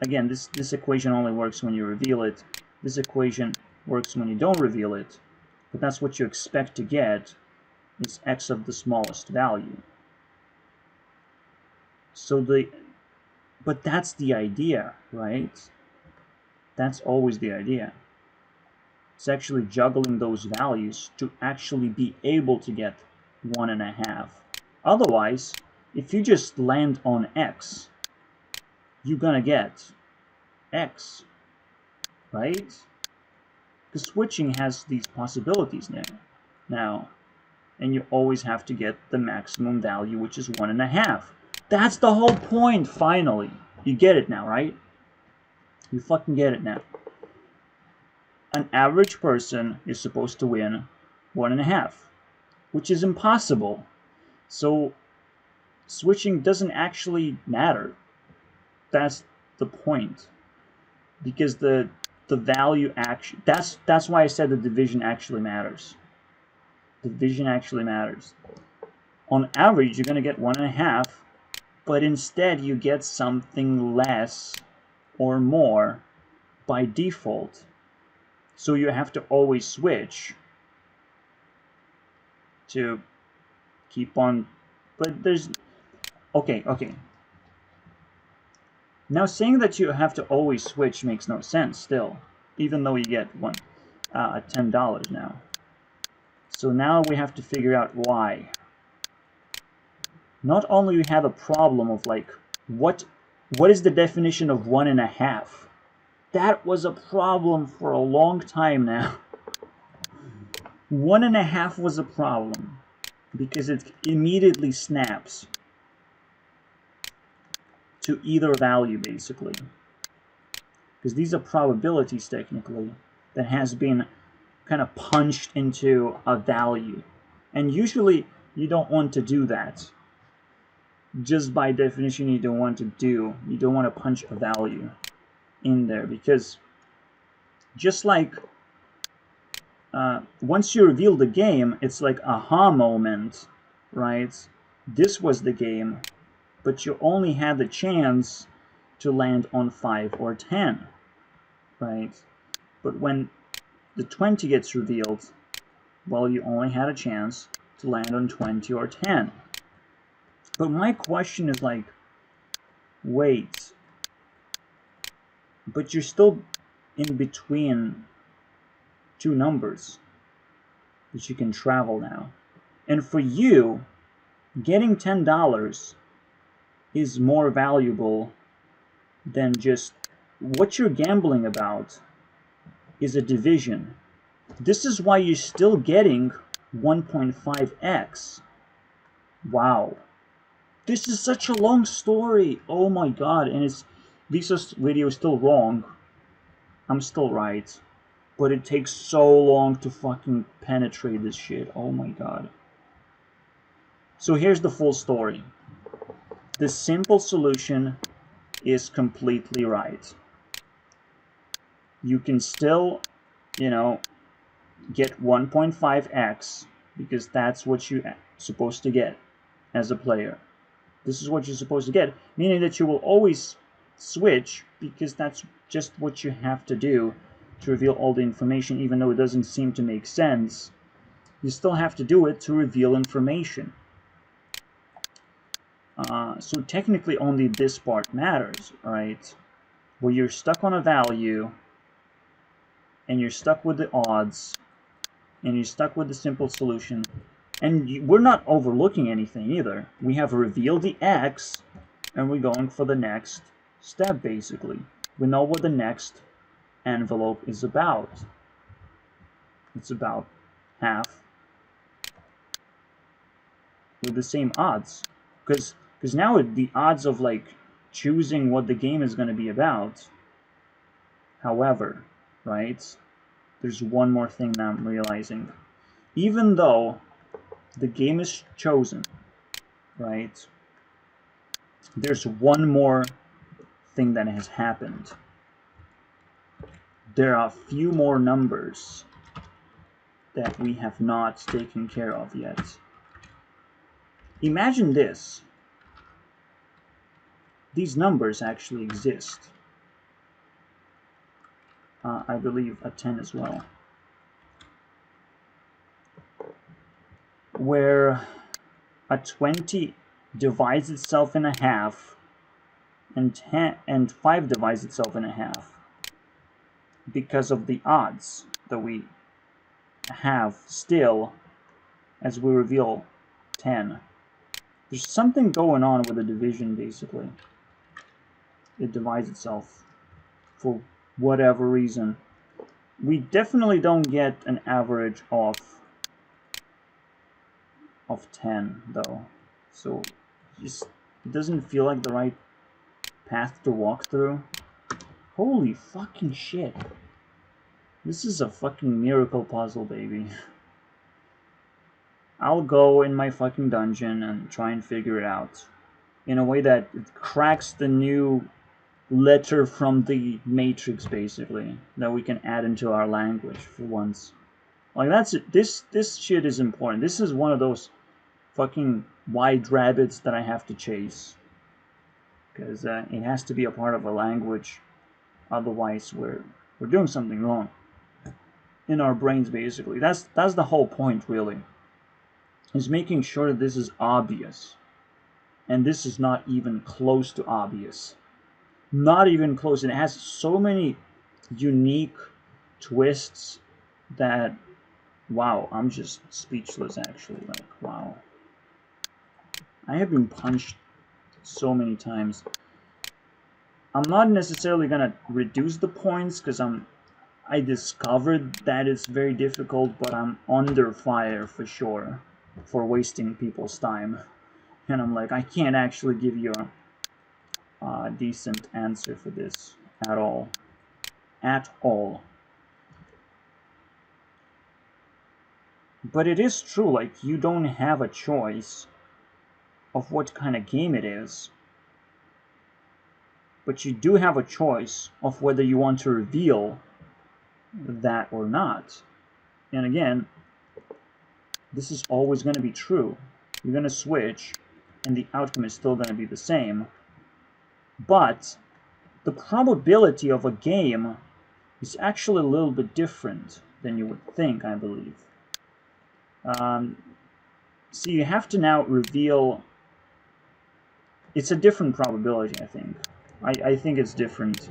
Again, this equation only works when you reveal it. This equation works when you don't reveal it. But that's what you expect to get. It's x of the smallest value. So but that's the idea, right? That's always the idea. It's actually juggling those values to actually be able to get 1.5. Otherwise, if you just land on x, you're gonna get x, right? Because switching has these possibilities now, and you always have to get the maximum value, which is 1.5. That's the whole point, finally. You get it now, right? You fucking get it now. An average person is supposed to win 1.5, which is impossible. So switching doesn't actually matter. That's the point. Because the value actually, that's why I said the division actually matters. Division actually matters. On average, you're going to get 1.5, but instead you get something less or more by default. So you have to always switch to keep on, but there's, okay. Now saying that you have to always switch makes no sense still, even though you get $10 now. So now we have to figure out why. Not only we have a problem of like, what is the definition of 1.5? That was a problem for a long time now. 1.5 was a problem because it immediately snaps to either value, basically. because these are probabilities technically that has been kind of punched into a value. And usually you don't want to do that. Just by definition, you don't want to punch a value in there, because just like once you reveal the game, it's like aha moment, right? This was the game, but you only had the chance to land on 5 or 10, right? But when the 20 gets revealed, well, you only had a chance to land on 20 or 10. But my question is like, wait, but you're still in between two numbers that you can travel now. And for you, getting $10 is more valuable than just what you're gambling about is a division. This is why you're still getting 1.5x. Wow. This is such a long story. Oh my god. And it's Lisa's video is still wrong. I'm still right. But it takes so long to fucking penetrate this shit. Oh my god. So here's the full story. The simple solution is completely right. You can still, you know, get 1.5x because that's what you're supposed to get as a player. This is what you're supposed to get, meaning that you will always switch because that's just what you have to do to reveal all the information, even though it doesn't seem to make sense. You still have to do it to reveal information. So technically only this part matters, right? Where you're stuck on a value and you're stuck with the odds and you're stuck with the simple solution, and we're not overlooking anything either. We have revealed the X and we're going for the next step. Basically, we know what the next envelope is about. It's about half with the same odds, because now the odds of like choosing what the game is going to be about. However, right, there's one more thing that I'm realizing. Even though the game is chosen, right, there's one more thing that has happened. There are a few more numbers that we have not taken care of yet. Imagine this. These numbers actually exist. I believe a 10 as well. Where a 20 divides itself in a half and 5 divides itself in a half because of the odds that we have still as we reveal 10. There's something going on with the division, basically. It divides itself for whatever reason. We definitely don't get an average of 10 though, so just it doesn't feel like the right path to walk through. Holy fucking shit. This is a fucking miracle puzzle, baby. I'll go in my fucking dungeon and try and figure it out in a way that it cracks the new letter from the Matrix, basically, that we can add into our language for once. Like, that's it. This shit is important. This is one of those fucking white rabbits that I have to chase, because it has to be a part of a language. Otherwise, we're doing something wrong in our brains, basically. That's the whole point, really, is making sure that this is obvious, and this is not even close to obvious. Not even close. And it has so many unique twists that, wow, I'm just speechless, actually. Like, wow. I have been punched so many times. I'm not necessarily gonna reduce the points because I discovered that it's very difficult, but I'm under fire for sure for wasting people's time. And I'm like, I can't actually give you a decent answer for this at all. at all. But it is true, like, you don't have a choice of what kind of game it is. But you do have a choice of whether you want to reveal that or not. And again, this is always going to be true. You're going to switch, and the outcome is still going to be the same. But the probability of a game is actually a little bit different than you would think, I believe. So you have to now reveal... It's a different probability, I think. I think it's different.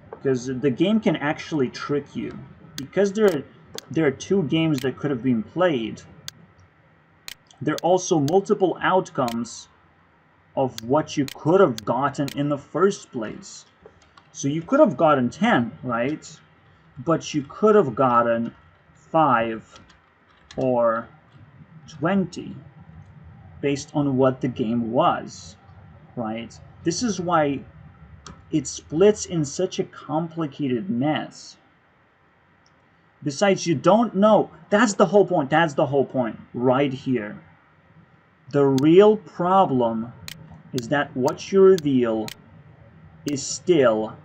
Because the game can actually trick you. Because there are two games that could have been played, there are also multiple outcomes of what you could have gotten in the first place. So you could have gotten 10, right? But you could have gotten 5 or 20 based on what the game was, right? This is why it splits in such a complicated mess. Besides, you don't know. That's the whole point. That's the whole point right here. The real problem is that what you reveal is still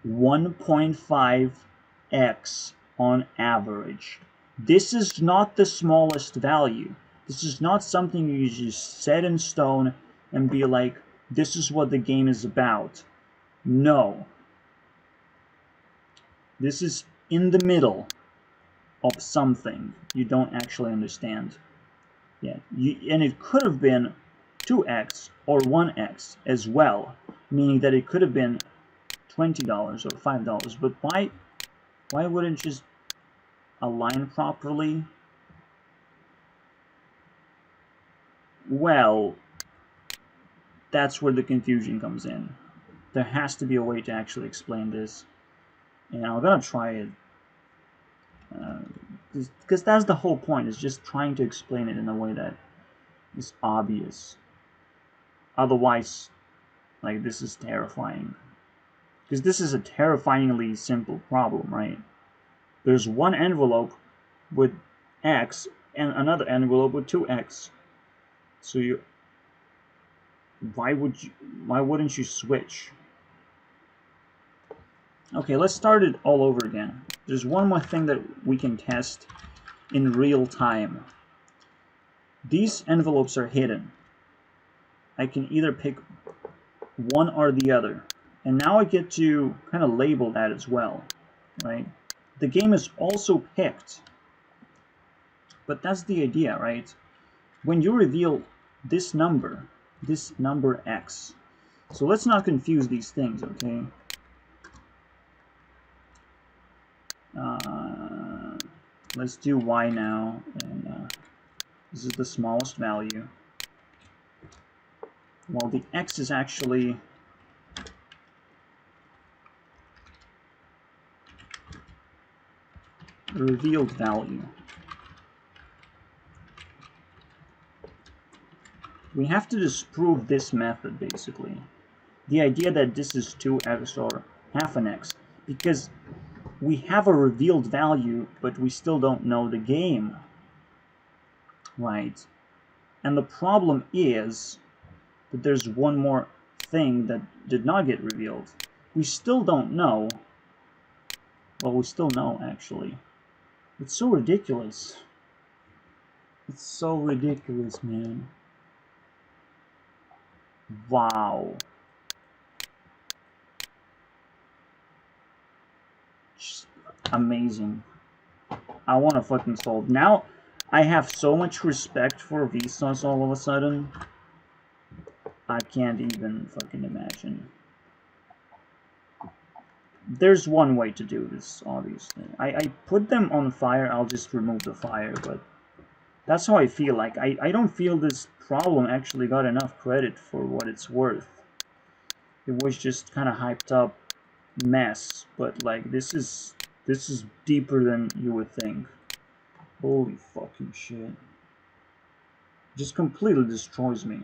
1.5x on average. This is not the smallest value. This is not something you just set in stone and be like, this is what the game is about. No. This is in the middle of something you don't actually understand. Yeah, and it could have been 2x or 1x as well, meaning that it could have been $20 or $5, but why wouldn't it just align properly? Well, that's where the confusion comes in. There has to be a way to actually explain this, and I'm gonna try it, because that's the whole point, is just trying to explain it in a way that is obvious. Otherwise, like, this is terrifying. Because this is a terrifyingly simple problem, right? There's one envelope with x and another envelope with 2x. So why wouldn't you switch? Okay, let's start it all over again. There's one more thing that we can test in real time. These envelopes are hidden. I can either pick one or the other. And now I get to kind of label that as well, right? The game is also picked. But that's the idea, right? When you reveal this number x. So let's not confuse these things, okay? Let's do y now, and this is the smallest value. Well, the x is actually the revealed value. We have to disprove this method, basically. The idea that this is 2x or half an x, because we have a revealed value, but we still don't know the game, right? And the problem is that there's one more thing that did not get revealed. We still don't know. Well, we still know, actually. It's so ridiculous. It's so ridiculous, man. Wow. Just amazing. I want to fucking solve. Now, I have so much respect for Vsauce all of a sudden. I can't even fucking imagine. There's one way to do this, obviously. I put them on fire, I'll just remove the fire, but that's how I feel. Like, I don't feel this problem actually got enough credit for what it's worth. It was just kind of hyped up mess, but like, this is deeper than you would think. Holy fucking shit. Just completely destroys me.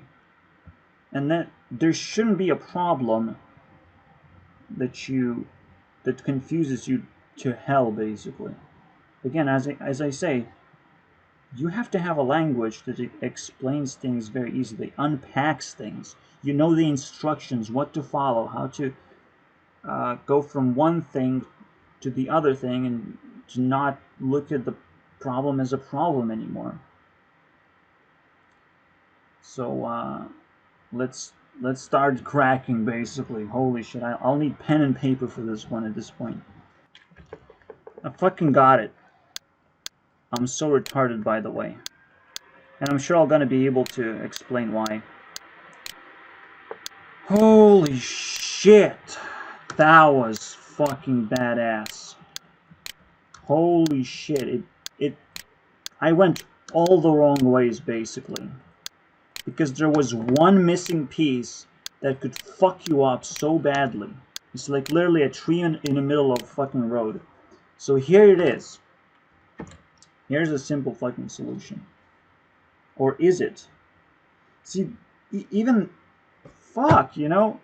And that there shouldn't be a problem that confuses you to hell, basically. Again, as I say, you have to have a language that explains things very easily, unpacks things. You know the instructions, what to follow, how to go from one thing to the other thing, and to not look at the problem as a problem anymore. So let's start cracking, basically. Holy shit, I'll need pen and paper for this one at this point. I fucking got it. I'm so retarded, by the way. And I'm sure I'm gonna be able to explain why. Holy shit! That was fucking badass. Holy shit, I went all the wrong ways, basically. Because there was one missing piece that could fuck you up so badly. It's like literally a tree in the middle of a fucking road. So here it is. Here's a simple fucking solution. Or is it? See, even... Fuck, you know?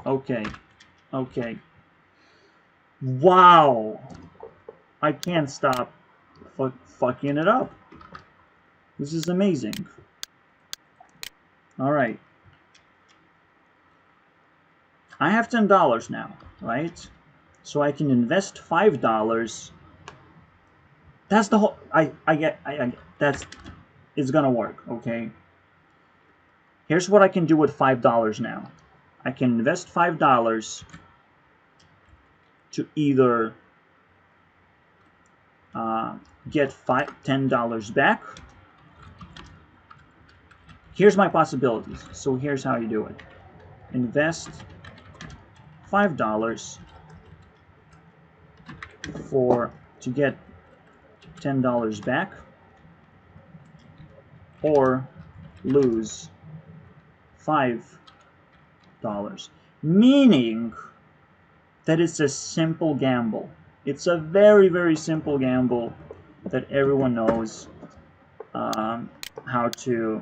Okay. Okay. Wow! I can't stop fucking it up. This is amazing. Alright. I have $10 now, right? So I can invest $5. That's the whole... I get... that's... It's gonna work, okay? Here's what I can do with $5 now. I can invest $5 to either get $10 back. Here's my possibilities. So here's how you do it. Invest $5 to get $10 back, or lose $5. Meaning that it's a simple gamble. It's a very, very simple gamble that everyone knows how to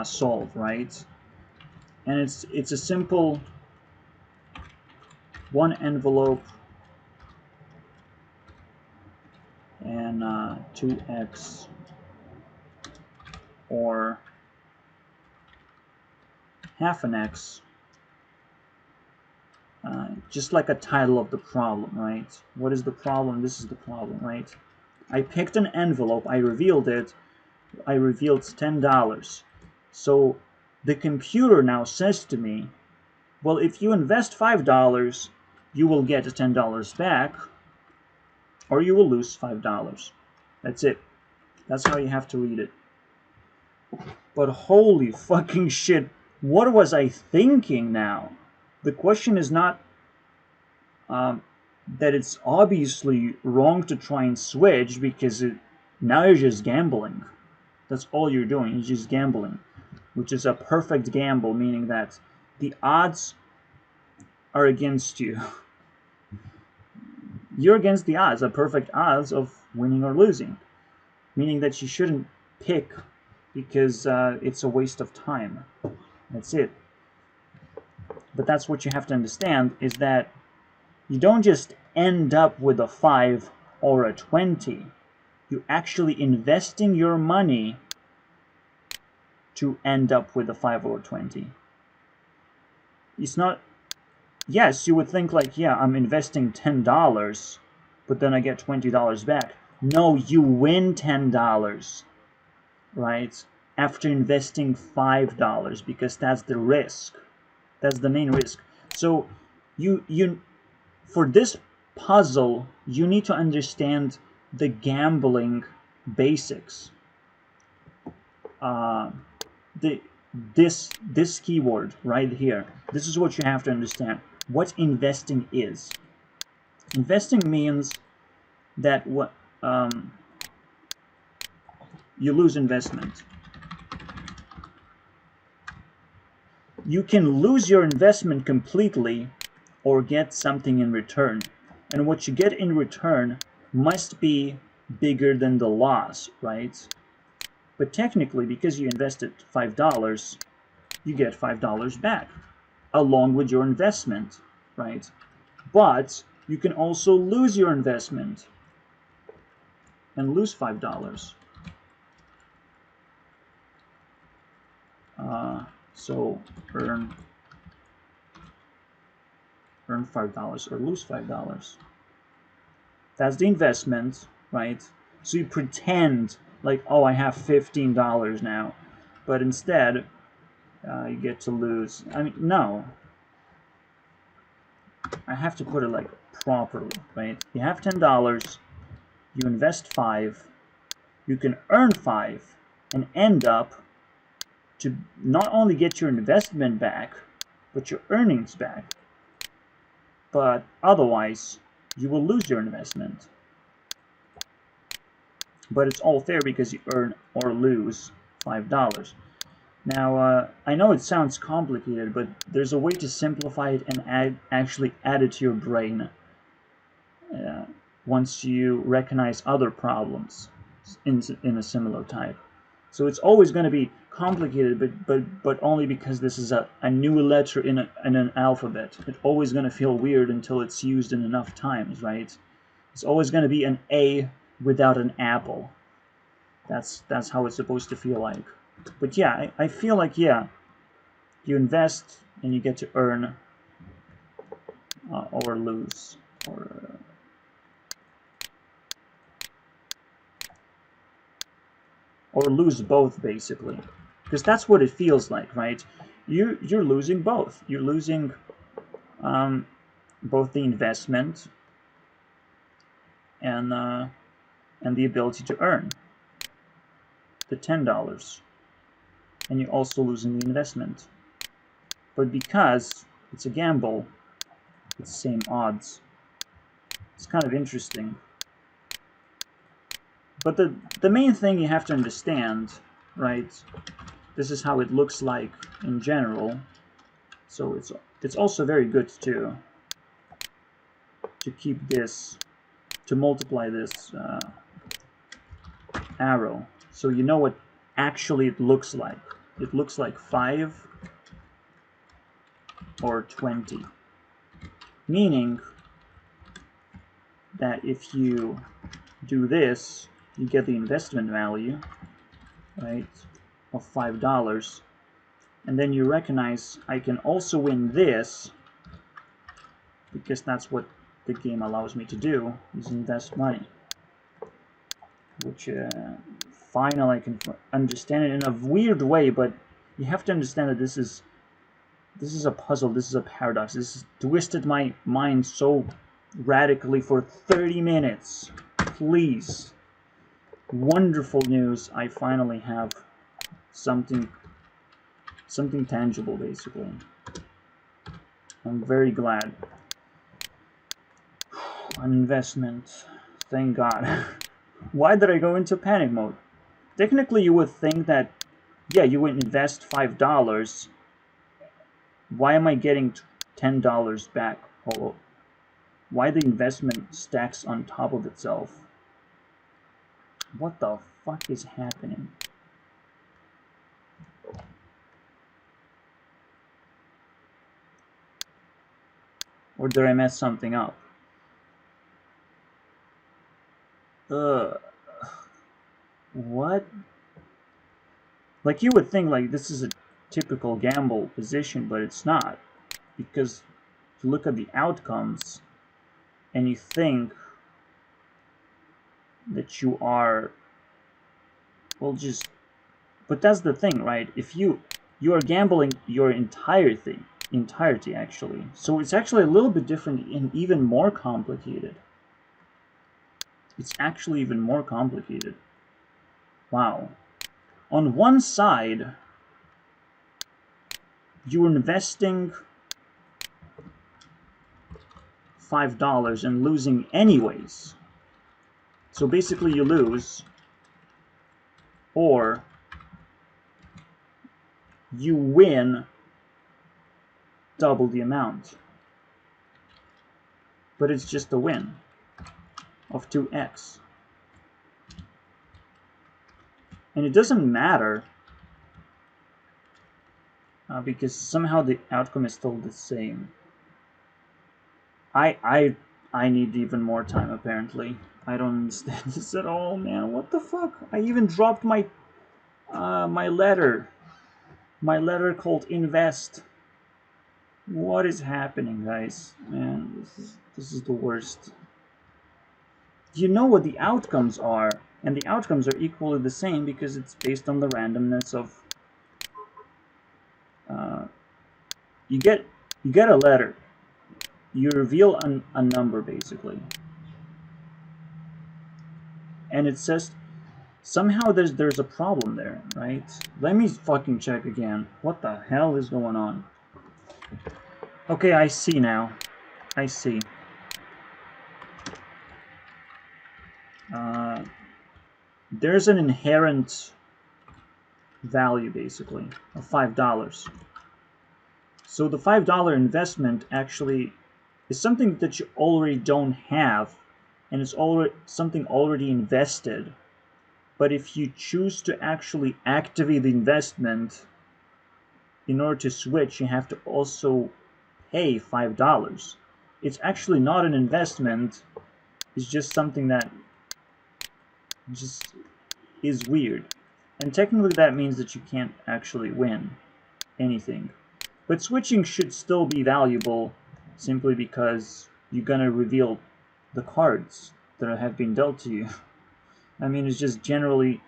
solve, right? And it's a simple one envelope and 2x or half an x, just like a title of the problem, right? What is the problem? This is the problem, right? I picked an envelope, I revealed it, I revealed $10. So the computer now says to me, well, if you invest $5, you will get $10 back, or you will lose $5. That's it. That's how you have to read it. But holy fucking shit, what was I thinking now? The question is not that it's obviously wrong to try and switch, because now you're just gambling. That's all you're doing, you're just gambling. Which is a perfect gamble, meaning that the odds are against you. You're against the odds, the perfect odds of winning or losing. Meaning that you shouldn't pick, because it's a waste of time. That's it. But that's what you have to understand, is that you don't just end up with a 5 or a 20. You're actually investing your money to end up with a 5 or 20. It's not... Yes, you would think like, yeah, I'm investing $10, but then I get $20 back. No, you win $10, right? After investing $5, because that's the risk. That's the main risk. So for this puzzle, you need to understand the gambling basics. This keyword right here, this is what you have to understand. What investing is. Investing means that you lose investment. You can lose your investment completely or get something in return. And what you get in return must be bigger than the loss, right? But technically, because you invested $5, you get $5 back, along with your investment, right? But you can also lose your investment and lose $5. So earn $5 or lose $5. That's the investment, right? So you pretend like, oh, I have $15 now, but instead you get to lose. I mean, no. I have to put it like properly, right? You have $10, you invest 5, you can earn 5 and end up to not only get your investment back, but your earnings back. But otherwise, you will lose your investment. But it's all fair because you earn or lose $5. Now, I know it sounds complicated, but there's a way to simplify it and actually add it to your brain once you recognize other problems in a similar type. So it's always going to be complicated, but only because this is a new letter in an alphabet. It's always going to feel weird until it's used in enough times, right? It's always going to be an A without an apple. That's how it's supposed to feel like. But yeah, I feel like, yeah, you invest and you get to earn or lose, or lose both, basically, because that's what it feels like, right? You're losing both. You're losing both the investment and the ability to earn the $10, and you're also losing the investment. But because it's a gamble, it's the same odds. It's kind of interesting. But the main thing you have to understand, right? This is how it looks like in general. So it's also very good to keep this, to multiply this arrow, so you know what actually it looks like. It looks like 5 or 20, meaning that if you do this, you get the investment value, right, of $5, and then you recognize I can also win this, because that's what the game allows me to do, is invest money, which finally I can understand it in a weird way. But you have to understand that this is a puzzle, this is a paradox, this has twisted my mind so radically for 30 minutes. Please. Wonderful news, I finally have something tangible, basically. I'm very glad. An investment, thank God. Why did I go into panic mode? Technically, you would think that, yeah, you would invest $5. Why am I getting $10 back? Or why the investment stacks on top of itself? What the fuck is happening? Or did I mess something up? What? Like, you would think like this is a typical gamble position, but it's not, because you look at the outcomes and you think that you are, well, just, but that's the thing, right? If you are gambling your entirety actually, so it's actually a little bit different and even more complicated. It's actually even more complicated. Wow. On one side, you're investing $5 and losing anyways. So basically you lose, or you win double the amount. But it's just a win of 2x. And it doesn't matter, because somehow the outcome is still the same. I need even more time apparently. I don't understand this at all, man. What the fuck? I even dropped my my letter. My letter called invest. What is happening, guys? Man, this is the worst. You know what the outcomes are, and the outcomes are equally the same because it's based on the randomness of you get a letter, you reveal a number basically, and it says somehow there's a problem there, right? Let me fucking check again. What the hell is going on? Okay, I see now. I see. There's an inherent value basically of $5. So the $5 investment actually is something that you already don't have, and it's already something already invested. But if you choose to actually activate the investment in order to switch, you have to also pay $5. It's actually not an investment. It's just something that just is weird. And technically that means that you can't actually win anything. But switching should still be valuable simply because you're gonna reveal the cards that have been dealt to you. I mean, it's just generally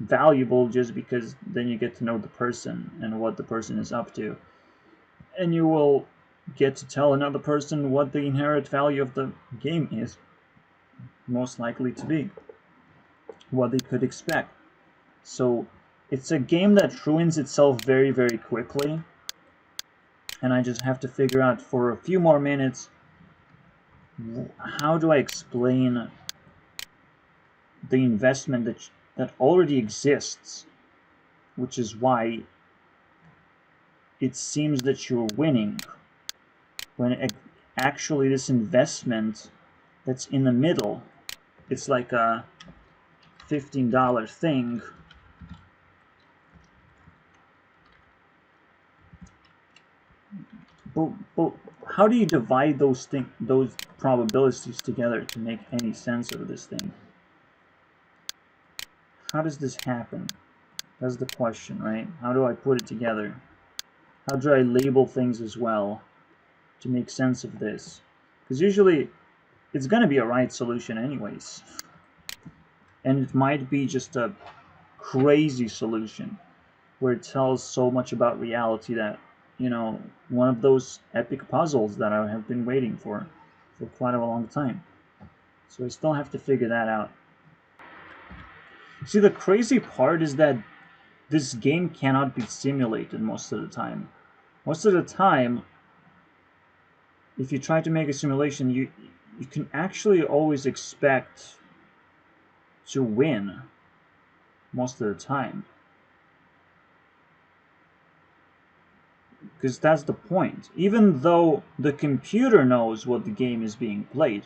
valuable just because then you get to know the person and what the person is up to. And you will get to tell another person what the inherent value of the game is most likely to be, what they could expect. So it's a game that ruins itself very, very quickly, and I just have to figure out for a few more minutes how do I explain the investment that already exists, which is why it seems that you're winning when actually this investment that's in the middle, it's like a $15 thing. But how do you divide those probabilities together to make any sense of this thing? How does this happen? That's the question, right? How do I put it together? How do I label things as well to make sense of this? Because usually it's going to be a right solution anyways. And it might be just a crazy solution where it tells so much about reality that, you know, one of those epic puzzles that I have been waiting for quite a long time. So I still have to figure that out. See, the crazy part is that this game cannot be simulated most of the time. Most of the time, if you try to make a simulation, you can actually always expect to win most of the time. Because that's the point. Even though the computer knows what the game is being played,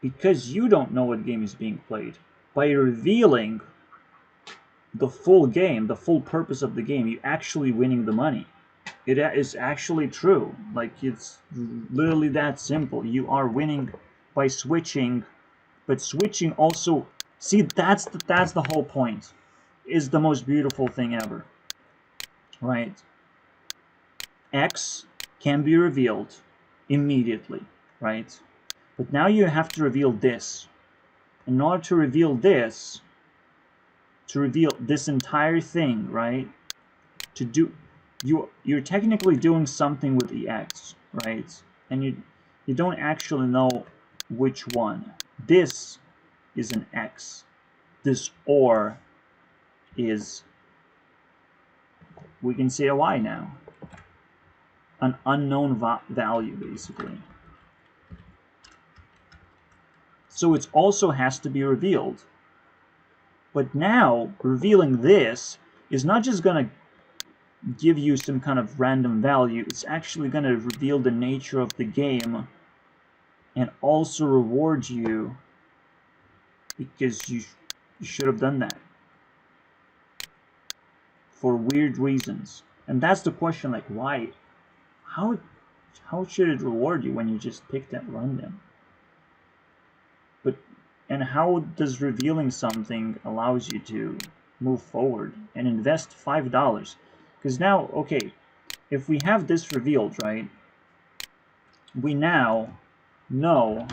because you don't know what game is being played, by revealing the full game, the full purpose of the game, you're actually winning the money. It is actually true. Like, it's literally that simple. You are winning by switching, but switching also, see, that's the whole point. Is the most beautiful thing ever, right? X can be revealed immediately, right? But now you have to reveal this. In order to reveal this, to reveal this entire thing, right? To do, you're technically doing something with the X, right? And you don't actually know which one. This is an X. This OR is, we can say a Y now. An unknown value, basically. So it also has to be revealed. But now, revealing this is not just going to give you some kind of random value, it's actually going to reveal the nature of the game and also reward you because you should have done that for weird reasons. And that's the question, like, why? How How should it reward you when you just pick that random? But, and how does revealing something allows you to move forward and invest $5? Because now, okay, if we have this revealed, right, we now know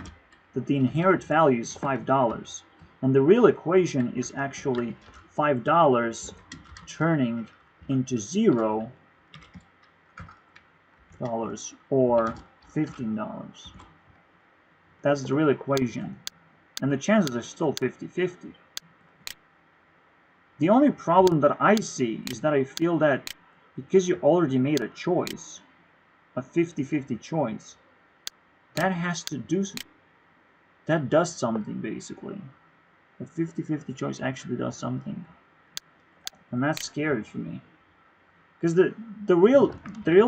that the inherent value is $5, and the real equation is actually $5 turning into $0 or $15. That's the real equation, and the chances are still 50-50. The only problem that I see is that I feel that because you already made a choice, a 50-50 choice, that has to do, that does something basically. A 50-50 choice actually does something, and that's scary for me. Because the real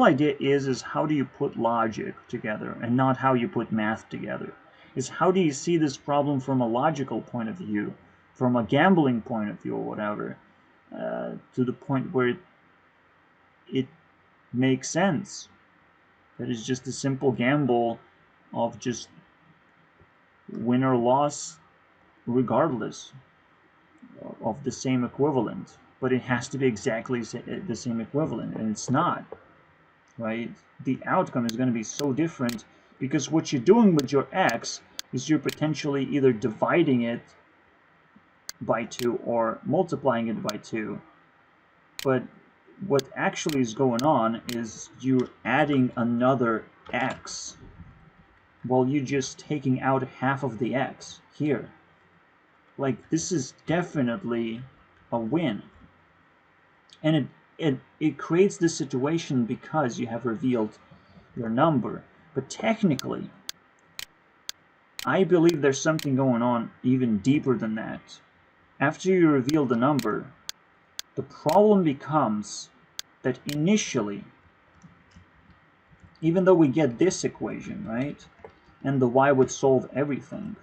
idea is how do you put logic together and not how you put math together. Is how do you see this problem from a logical point of view, from a gambling point of view or whatever, to the point where it makes sense. That is just a simple gamble of just win or loss regardless of the same equivalent. But it has to be exactly the same equivalent, and it's not. Right? The outcome is going to be so different because what you're doing with your x is you're potentially either dividing it by 2 or multiplying it by 2. But what actually is going on is you're adding another x while you're just taking out half of the x here. Like, this is definitely a win. And it creates this situation because you have revealed your number. But technically, I believe there's something going on even deeper than that. After you reveal the number, the problem becomes that initially, even though we get this equation, right, and the y would solve everything,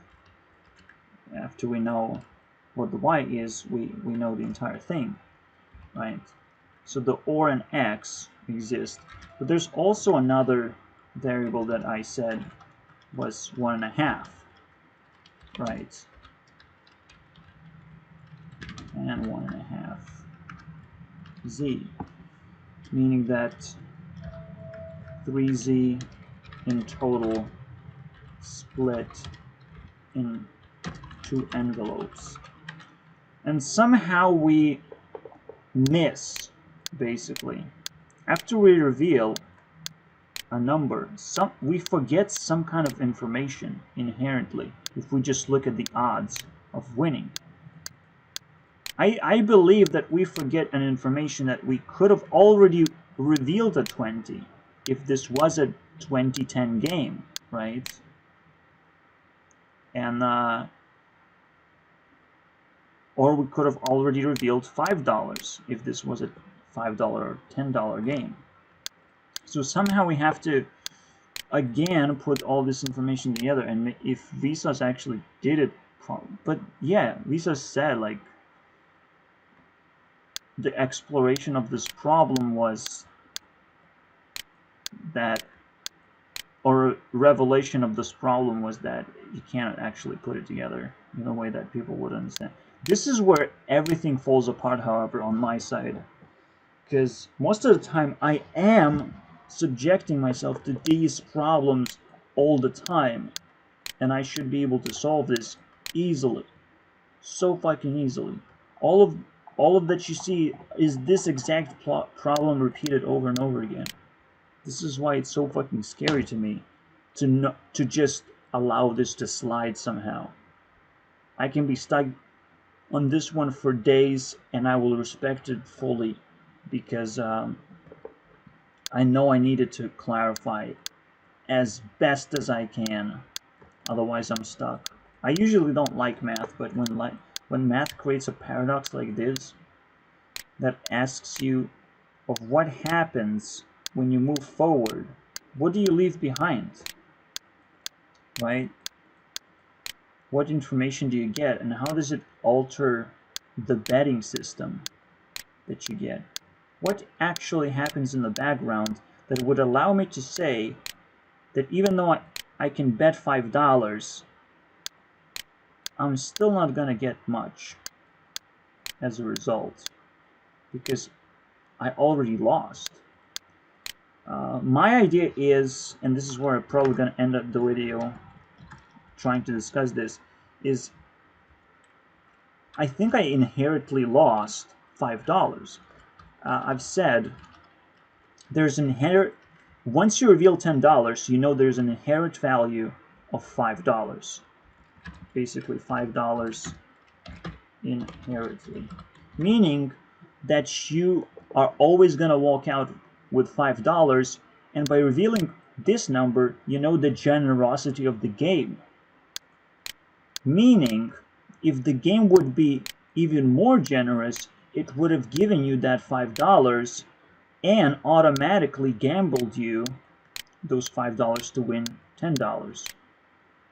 after we know what the y is, we know the entire thing, right? So the or and x exist, but there's also another variable that I said was 1.5, right? And 1.5 z, meaning that 3z in total split in 2 envelopes. And somehow we miss, basically, after we reveal a number, we forget some kind of information inherently if we just look at the odds of winning. I believe that we forget an information that we could have already revealed at 20 if this was a 2010 game, right? And or we could have already revealed $5 if this was a $5 or $10 game. So somehow we have to again put all this information together, and if Vsauce actually did it, but yeah, Vsauce said like the exploration of this problem was that, or revelation of this problem was that you cannot actually put it together in a way that people would understand. This is where everything falls apart, however, on my side, because most of the time I am subjecting myself to these problems all the time, and I should be able to solve this easily, so fucking easily. All of that you see is this exact problem repeated over and over again. This is why it's so fucking scary to me to just allow this to slide somehow. I can be stuck on this one for days, and I will respect it fully because I know I needed to clarify as best as I can. Otherwise, I'm stuck. I usually don't like math, but when math creates a paradox like this that asks you of what happens when you move forward, what do you leave behind, right? What information do you get, and how does it alter the betting system that you get? What actually happens in the background that would allow me to say that even though I can bet $5, I'm still not gonna get much as a result, because I already lost. My idea is, and this is where I'm probably gonna end up the video trying to discuss this, is I think I inherently lost $5. I've said there's an inherent, once you reveal $10, you know there's an inherent value of $5. Basically $5 inherently. Meaning that you are always going to walk out with $5, and by revealing this number, you know the generosity of the game. Meaning, if the game would be even more generous, it would have given you that $5 and automatically gambled you those $5 to win $10.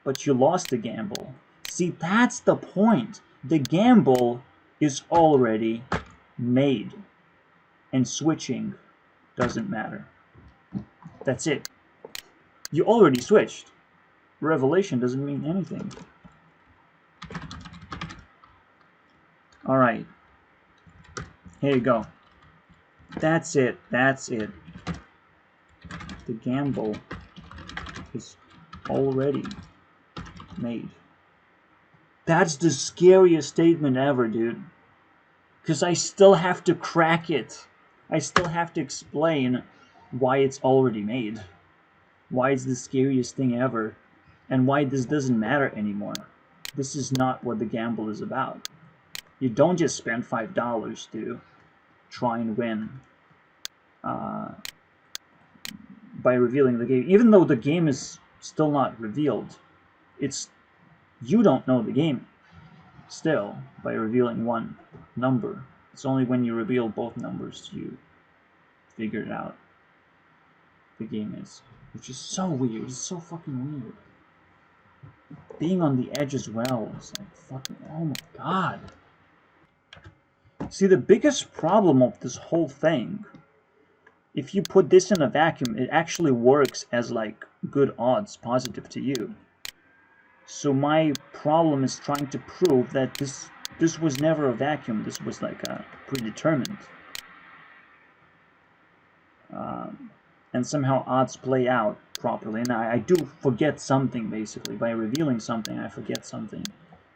But you lost the gamble. See, that's the point. The gamble is already made, and switching doesn't matter. That's it. You already switched. Revelation doesn't mean anything. Alright. Here you go. That's it. That's it. The gamble is already made. That's the scariest statement ever, dude. Because I still have to crack it. I still have to explain why it's already made. Why it's the scariest thing ever. And why this doesn't matter anymore. This is not what the gamble is about. You don't just spend $5 to try and win by revealing the game. Even though the game is still not revealed, it's, you don't know the game still by revealing one number. It's only when you reveal both numbers you figure it out. The game is, which is so weird. It's so fucking weird. Being on the edge as well is like fucking, oh my god. See, the biggest problem of this whole thing, if you put this in a vacuum, it actually works as like good odds positive to you. So my problem is trying to prove that this was never a vacuum. This was like a predetermined. And somehow odds play out properly. And I do forget something, basically. By revealing something, I forget something.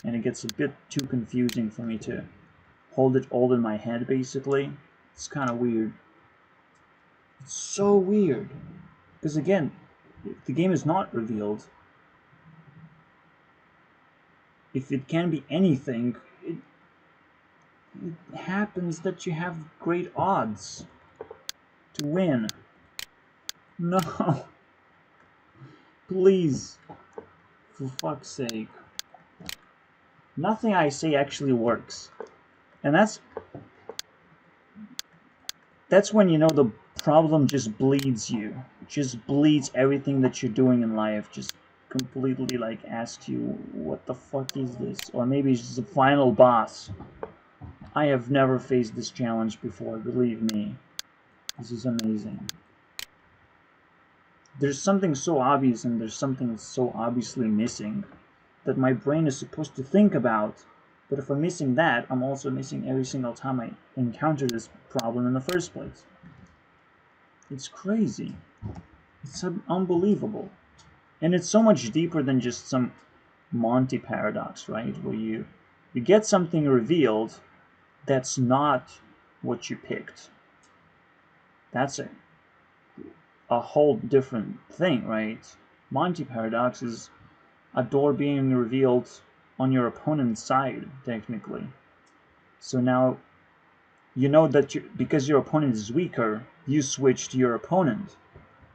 And it gets a bit too confusing for me to hold it all in my head, basically. It's kind of weird. It's so weird. Because again, if the game is not revealed, if it can be anything, it happens that you have great odds to win. No. Please. For fuck's sake. Nothing I say actually works. And that's when you know the problem just bleeds you. Just bleeds everything that you're doing in life. Just completely like asks you, what the fuck is this? Or maybe it's just the final boss. I have never faced this challenge before, believe me. This is amazing. There's something so obvious and there's something so obviously missing that my brain is supposed to think about. But if I'm missing that, I'm also missing every single time I encounter this problem in the first place. It's crazy. It's unbelievable. And it's so much deeper than just some Monty paradox, right? Where you get something revealed that's not what you picked. That's a whole different thing, right? Monty paradox is a door being revealed on your opponent's side, technically. So now, you know that because your opponent is weaker, you switch to your opponent.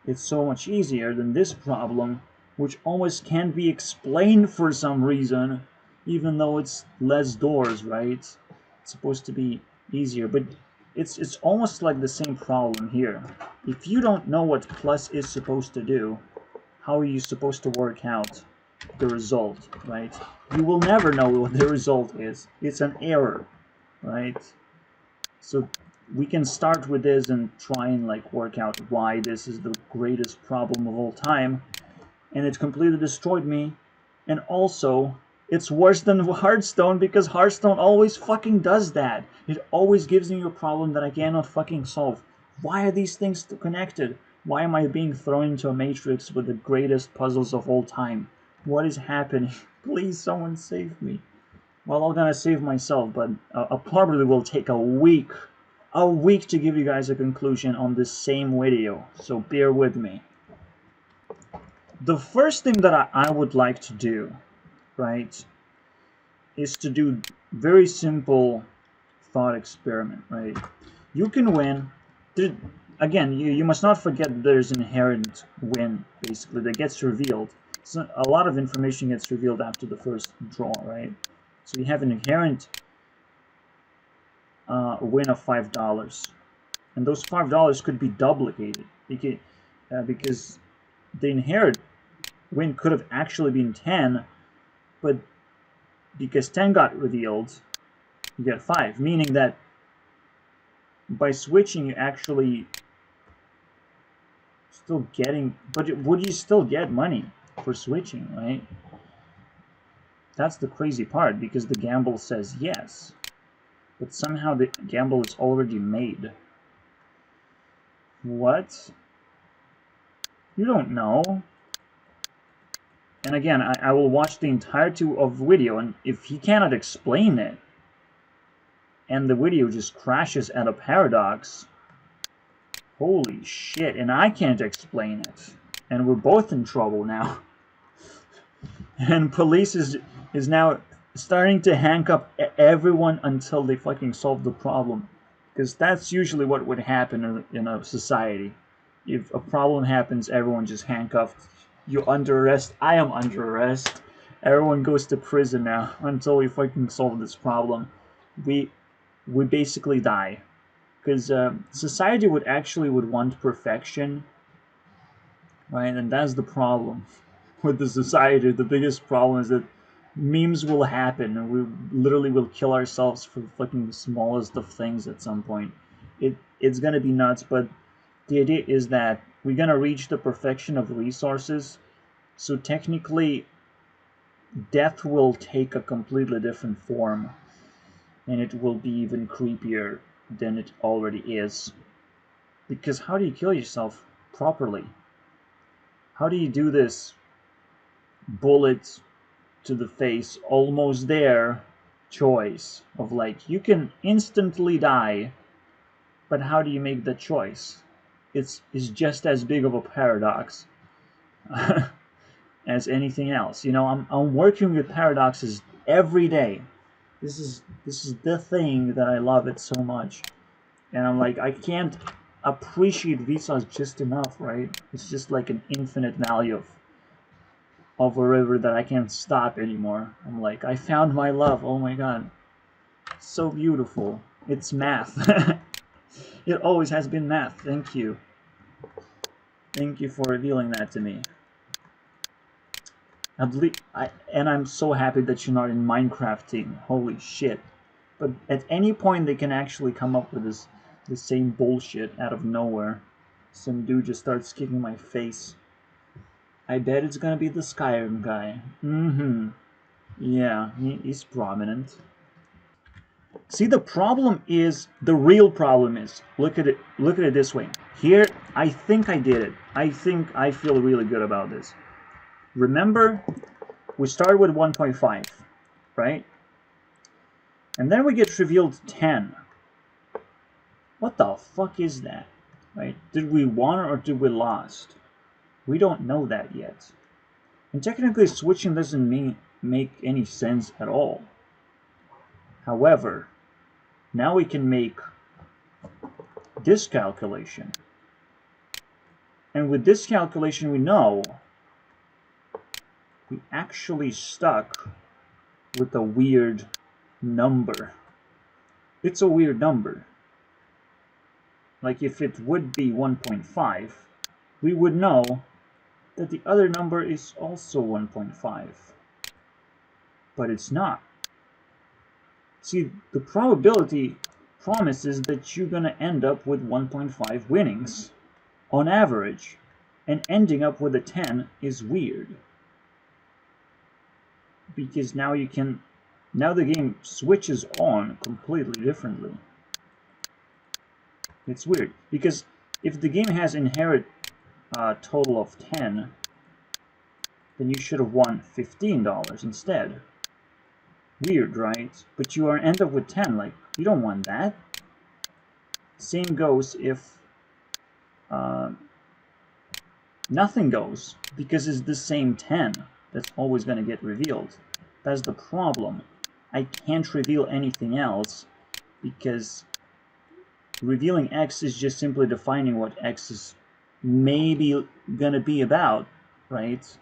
It's so much easier than this problem, which almost can't be explained for some reason, even though it's less doors, right? It's supposed to be easier, but it's almost like the same problem here. If you don't know what plus is supposed to do, how are you supposed to work out the result, right? You will never know what the result is. It's an error, right? So we can start with this and try and like work out why this is the greatest problem of all time, and it completely destroyed me. And also, it's worse than Hearthstone because Hearthstone always fucking does that. It always gives me a problem that I cannot fucking solve. Why are these things connected? Why am I being thrown into a matrix with the greatest puzzles of all time? What is happening? Please, someone save me. Well, I'm gonna save myself, but probably will take a week to give you guys a conclusion on this same video, so bear with me. The first thing that I would like to do, right, is to do very simple thought experiment, right? You can win. Again, you must not forget that there's an inherent win, basically, that gets revealed. So a lot of information gets revealed after the first draw, right? So you have an inherent win of $5. And those $5 could be duplicated because the inherent win could have actually been 10, but because 10 got revealed, you get 5, meaning that by switching you actually still getting, but would you still get money for switching, right? That's the crazy part, because the gamble says yes, but somehow the gamble is already made. What? You don't know. And again, I will watch the entirety of the video, and if he cannot explain it, and the video just crashes at a paradox, holy shit, and I can't explain it. And we're both in trouble now. And police is now starting to handcuff everyone until they fucking solve the problem. Because that's usually what would happen in a society. If a problem happens, everyone just handcuffed. You're under arrest. I am under arrest. Everyone goes to prison now until we fucking solve this problem. We basically die. Because society would want perfection, right? And that's the problem with the society. The biggest problem is that memes will happen, and we literally will kill ourselves for fucking the smallest of things at some point. It's gonna be nuts, but the idea is that we're gonna reach the perfection of resources. So technically, death will take a completely different form, and it will be even creepier than it already is. Because how do you kill yourself properly? How do you do this bullet to the face, almost there choice of like, you can instantly die, but how do you make the choice? It's just as big of a paradox as anything else. You know, I'm working with paradoxes every day. This is the thing that I love it so much. And I'm like, I can't appreciate visas just enough, right? It's just like an infinite valley of a river that I can't stop anymore. I'm like, I found my love. Oh my god. So beautiful. It's math. It always has been math. Thank you. Thank you for revealing that to me. And I'm so happy that you're not in Minecraft team. Holy shit. But at any point they can actually come up with the same bullshit out of nowhere. Some dude just starts kicking my face. I bet it's gonna be the Skyrim guy. Mm-hmm. Yeah, he's prominent. See, the problem is, the real problem is, look at it this way. Here, I think I did it. I think I feel really good about this. Remember, we started with 1.5, right? And then we get revealed 10. What the fuck is that? Right? Did we won or did we lost? We don't know that yet. And technically switching doesn't make any sense at all. However, now we can make this calculation. And with this calculation we know we actually stuck with a weird number. It's a weird number. Like if it would be 1.5, we would know that the other number is also 1.5. But it's not. See, the probability promises that you're gonna end up with 1.5 winnings on average. And ending up with a 10 is weird. Because now you can... Now the game switches on completely differently. It's weird. Because if the game has inherent total of 10, then you should have won $15 instead. Weird, right? But you end up with 10. Like, you don't want that. Same goes if nothing goes, because it's the same 10 that's always going to get revealed. That's the problem. I can't reveal anything else, because revealing X is just simply defining what X is maybe going to be about, right?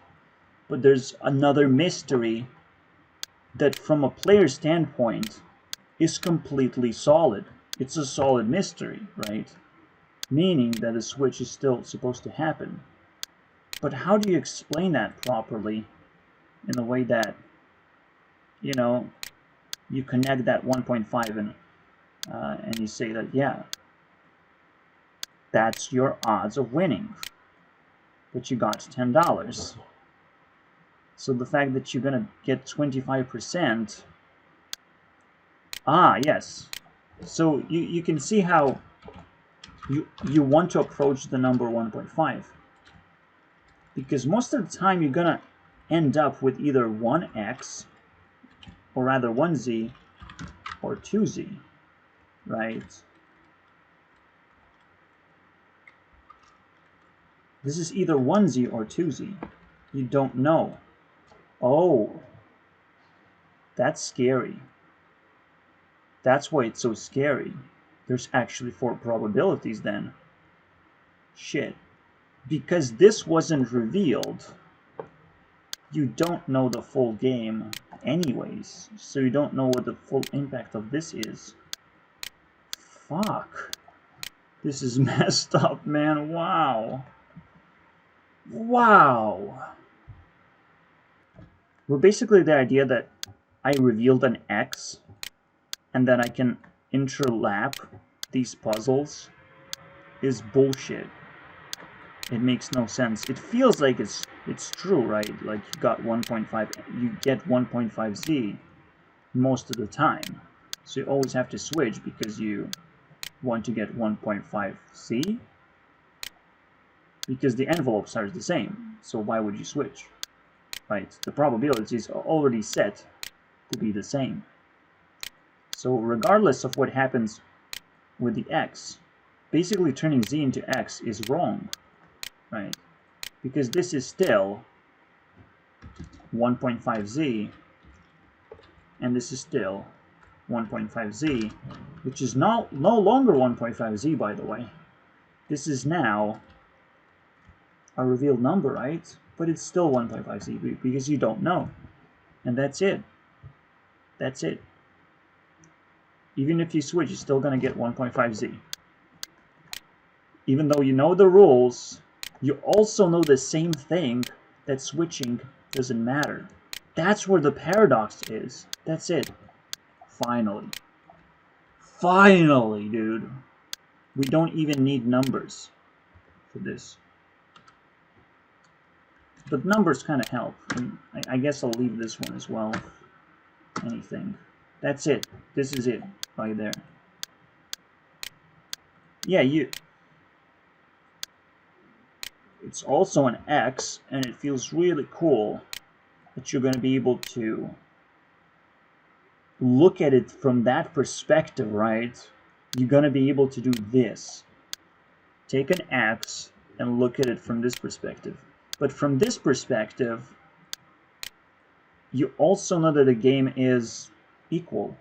But there's another mystery that from a player standpoint is completely solid. It's a solid mystery, right? Meaning that a switch is still supposed to happen. But how do you explain that properly in a way that, you know, you connect that 1.5 and you say that, yeah, that's your odds of winning, but you got $10. So the fact that you're gonna get 25%, yes. So you can see how you want to approach the number 1.5. Because most of the time you're gonna end up with either 1x, or rather 1z, or 2z, right? This is either 1z or 2z. You don't know. Oh, that's scary. That's why it's so scary. There's actually 4 probabilities then. Shit. Because this wasn't revealed, you don't know the full game anyways. So you don't know what the full impact of this is. Fuck. This is messed up, man. Wow. Wow. Well, basically the idea that I revealed an X and then I can interlap these puzzles is bullshit. It makes no sense. It feels like it's true, right? Like you got 1.5, you get 1.5z most of the time. So you always have to switch because you want to get 1.5z, because the envelopes are the same. So why would you switch? Right? The probabilities are already set to be the same. So regardless of what happens with the x, basically turning z into x is wrong, right? Because this is still 1.5z, and this is still 1.5z, which is no longer 1.5z, by the way. This is now a revealed number, right? But it's still 1.5z because you don't know. And that's it. That's it. Even if you switch, you're still going to get 1.5z. Even though you know the rules, you also know the same thing, that switching doesn't matter. That's where the paradox is. That's it. Finally. Finally, dude. We don't even need numbers for this. But numbers kind of help. And I guess I'll leave this one as well. Anything. That's it. This is it. Right there. Yeah, it's also an X, and it feels really cool that you're going to be able to look at it from that perspective, right? You're going to be able to do this. Take an X and look at it from this perspective. But from this perspective, you also know that the game is equal.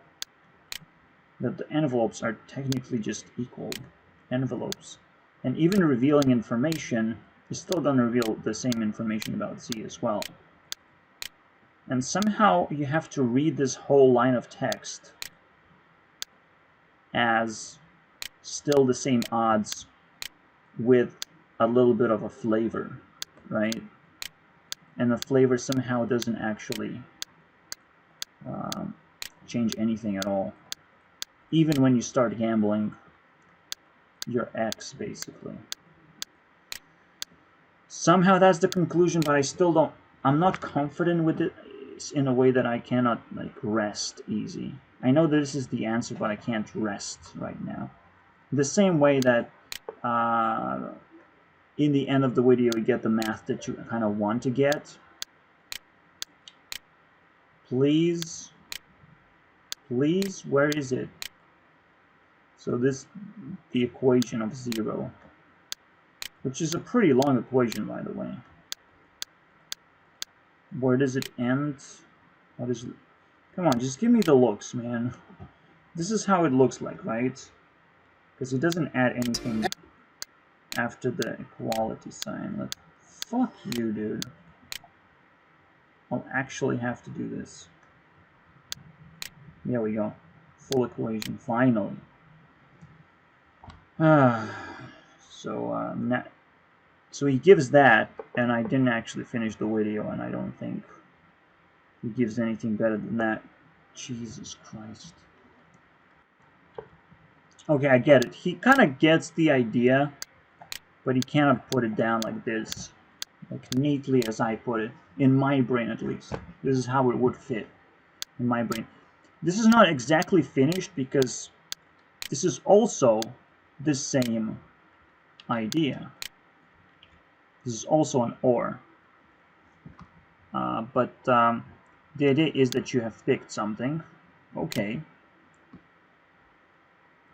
That the envelopes are technically just equal envelopes. And even revealing information is still going to reveal the same information about Z as well. And somehow you have to read this whole line of text as still the same odds with a little bit of a flavor, right? And the flavor somehow doesn't actually change anything at all. Even when you start gambling your X, basically. Somehow that's the conclusion, but I still don't, I'm not confident with it in a way that I cannot like rest easy. I know this is the answer, but I can't rest right now. The same way that in the end of the video you get the math that you kind of want to get. Please, where is it? So this, the equation of 0, which is a pretty long equation, by the way. Where does it end? What is it? Come on, just give me the looks, man. This is how it looks like, right? Because it doesn't add anything after the equality sign. Like, fuck you, dude. I'll actually have to do this. There we go. Full equation, finally. So he gives that, and I didn't actually finish the video, and I don't think he gives anything better than that. Jesus Christ. Okay, I get it. He kind of gets the idea, but he cannot put it down like this. Like neatly as I put it. In my brain, at least. This is how it would fit. In my brain. This is not exactly finished, because this is also the same idea. This is also an OR. But the idea is that you have picked something. Okay.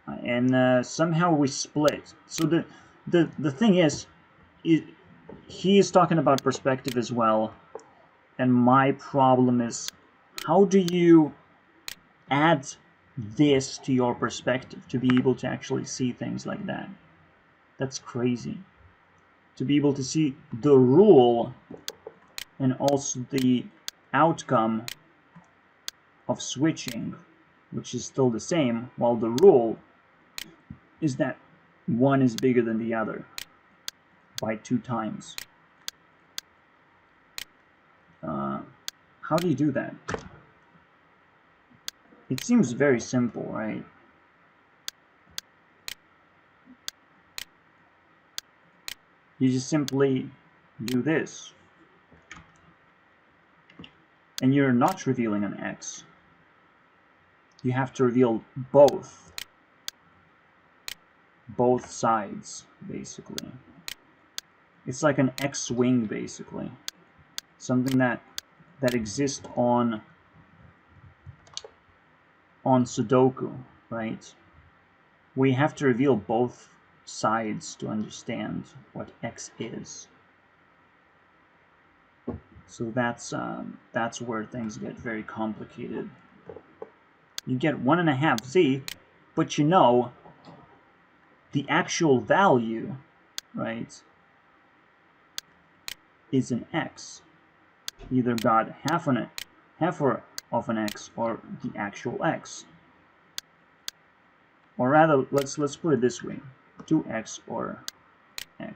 And somehow we split. So the thing is, he is talking about perspective as well. And my problem is, how do you add this to your perspective to be able to actually see things like that? That's crazy. To be able to see the rule and also the outcome of switching, which is still the same, while the rule is that one is bigger than the other by 2 times. How do you do that? It seems very simple, right? You just simply do this. And you're not revealing an X. You have to reveal both sides, basically. It's like an X-wing, basically. Something that exists on Sudoku, right? We have to reveal both sides to understand what X is. So that's where things get very complicated. You get 1.5z, but you know the actual value, right, is an X. Either got half of an X or the actual X. Or rather, let's put it this way: 2x or X.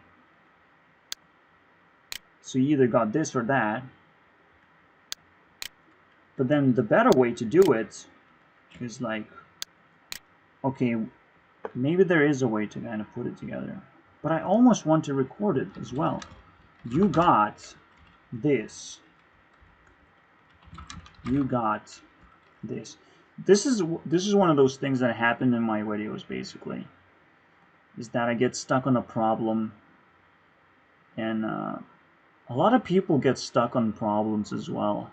So you either got this or that. But then the better way to do it is like, okay, maybe there is a way to kind of put it together. But I almost want to record it as well. You got this. You got this. This is one of those things that happen in my videos, basically. Is that I get stuck on a problem, and a lot of people get stuck on problems as well,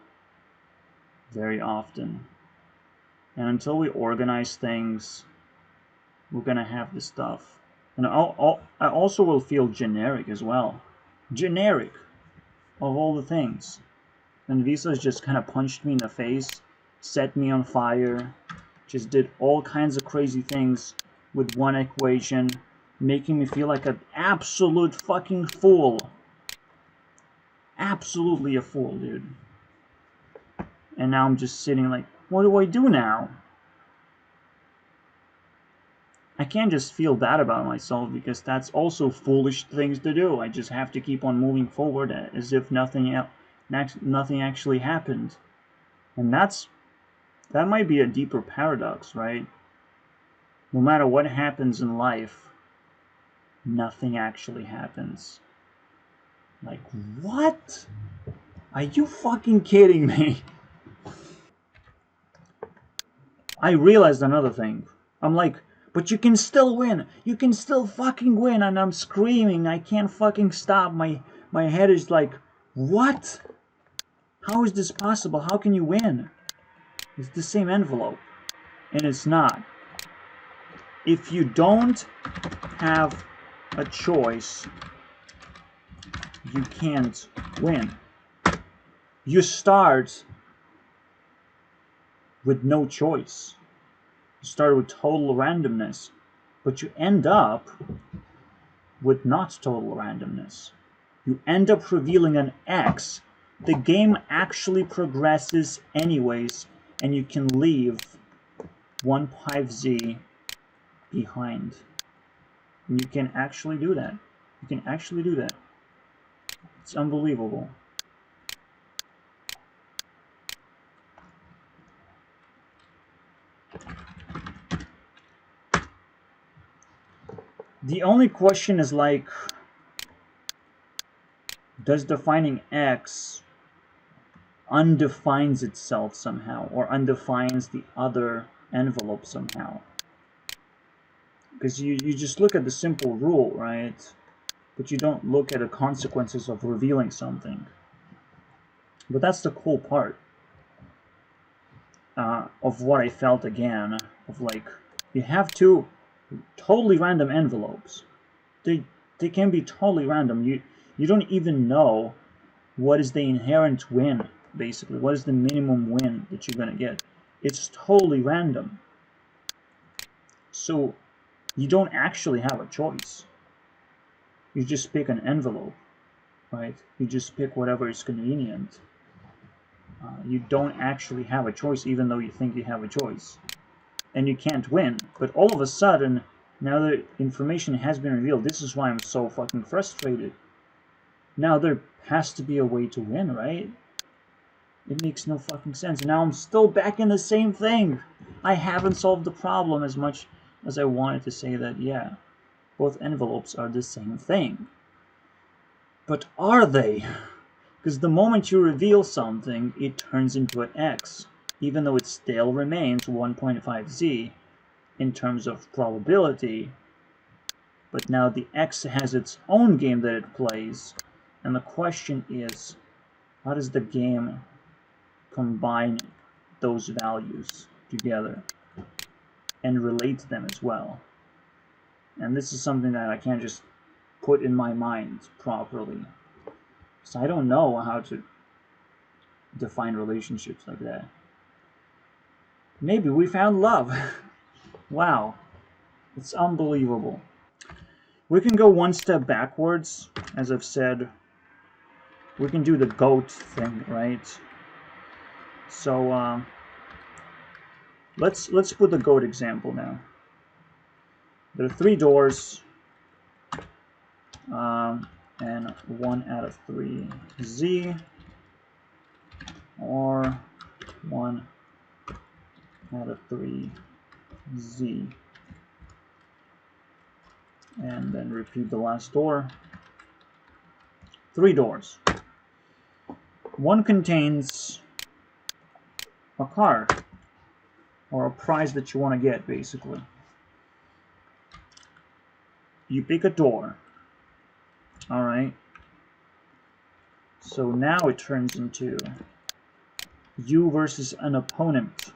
very often. And until we organize things, we're gonna have this stuff. And I also will feel generic as well. Generic of all the things. And Visa's just kind of punched me in the face, set me on fire, just did all kinds of crazy things with one equation, making me feel like an absolute fucking fool. Absolutely a fool, dude. And now I'm just sitting like, what do I do now? I can't just feel bad about myself, because that's also foolish things to do. I just have to keep on moving forward as if nothing actually happened. And that might be a deeper paradox, right? No matter what happens in life, nothing actually happens. Like, what? Are you fucking kidding me? I realized another thing. I'm like, but you can still win. You can still fucking win. And I'm screaming. I can't fucking stop. My head is like, what? How is this possible? How can you win? It's the same envelope. And it's not. If you don't have a choice, you can't win. You start with no choice. You start with total randomness, but you end up with not total randomness. You end up revealing an X. The game actually progresses anyways, and you can leave 1.5Z behind. And you can actually do that. You can actually do that. It's unbelievable. The only question is like, does defining X undefines itself somehow, or undefines the other envelope somehow? Because you just look at the simple rule, right? But you don't look at the consequences of revealing something. But that's the cool part of what I felt again, of like, you have two totally random envelopes. They can be totally random. You don't even know what is the inherent win, basically. What is the minimum win that you're gonna get? It's totally random. So you don't actually have a choice. You just pick an envelope, right? You just pick whatever is convenient. You don't actually have a choice, even though you think you have a choice. And you can't win. But all of a sudden, now the information has been revealed. This is why I'm so fucking frustrated. Now there has to be a way to win, right? It makes no fucking sense. Now I'm still back in the same thing. I haven't solved the problem as much as I wanted to say that, yeah, both envelopes are the same thing. But are they? Because the moment you reveal something, it turns into an X, even though it still remains 1.5Z in terms of probability. But now the X has its own game that it plays, and the question is, how does the game combine those values together and relate them as well? And this is something that I can't just put in my mind properly. So I don't know how to define relationships like that. Maybe we found love. Wow, it's unbelievable. We can go one step backwards, as I've said. We can do the goat thing, right? So let's put the goat example now. There are 3 doors, and 1 out of 3 Z, or 1 out of 3 Z, and then repeat the last door. 3 doors. One contains a car, or a prize that you want to get, basically. You pick a door. Alright. So now it turns into you versus an opponent.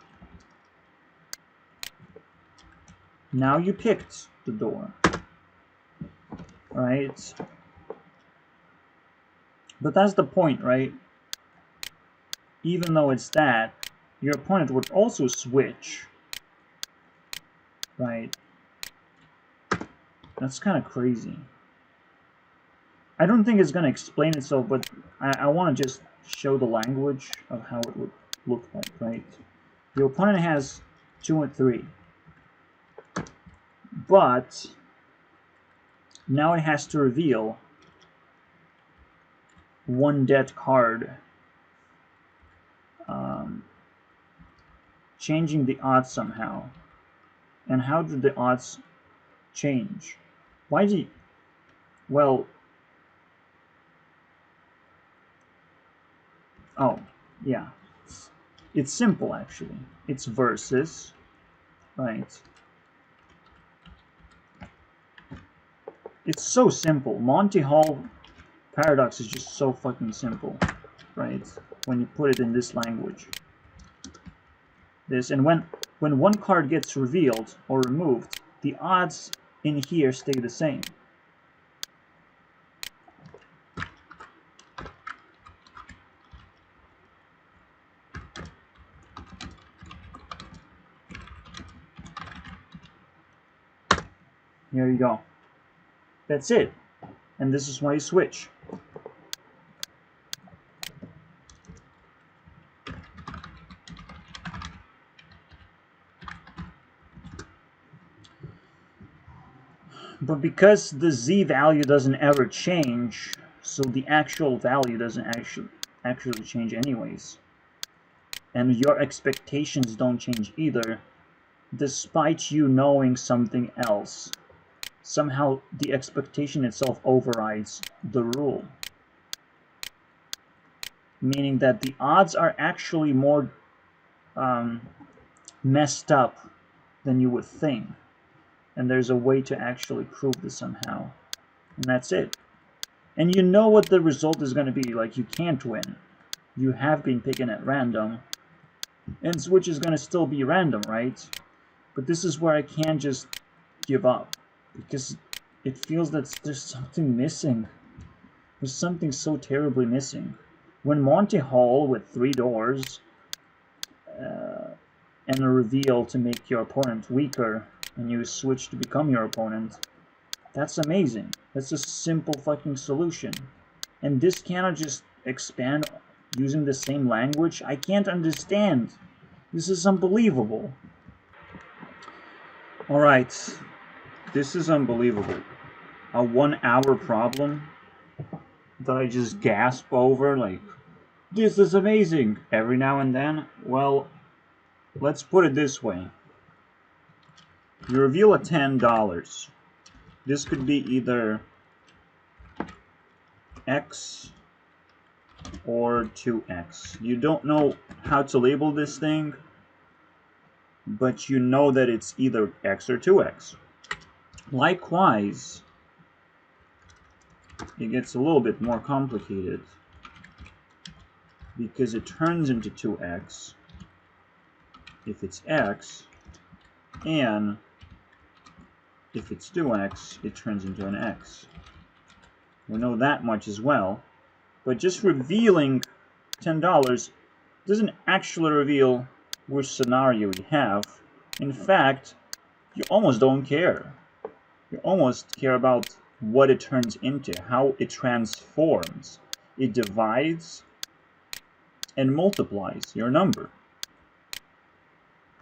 Now you picked the door. Right? But that's the point, right? Even though it's that, your opponent would also switch. Right? That's kind of crazy. I don't think it's going to explain itself, but I want to just show the language of how it would look like, right? The opponent has 2 and 3. But now it has to reveal 1 dead card, changing the odds somehow. And how do the odds change? Why do you... Well, Oh, yeah. It's simple, actually. It's versus, right? It's so simple. Monty Hall paradox is just so fucking simple, right? When you put it in this language. And when one card gets revealed or removed, the odds in here stay the same. Here you go. That's it. And this is why you switch. But because the z value doesn't ever change, so the actual value doesn't actually change anyways. And your expectations don't change either, despite you knowing something else. Somehow the expectation itself overrides the rule. Meaning that the odds are actually more messed up than you would think. And there's a way to actually prove this somehow. And that's it. And you know what the result is going to be. Like, you can't win. You have been picking at random. And switch is going to still be random, right? But this is where I can't just give up. Because it feels that there's something missing. There's something so terribly missing. When Monty Hall with 3 doors and a reveal to make your opponent weaker, and you switch to become your opponent, that's amazing. That's a simple fucking solution. And this cannot just expand using the same language. I can't understand. This is unbelievable. Alright. This is unbelievable. A 1 hour problem that I just gasp over, like, this is amazing, every now and then. Well, let's put it this way. You reveal a $10. This could be either X or 2X. You don't know how to label this thing, but you know that it's either X or 2X. Likewise, it gets a little bit more complicated because it turns into 2X if it's X, and if it's 2X, it turns into an X. We know that much as well, but just revealing $10 doesn't actually reveal which scenario you have. In fact, you almost don't care. You almost care about what it turns into, how it transforms. It divides and multiplies your number.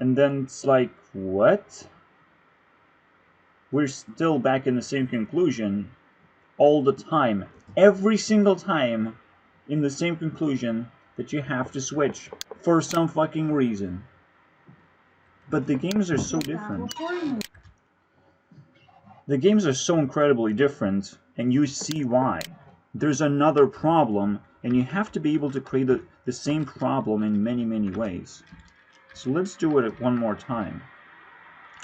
And then it's like, what? We're still back in the same conclusion all the time. Every single time in the same conclusion that you have to switch for some fucking reason. But the games are so different. The games are so incredibly different, and you see why. There's another problem, and you have to be able to create the same problem in many, many ways. So let's do it one more time.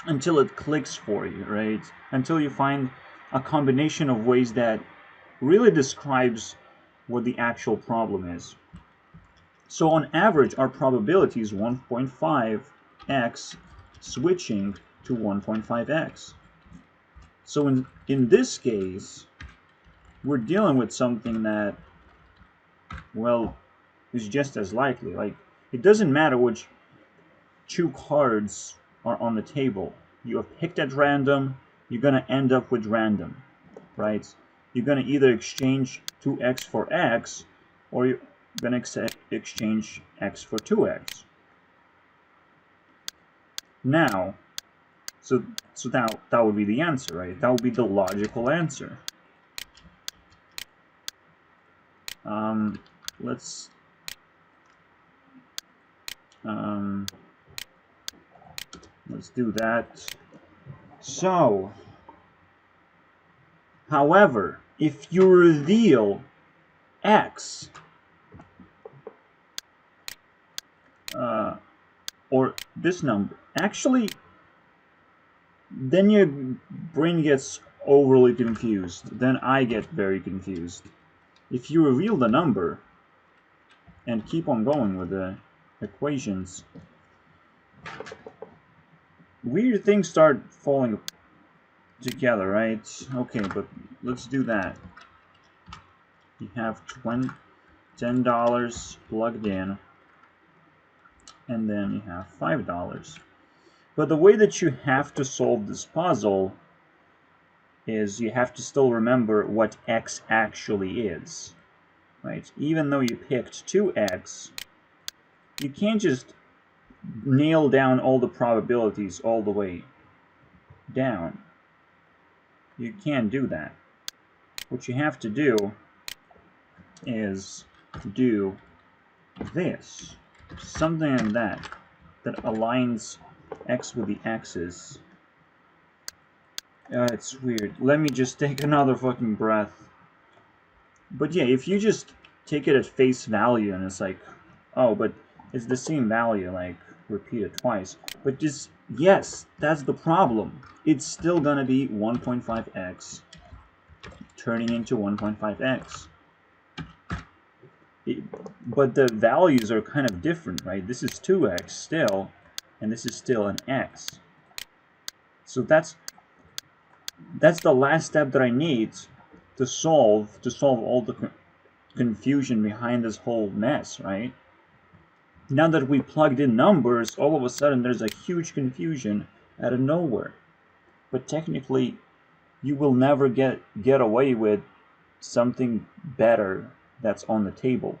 Until it clicks for you, right? Until you find a combination of ways that really describes what the actual problem is. So on average, our probability is 1.5x switching to 1.5x. So in this case, we're dealing with something that, well, is just as likely. Like, it doesn't matter which 2 cards are on the table. You have picked at random, you're going to end up with random, right? You're going to either exchange 2x for x, or you're going to exchange x for 2x. Now, so that would be the answer, right? That would be the logical answer. Let's do that. So, however, if you reveal x, this number. Actually, then your brain gets overly confused. Then I get very confused. If you reveal the number and keep on going with the equations, weird things start falling together, right? Okay, but let's do that. You have $10 plugged in, and then you have $5. But the way that you have to solve this puzzle is you have to still remember what x actually is, right? Even though you picked 2x, you can't just nail down all the probabilities all the way down. You can't do that. What you have to do is do this, something like that, that aligns x with the axis. It's weird. Let me just take another fucking breath. But yeah, if you just take it at face value and it's like, oh, but it's the same value, like, repeat it twice. But just, yes, that's the problem. It's still gonna be 1.5x turning into 1.5x. But the values are kind of different, right? This is 2x still, and this is still an x. So that's the last step that I need to solve all the confusion behind this whole mess, right? Now that we plugged in numbers, all of a sudden there's a huge confusion out of nowhere. But technically, you will never get away with something better that's on the table.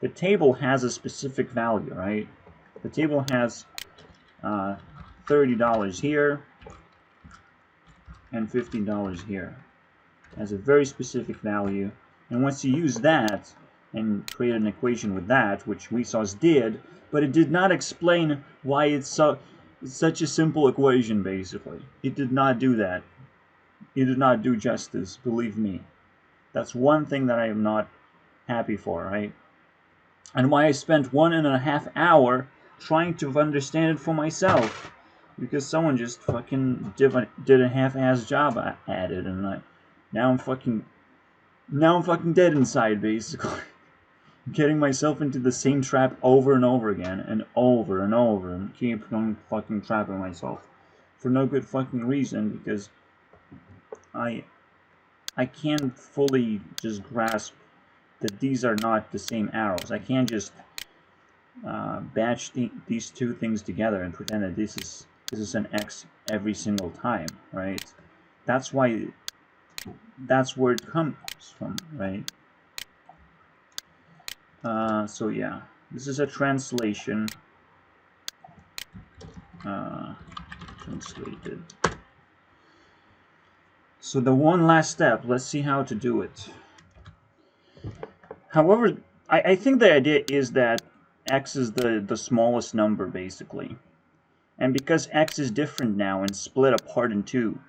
The table has a specific value, right? The table has $30 here and $15 here. It has a very specific value, and once you use that and create an equation with that, which Vsauce did, but it did not explain why it's such a simple equation, basically. It did not do that. It did not do justice, believe me. That's one thing that I am not happy for, right? And why I spent 1.5 hours trying to understand it for myself. Because someone just fucking did a half-ass job at it, and now I'm fucking dead inside, basically. Getting myself into the same trap over and over again, and over, and keep on fucking trapping myself for no good fucking reason, because I can't fully just grasp that these are not the same arrows. I can't just batch these two things together and pretend that this is an X every single time, right? That's where it comes from, right? So yeah, this is a translation. Translated. So the one last step, let's see how to do it. However, I think the idea is that x is the smallest number, basically. And because x is different now and split apart in two,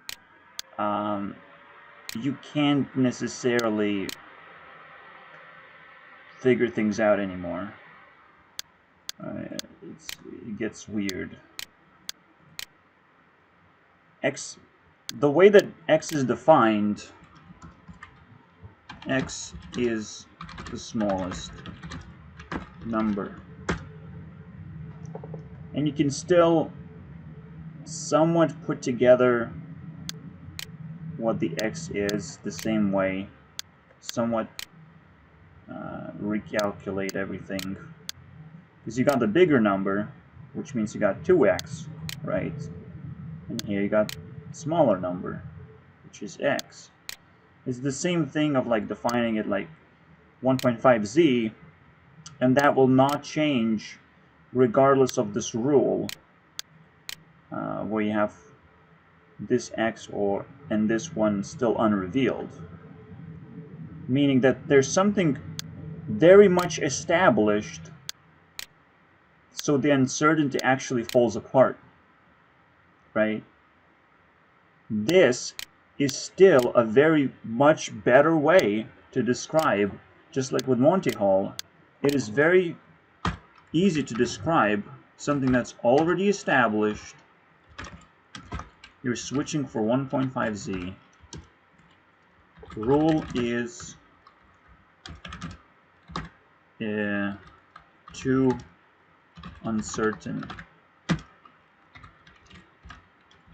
you can't necessarily figure things out anymore. It gets weird. The way that x is defined, x is the smallest number. And you can still somewhat put together what the x is the same way, somewhat recalculate everything. Because you got the bigger number, which means you got 2x, right? And here you got smaller number, which is x. It's the same thing of like defining it like 1.5z, and that will not change regardless of this rule, where you have this x and this one still unrevealed. Meaning that there's something very much established, so the uncertainty actually falls apart, right? This is still a very much better way to describe, just like with Monty Hall. It is very easy to describe something that's already established. You're switching for 1.5z. Rule is too uncertain.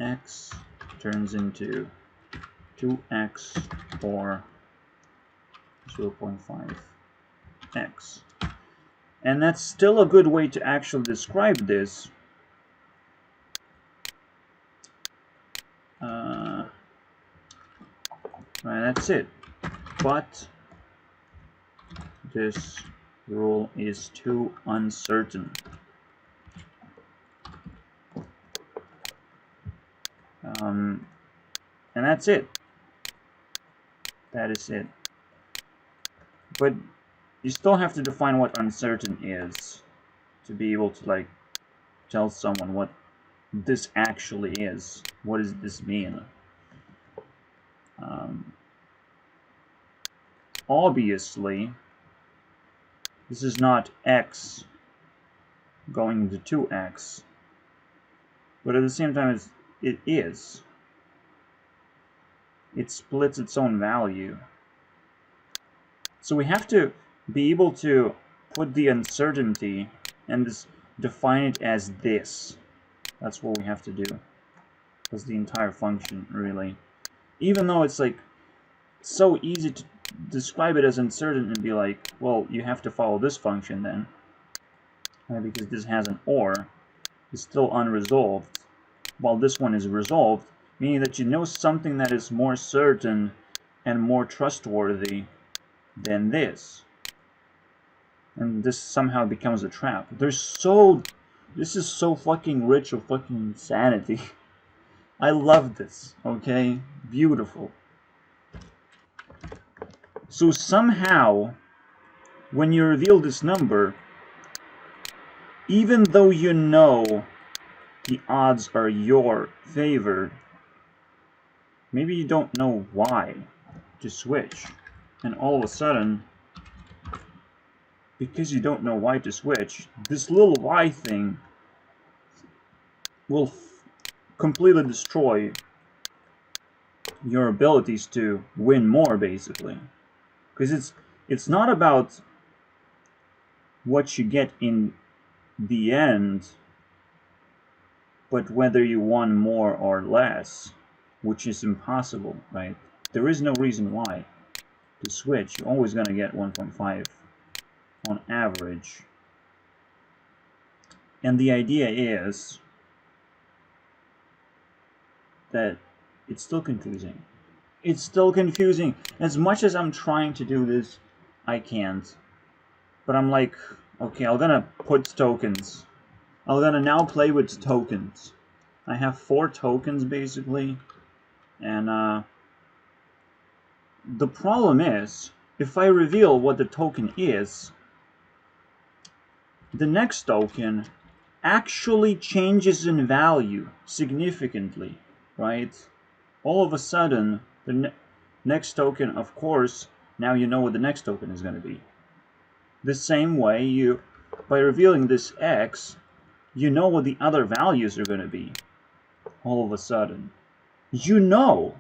X turns into 2x or 0.5x. And that's still a good way to actually describe this. Right, that's it. But this rule is too uncertain. And that's it. That is it. But you still have to define what uncertain is to be able to, like, tell someone what this actually is. What does this mean? Obviously, this is not x going into 2x, but at the same time it is. It splits its own value. So we have to be able to put the uncertainty and define it as this. That's what we have to do. That's the entire function, really. Even though it's like so easy to describe it as uncertain and be like, well, you have to follow this function then, because this has an or. It's still unresolved, while this one is resolved, meaning that you know something that is more certain and more trustworthy than this. And this somehow becomes a trap. This is so fucking rich of fucking insanity. I love this, okay? Beautiful. So somehow, when you reveal this number, even though you know the odds are your favor, maybe you don't know why to switch. And all of a sudden, because you don't know why to switch, this little y thing will completely destroy your abilities to win more, basically. Because it's not about what you get in the end, but whether you won more or less, which is impossible, right? There is no reason why to switch. You're always going to get 1.5 on average. And the idea is that it's still confusing. It's still confusing. As much as I'm trying to do this, I can't. But I'm like, okay, I'm gonna put tokens. I'm gonna now play with tokens. I have 4 tokens basically. And the problem is, if I reveal what the token is, the next token actually changes in value significantly, right? All of a sudden, the next token, of course, now you know what the next token is going to be. The same way, by revealing this x, you know what the other values are going to be. All of a sudden. You know.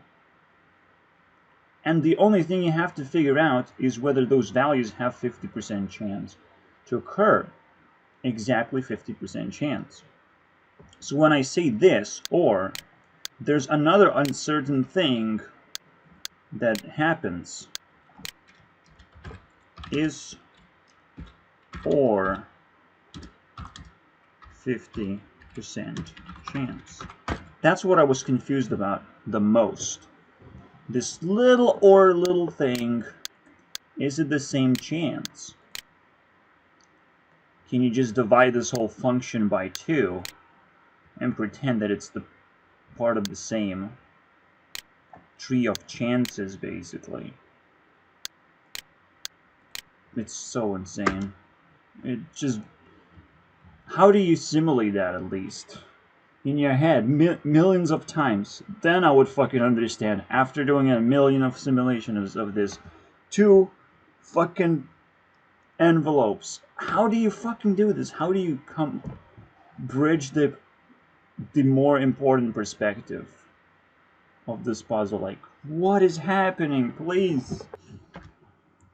And the only thing you have to figure out is whether those values have 50% chance to occur. Exactly 50% chance. So when I say this, or, there's another uncertain thing that happens. Is or 50% chance. That's what I was confused about the most. This little or little thing, is it the same chance? Can you just divide this whole function by 2 and pretend that it's the part of the same tree of chances, basically? It's so insane. It just... How do you simulate that, at least? In your head, millions of times. Then I would fucking understand. After doing a million of simulations of this. 2 fucking envelopes. How do you fucking do this? How do you come bridge the more important perspective of this puzzle. Like, what is happening? Please.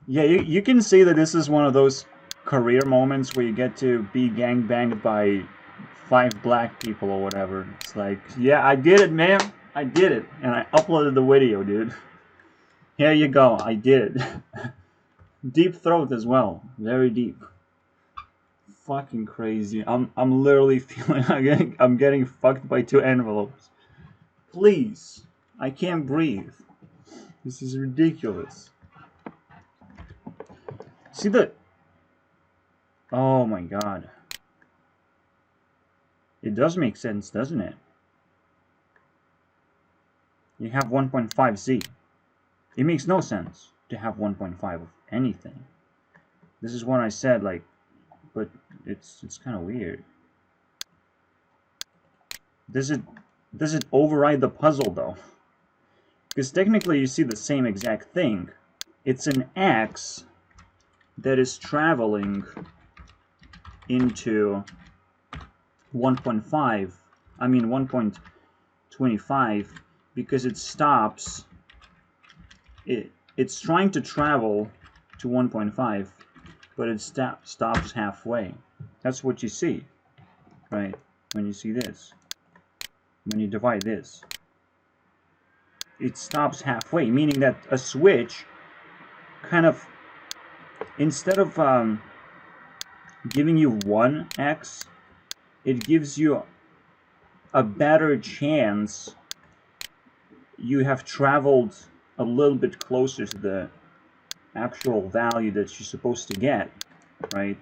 Yeah, you can see that this is one of those career moments where you get to be gangbanged by 5 black people or whatever. It's like, yeah, I did it, man. I did it. And I uploaded the video, dude. Here you go. I did it. Deep throat as well. Very deep. Fucking crazy. I'm literally feeling I'm getting fucked by 2 envelopes. Please. I can't breathe. This is ridiculous. See the... Oh my god. It does make sense, doesn't it? You have 1.5Z. It makes no sense to have 1.5 of anything. This is what I said, like, but it's kind of weird. Does it override the puzzle though? Because technically you see the same exact thing. It's an X that is traveling into 1.5, I mean 1.25, because it stops, it's trying to travel to 1.5, but it stops halfway. That's what you see, right? When you see this, when you divide this, it stops halfway, meaning that a switch kind of, instead of giving you 1x, it gives you a better chance you have traveled a little bit closer to the actual value that you're supposed to get, right?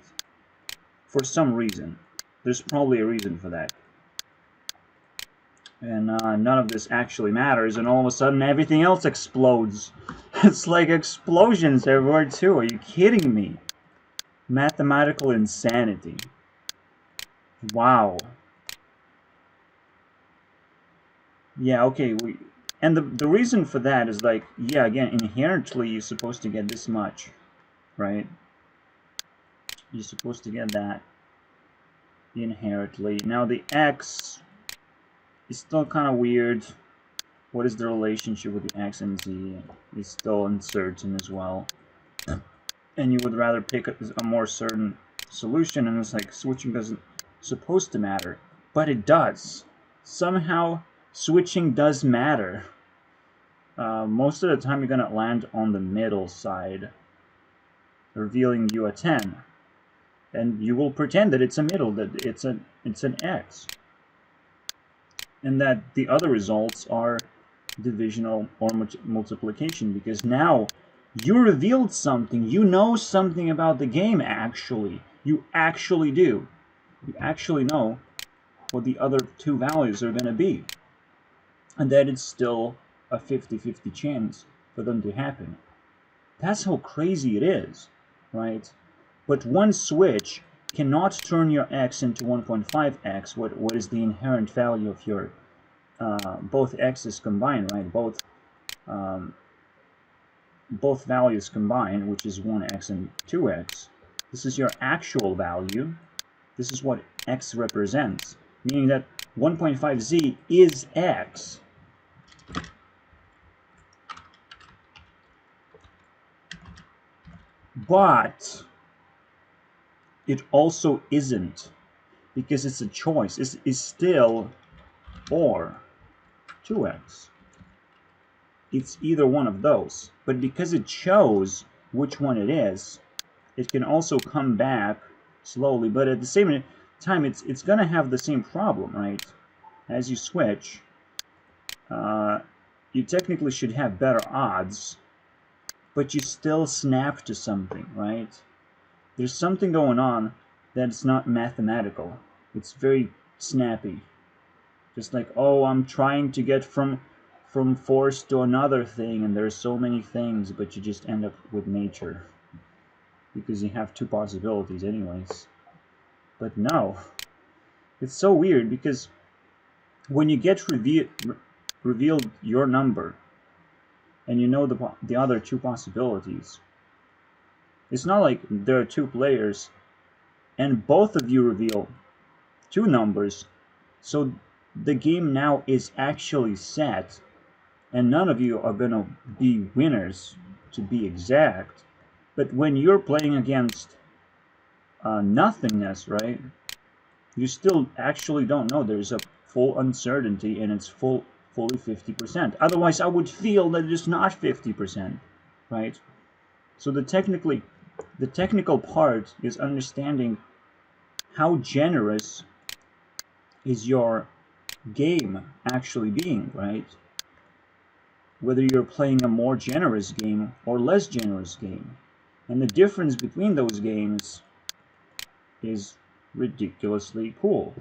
For some reason. There's probably a reason for that. And none of this actually matters, and all of a sudden everything else explodes. It's like explosions everywhere too. Are you kidding me? Mathematical insanity. Wow. Yeah, okay, and the reason for that is, like, yeah, again, inherently you're supposed to get this much, right? You're supposed to get that inherently. Now the x is still kind of weird. What is the relationship with the x and z is still uncertain as well. And you would rather pick a more certain solution, and it's like switching doesn't supposed to matter, but it does. Somehow switching does matter. Most of the time you're gonna land on the middle side, revealing you a 10, and you will pretend that it's a middle, that it's an x, and that the other results are divisional or multiplication, because now you revealed something. You know something about the game, actually. You actually do. You actually know what the other 2 values are going to be. And that it's still a 50-50 chance for them to happen. That's how crazy it is, right? But one switch cannot turn your x into 1.5x, what is the inherent value of your both x's combined, right? Both values combined, which is 1x and 2x. This is your actual value. This is what x represents, meaning that 1.5z is x. But it also isn't, because it's a choice. It's still or 2x. It's either one of those. But because it chose which one it is, it can also come back slowly. But at the same time, it's going to have the same problem, right? As you switch, you technically should have better odds, but you still snap to something, right? There's something going on that's not mathematical. It's very snappy. Just like, oh, I'm trying to get from force to another thing, and there's so many things, but you just end up with nature. Because you have 2 possibilities anyways. But no. It's so weird, because when you get revealed your number, and you know the other 2 possibilities, it's not like there are 2 players and both of you reveal two numbers. So the game now is actually set, and none of you are gonna be winners, to be exact. But when you're playing against nothingness, right? You still actually don't know. There's a full uncertainty, and it's fully 50%. Otherwise, I would feel that it's not 50%, right? So the technical part is understanding how generous is your game actually being, right? Whether you're playing a more generous game or less generous game. And the difference between those games is ridiculously cool,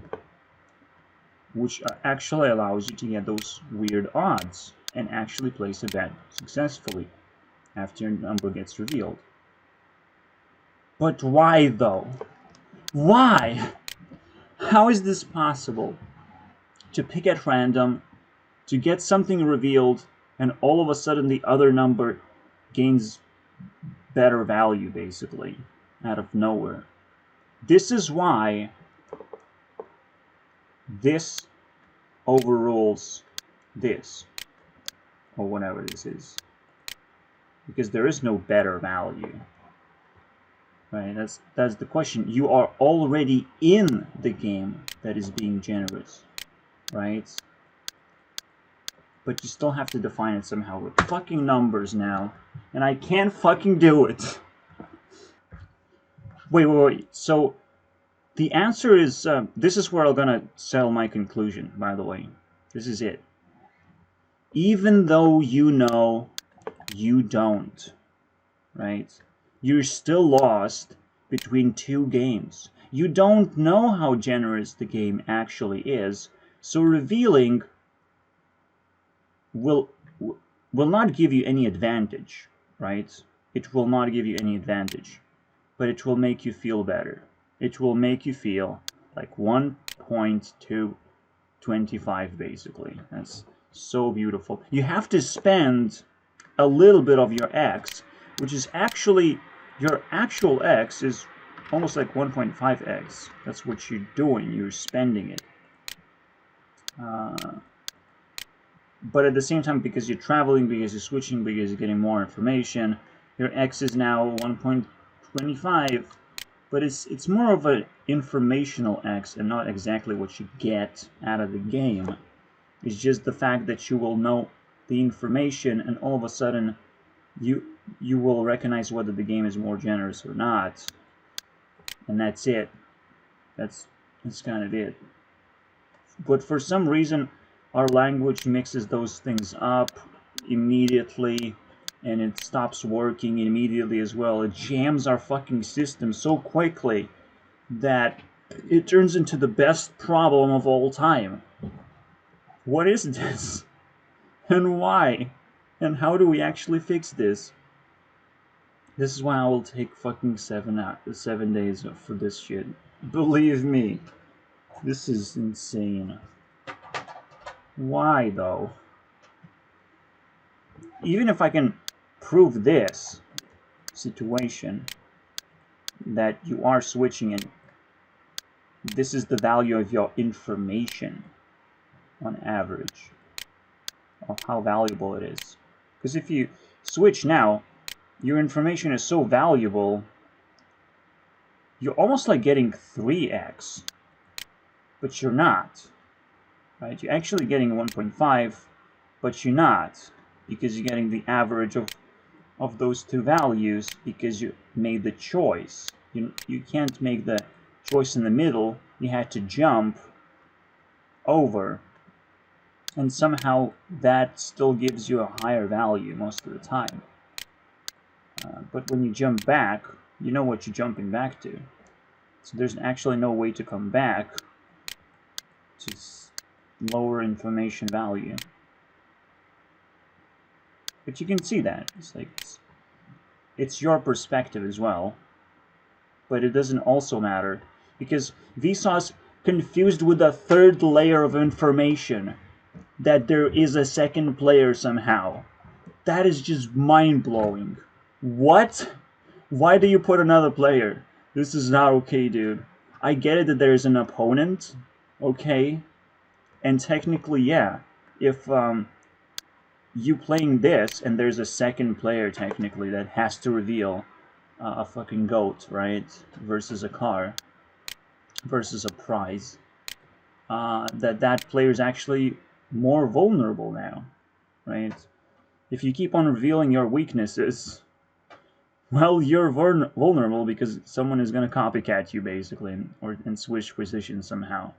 which actually allows you to get those weird odds and actually place a bet successfully after your number gets revealed. But why though? Why? How is this possible? To pick at random, to get something revealed, and all of a sudden the other number gains better value, basically, out of nowhere. This is why this overrules this, or whatever this is. Because there is no better value. Right? That's the question. You are already in the game that is being generous. Right? But you still have to define it somehow with fucking numbers now. And I can't fucking do it. Wait. So, the answer is, this is where I'm gonna sell my conclusion, by the way. This is it. Even though you know you don't, right? You're still lost between two games. You don't know how generous the game actually is, so revealing will not give you any advantage, right? It will not give you any advantage, but it will make you feel better. It will make you feel like 1.225 basically. That's so beautiful. You have to spend a little bit of your X, which is actually, your actual X is almost like 1.5x. That's what you're doing, you're spending it. But at the same time, because you're traveling, because you're switching, because you're getting more information, your X is now 1.25, but it's more of an informational X and not exactly what you get out of the game. It's just the fact that you will know the information, and all of a sudden you will recognize whether the game is more generous or not, and that's it. That's kind of it. But for some reason our language mixes those things up immediately, and it stops working immediately as well. It jams our fucking system so quickly that it turns into the best problem of all time. What is this? And why? And how do we actually fix this? This is why I will take fucking 7 days for this shit. Believe me. This is insane. Why though? Even if I can prove this situation, that you are switching and this is the value of your information on average, of how valuable it is. Because if you switch now, your information is so valuable, you're almost like getting 3x, but you're not, right? You're actually getting 1.5, but you're not, because you're getting the average of those two values, because you made the choice. You can't make the choice in the middle. You had to jump over, and somehow that still gives you a higher value most of the time. But when you jump back, you know what you're jumping back to. So there's actually no way to come back to lower information value. But you can see that. It's like, it's your perspective as well. But it doesn't also matter, because Vsauce confused with a third layer of information, that there is a second player somehow. That is just mind-blowing. What? Why do you put another player? This is not okay, dude. I get it that there's an opponent, okay, and technically, yeah, if you playing this and there's a second player technically that has to reveal a fucking goat, right, versus a car, versus a prize, that player is actually more vulnerable now, right? If you keep on revealing your weaknesses, well, you're vulnerable because someone is going to copycat you basically, and switch positions somehow.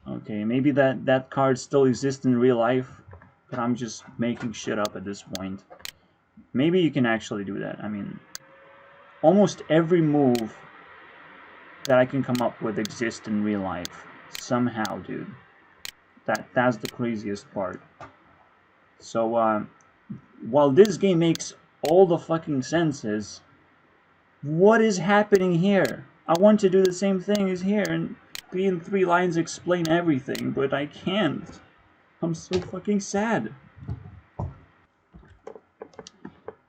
Okay, maybe that card still exists in real life, but I'm just making shit up at this point. Maybe you can actually do that. I mean, almost every move that I can come up with exists in real life somehow, dude. That's the craziest part. So while this game makes all the fucking senses, what is happening here? I want to do the same thing as here and be in 3 lines explain everything, but I can't. I'm so fucking sad.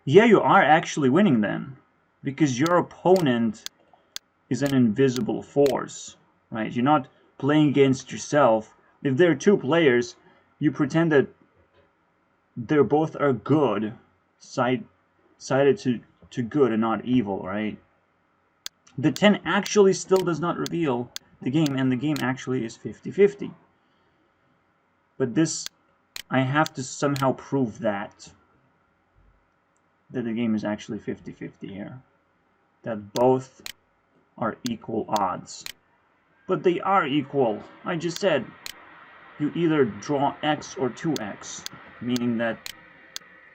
Yeah, you are actually winning then, because your opponent is an invisible force, right? You're not playing against yourself. If there are 2 players, you pretend that they both are good, sided to good and not evil, right? The 10 actually still does not reveal the game, and the game actually is 50-50. But this, I have to somehow prove that the game is actually 50-50 here. That both are equal odds. But they are equal. I just said you either draw X or 2X, meaning that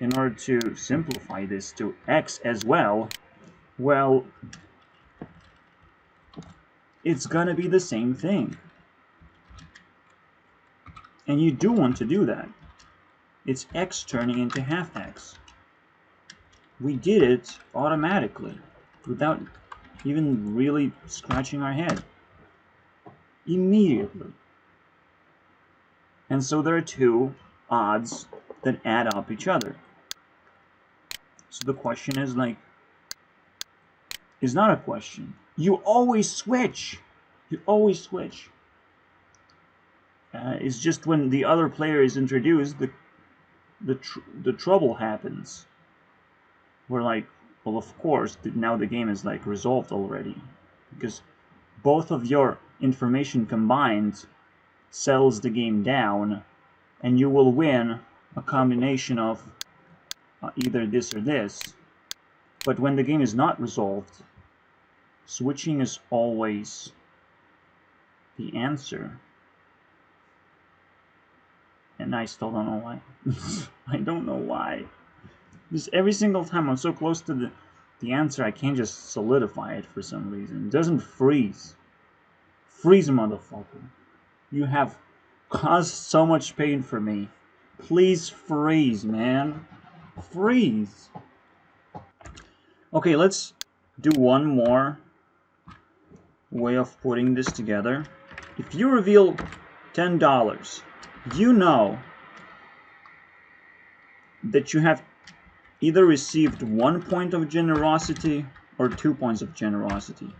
in order to simplify this to X as well, well, it's gonna be the same thing. And you do want to do that. It's X turning into half X. We did it automatically, without even really scratching our head. Immediately. And so there are 2 odds that add up each other. So the question is like, it's not a question. You always switch. You always switch. It's just when the other player is introduced, the trouble happens. We're like, well, of course, now the game is like resolved already, because both of your information combined sells the game down, and you will win a combination of either this or this. But when the game is not resolved, switching is always the answer. And I still don't know why. I don't know why. Just every single time I'm so close to the answer, I can't just solidify it for some reason. It doesn't freeze. Freeze, motherfucker. You have caused so much pain for me. Please freeze, man. Freeze. Okay, let's do one more way of putting this together. If you reveal $10, you know that you have either received 1 point of generosity or 2 points of generosity.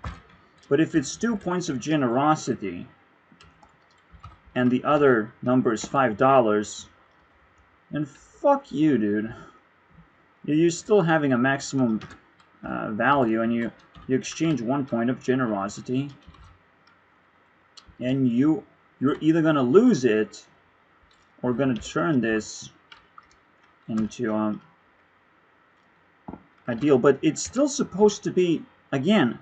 But if it's 2 points of generosity and the other number is $5, then fuck you, dude. You're still having a maximum value, and you exchange 1 point of generosity, and you're either gonna lose it or gonna turn this into a deal. But it's still supposed to be, again,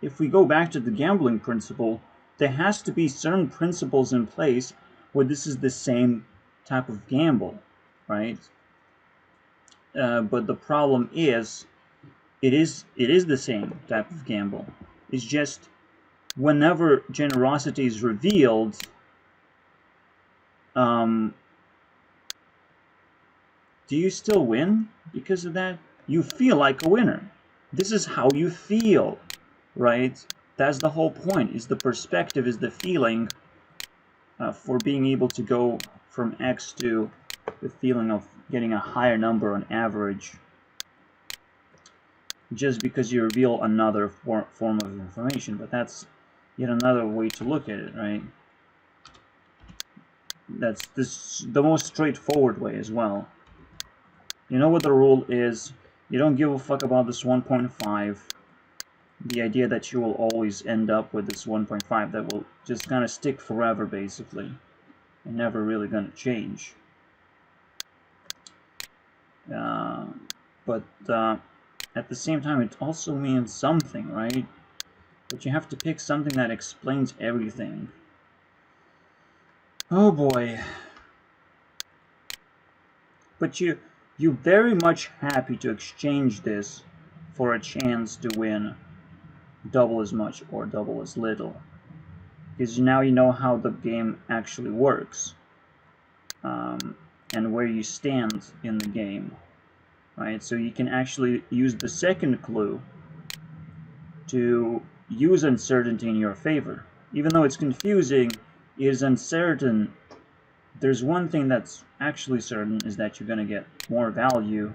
if we go back to the gambling principle, there has to be certain principles in place where this is the same type of gamble, right? But the problem is, it is the same type of gamble. It's just whenever generosity is revealed, do you still win because of that? You feel like a winner. This is how you feel, right? That's the whole point, is the perspective, is the feeling for being able to go from X to the feeling of getting a higher number on average, just because you reveal another form of information. But that's yet another way to look at it, right? That's the most straightforward way as well. You know what the rule is. You don't give a fuck about this 1.5. The idea that you will always end up with this 1.5 that will just kind of stick forever, basically, and never really gonna change. But at the same time, it also means something, right? But you have to pick something that explains everything. Oh boy. But you're very much happy to exchange this for a chance to win double as much or double as little. Because now you know how the game actually works. And where you stand in the game. Right? So you can actually use the second clue to use uncertainty in your favor. Even though it's confusing, it is uncertain. There's one thing that's actually certain, is that you're going to get more value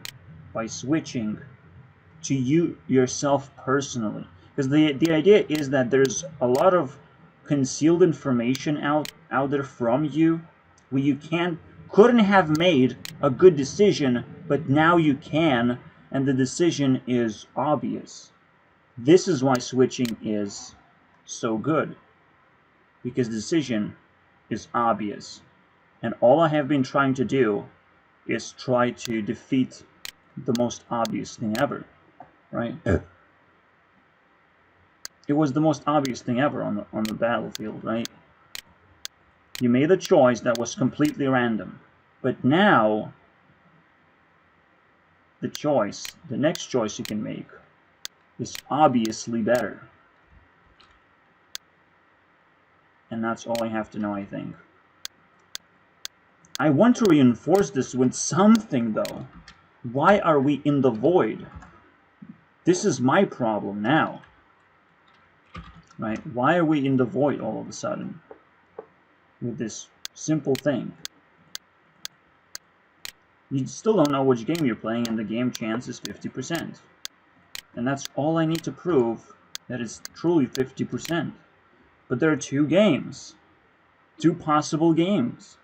by switching to you yourself personally. Because the idea is that there's a lot of concealed information out there from you where you couldn't have made a good decision, but now you can, and the decision is obvious. This is why switching is so good, because the decision is obvious. And all I have been trying to do is try to defeat the most obvious thing ever, right? It was the most obvious thing ever on the battlefield, right? You made a choice that was completely random. But now, the next choice you can make is obviously better. And that's all I have to know, I think. I want to reinforce this with something, though. Why are we in the void? This is my problem now. Right? Why are we in the void all of a sudden? With this simple thing. You still don't know which game you're playing, and the game chance is 50%. And that's all I need to prove that it's truly 50%. But there are two games. Two possible games.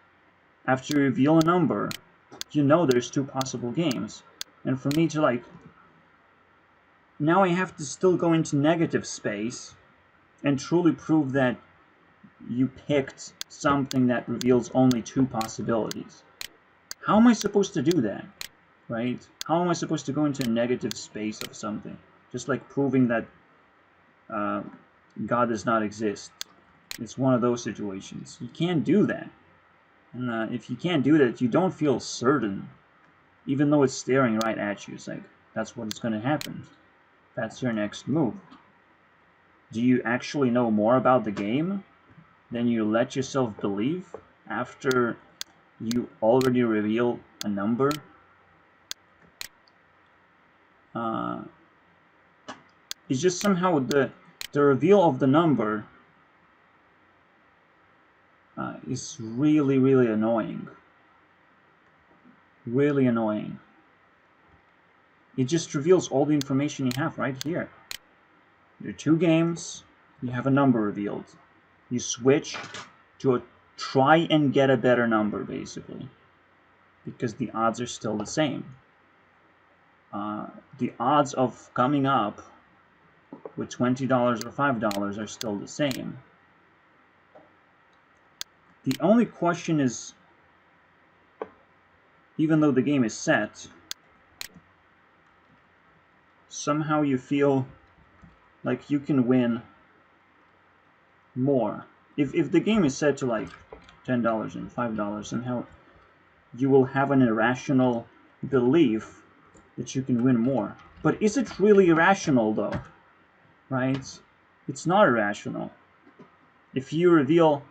After you reveal a number, you know there's two possible games. And for me to, like, now I have to still go into negative space and truly prove that you picked something that reveals only two possibilities. How am I supposed to do that? Right? How am I supposed to go into a negative space of something? Just like proving that God does not exist. It's one of those situations. You can't do that. And if you can't do that, you don't feel certain. Even though it's staring right at you. It's like, that's what's going to happen. That's your next move. Do you actually know more about the game than you let yourself believe after you already reveal a number? It's just somehow the reveal of the number is really, really annoying. Really annoying. It just reveals all the information you have right here. There are two games, you have a number revealed. You switch to try and get a better number, basically. Because the odds are still the same. The odds of coming up with $20 or $5 are still the same. The only question is, even though the game is set, somehow you feel like you can win more. If the game is set to like $10 and $5, somehow you will have an irrational belief that you can win more. But is it really irrational, though? Right? It's not irrational. If you reveal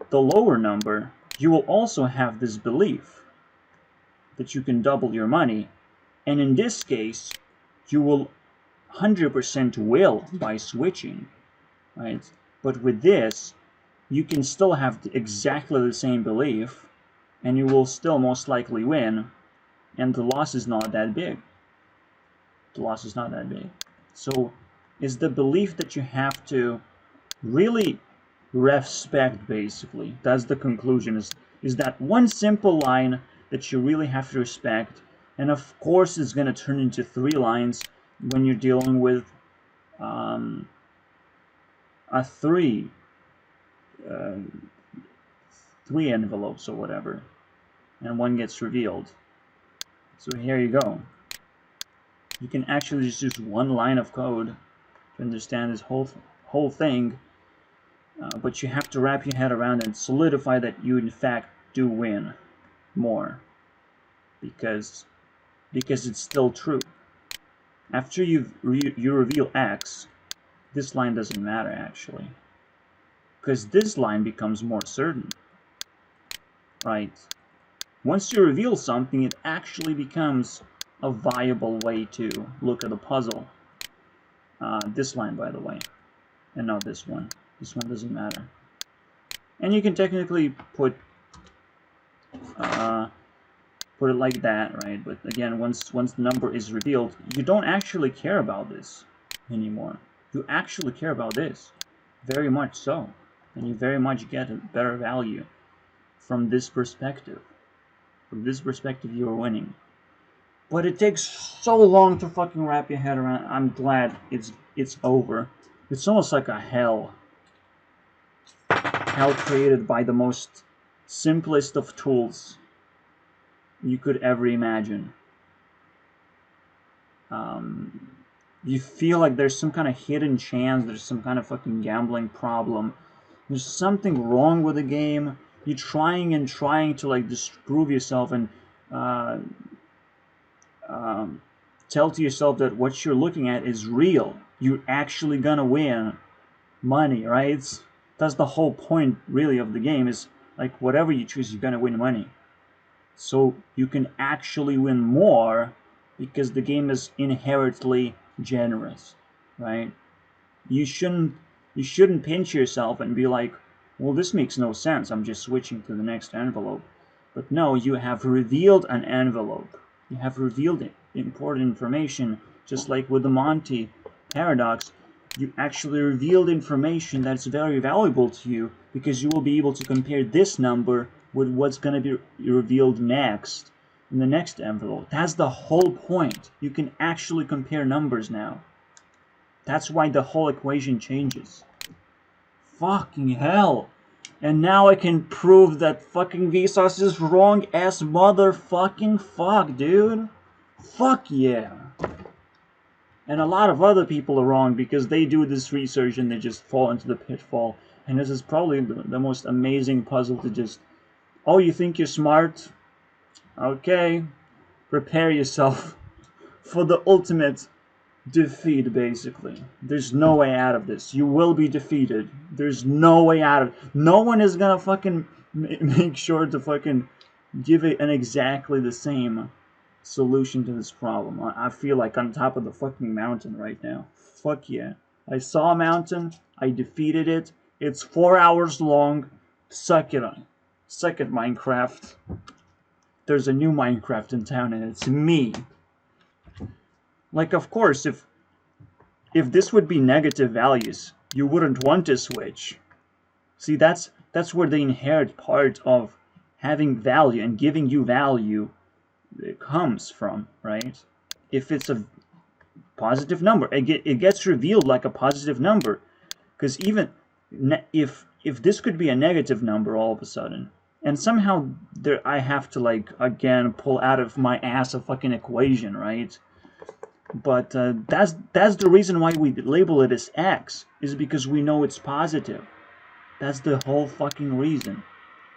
the lower number, you will also have this belief that you can double your money. And in this case, you will 100% will by switching. Right? But with this, you can still have exactly the same belief, and you will still most likely win, and the loss is not that big. The loss is not that big. So, is the belief that you have to really respect, basically. That's the conclusion, is that one simple line that you really have to respect, and of course it's going to turn into 3 lines when you're dealing with a 3 envelopes or whatever, and one gets revealed. So here you go. You can actually just use one line of code to understand this whole thing, but you have to wrap your head around and solidify that you in fact do win more, because it's still true. After you reveal X, this line doesn't matter actually, because this line becomes more certain, right? Once you reveal something, it actually becomes a viable way to look at the puzzle. This line, by the way, and not this one. This one doesn't matter. And you can technically put it like that, right? But again, once the number is revealed, you don't actually care about this anymore. You actually care about this, very much so, and you very much get a better value from this perspective. From this perspective, you are winning. But it takes so long to fucking wrap your head around. I'm glad it's over. It's almost like a hell created by the most simplest of tools you could ever imagine. You feel like there's some kind of hidden chance, there's some kind of fucking gambling problem, there's something wrong with the game. You're trying to like disprove yourself and tell to yourself that what you're looking at is real. You're actually gonna win money, right? That's the whole point, really, of the game, is like whatever you choose, you're gonna win money. So you can actually win more because the game is inherently generous, right? You shouldn't pinch yourself and be like, well, this makes no sense, I'm just switching to the next envelope. But no, you have revealed an envelope. You have revealed important information, just like with the Monty paradox. You actually revealed information that's very valuable to you, because you will be able to compare this number with what's going to be revealed next in the next envelope. That's the whole point. You can actually compare numbers now. That's why the whole equation changes. Fucking hell. And now I can prove that fucking Vsauce is wrong as motherfucking fuck, dude. Fuck yeah. And a lot of other people are wrong because they do this research and they just fall into the pitfall. And this is probably the most amazing puzzle to just... Oh, you think you're smart? Okay. Prepare yourself for the ultimate defeat, basically. There's no way out of this. You will be defeated. There's no way out of it. No one is gonna fucking make sure to fucking give it an exactly the same solution to this problem. I feel like on top of the fucking mountain right now. Fuck yeah. I saw a mountain. I defeated it. It's 4 hours long. Suck it on. Suck it, Minecraft. There's a new Minecraft in town and it's me. Like, of course, if this would be negative values, you wouldn't want to switch. See, that's where the inherent part of having value and giving you value comes from, right? If it's a positive number, it gets revealed like a positive number, because even if this could be a negative number all of a sudden, and somehow I have to, like, again pull out of my ass a fucking equation, right? But that's the reason why we label it as X, is because we know it's positive. That's the whole fucking reason.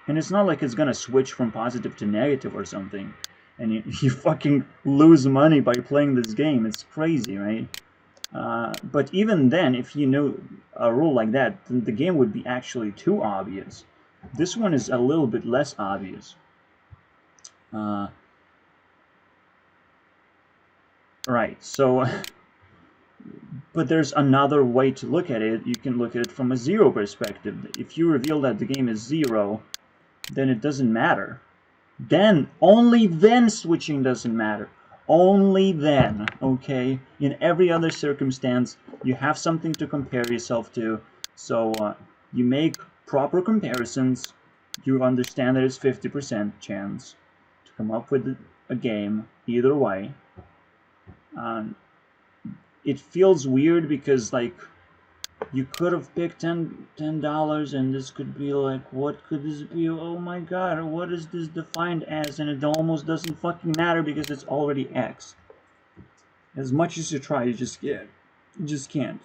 And it's not like it's gonna switch from positive to negative or something, and you fucking lose money by playing this game. It's crazy, right? But even then, if you know a rule like that, then the game would be actually too obvious. This one is a little bit less obvious. Right, so... But there's another way to look at it. You can look at it from a zero perspective. If you reveal that the game is 0, then it doesn't matter. Then, only then switching doesn't matter. Only then, okay? In every other circumstance, you have something to compare yourself to. So you make proper comparisons. You understand that it's 50% chance to come up with a game either way. It feels weird because like you could have picked $10 and this could be like, what could this be? Oh my god, what is this defined as? And it almost doesn't fucking matter because it's already X. As much as you try, you just can't.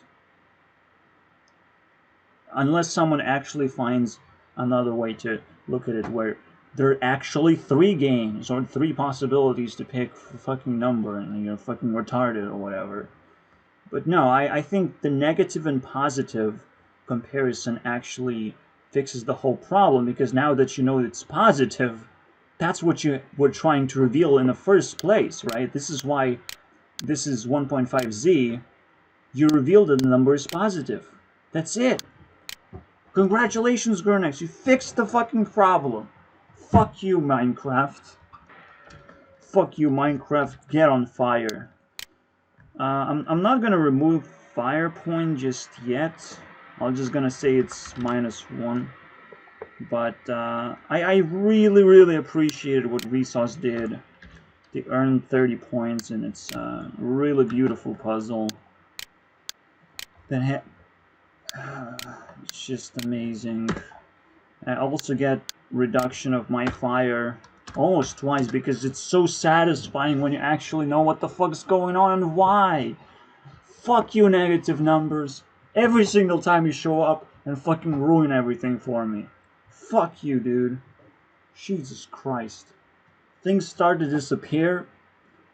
Unless someone actually finds another way to look at it where there are actually 3 games or 3 possibilities to pick for fucking number and you're fucking retarded or whatever. But no, I think the negative and positive comparison actually fixes the whole problem, because now that you know it's positive, that's what you were trying to reveal in the first place, right? This is why this is 1.5z. You revealed that the number is positive. That's it. Congratulations, Gernex. You fixed the fucking problem. Fuck you, Minecraft. Fuck you, Minecraft. Get on fire. I'm not gonna remove fire point just yet. I'm just gonna say it's -1. But I really appreciated what Vsauce did. They earned 30 points, and it's a really beautiful puzzle. That it's just amazing. I also get reduction of my fire almost twice because it's so satisfying when you actually know what the fuck's going on and why. Fuck you, negative numbers. Every single time you show up and fucking ruin everything for me. Fuck you, dude. Jesus Christ. Things start to disappear.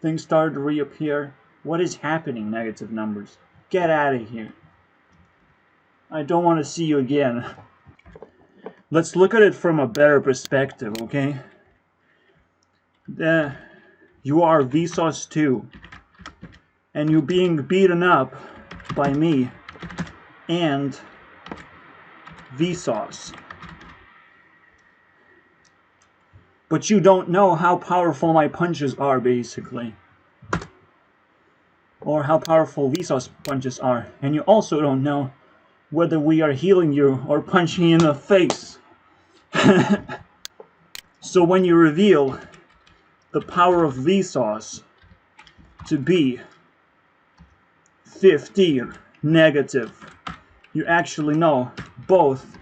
Things start to reappear. What is happening, negative numbers? Get out of here. I don't want to see you again. Let's look at it from a better perspective, okay? You are Vsauce 2. And you're being beaten up by me and Vsauce. But you don't know how powerful my punches are, basically. Or how powerful Vsauce punches are. And you also don't know whether we are healing you or punching you in the face. So when you reveal the power of Vsauce to be 15 negative, you actually know both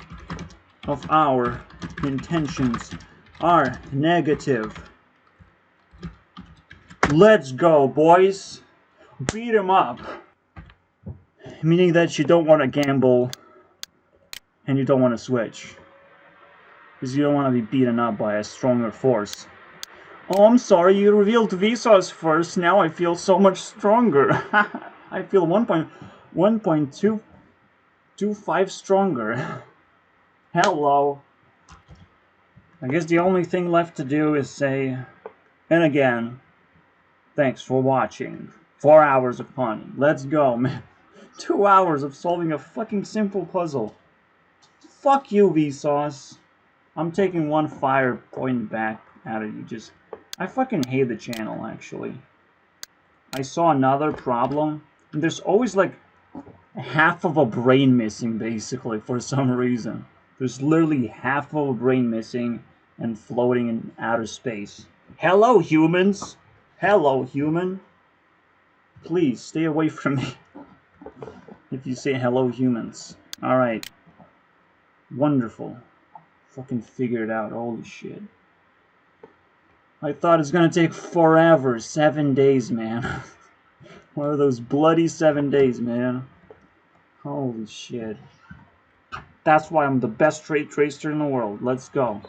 of our intentions are negative. Let's go, boys. Beat him up. Meaning that you don't want to gamble and you don't want to switch. Because you don't want to be beaten up by a stronger force. Oh, I'm sorry, you revealed Vsauce first. Now I feel so much stronger. I feel 1.225 stronger. Hello. I guess the only thing left to do is say, and again, thanks for watching. 4 hours of fun. Let's go, man. 2 hours of solving a fucking simple puzzle. Fuck you, Vsauce. I'm taking 1 fire point back out of you. I fucking hate the channel, actually. I saw another problem, and there's always like half of a brain missing, basically, for some reason. There's literally half of a brain missing and floating in outer space. Hello, humans! Hello, human! Please, stay away from me if you say hello, humans. Alright. Wonderful. Fucking figured it out. Holy shit. I thought it's gonna take forever. 7 days, man. What are those bloody 7 days, man? Holy shit. That's why I'm the best ray tracer in the world. Let's go.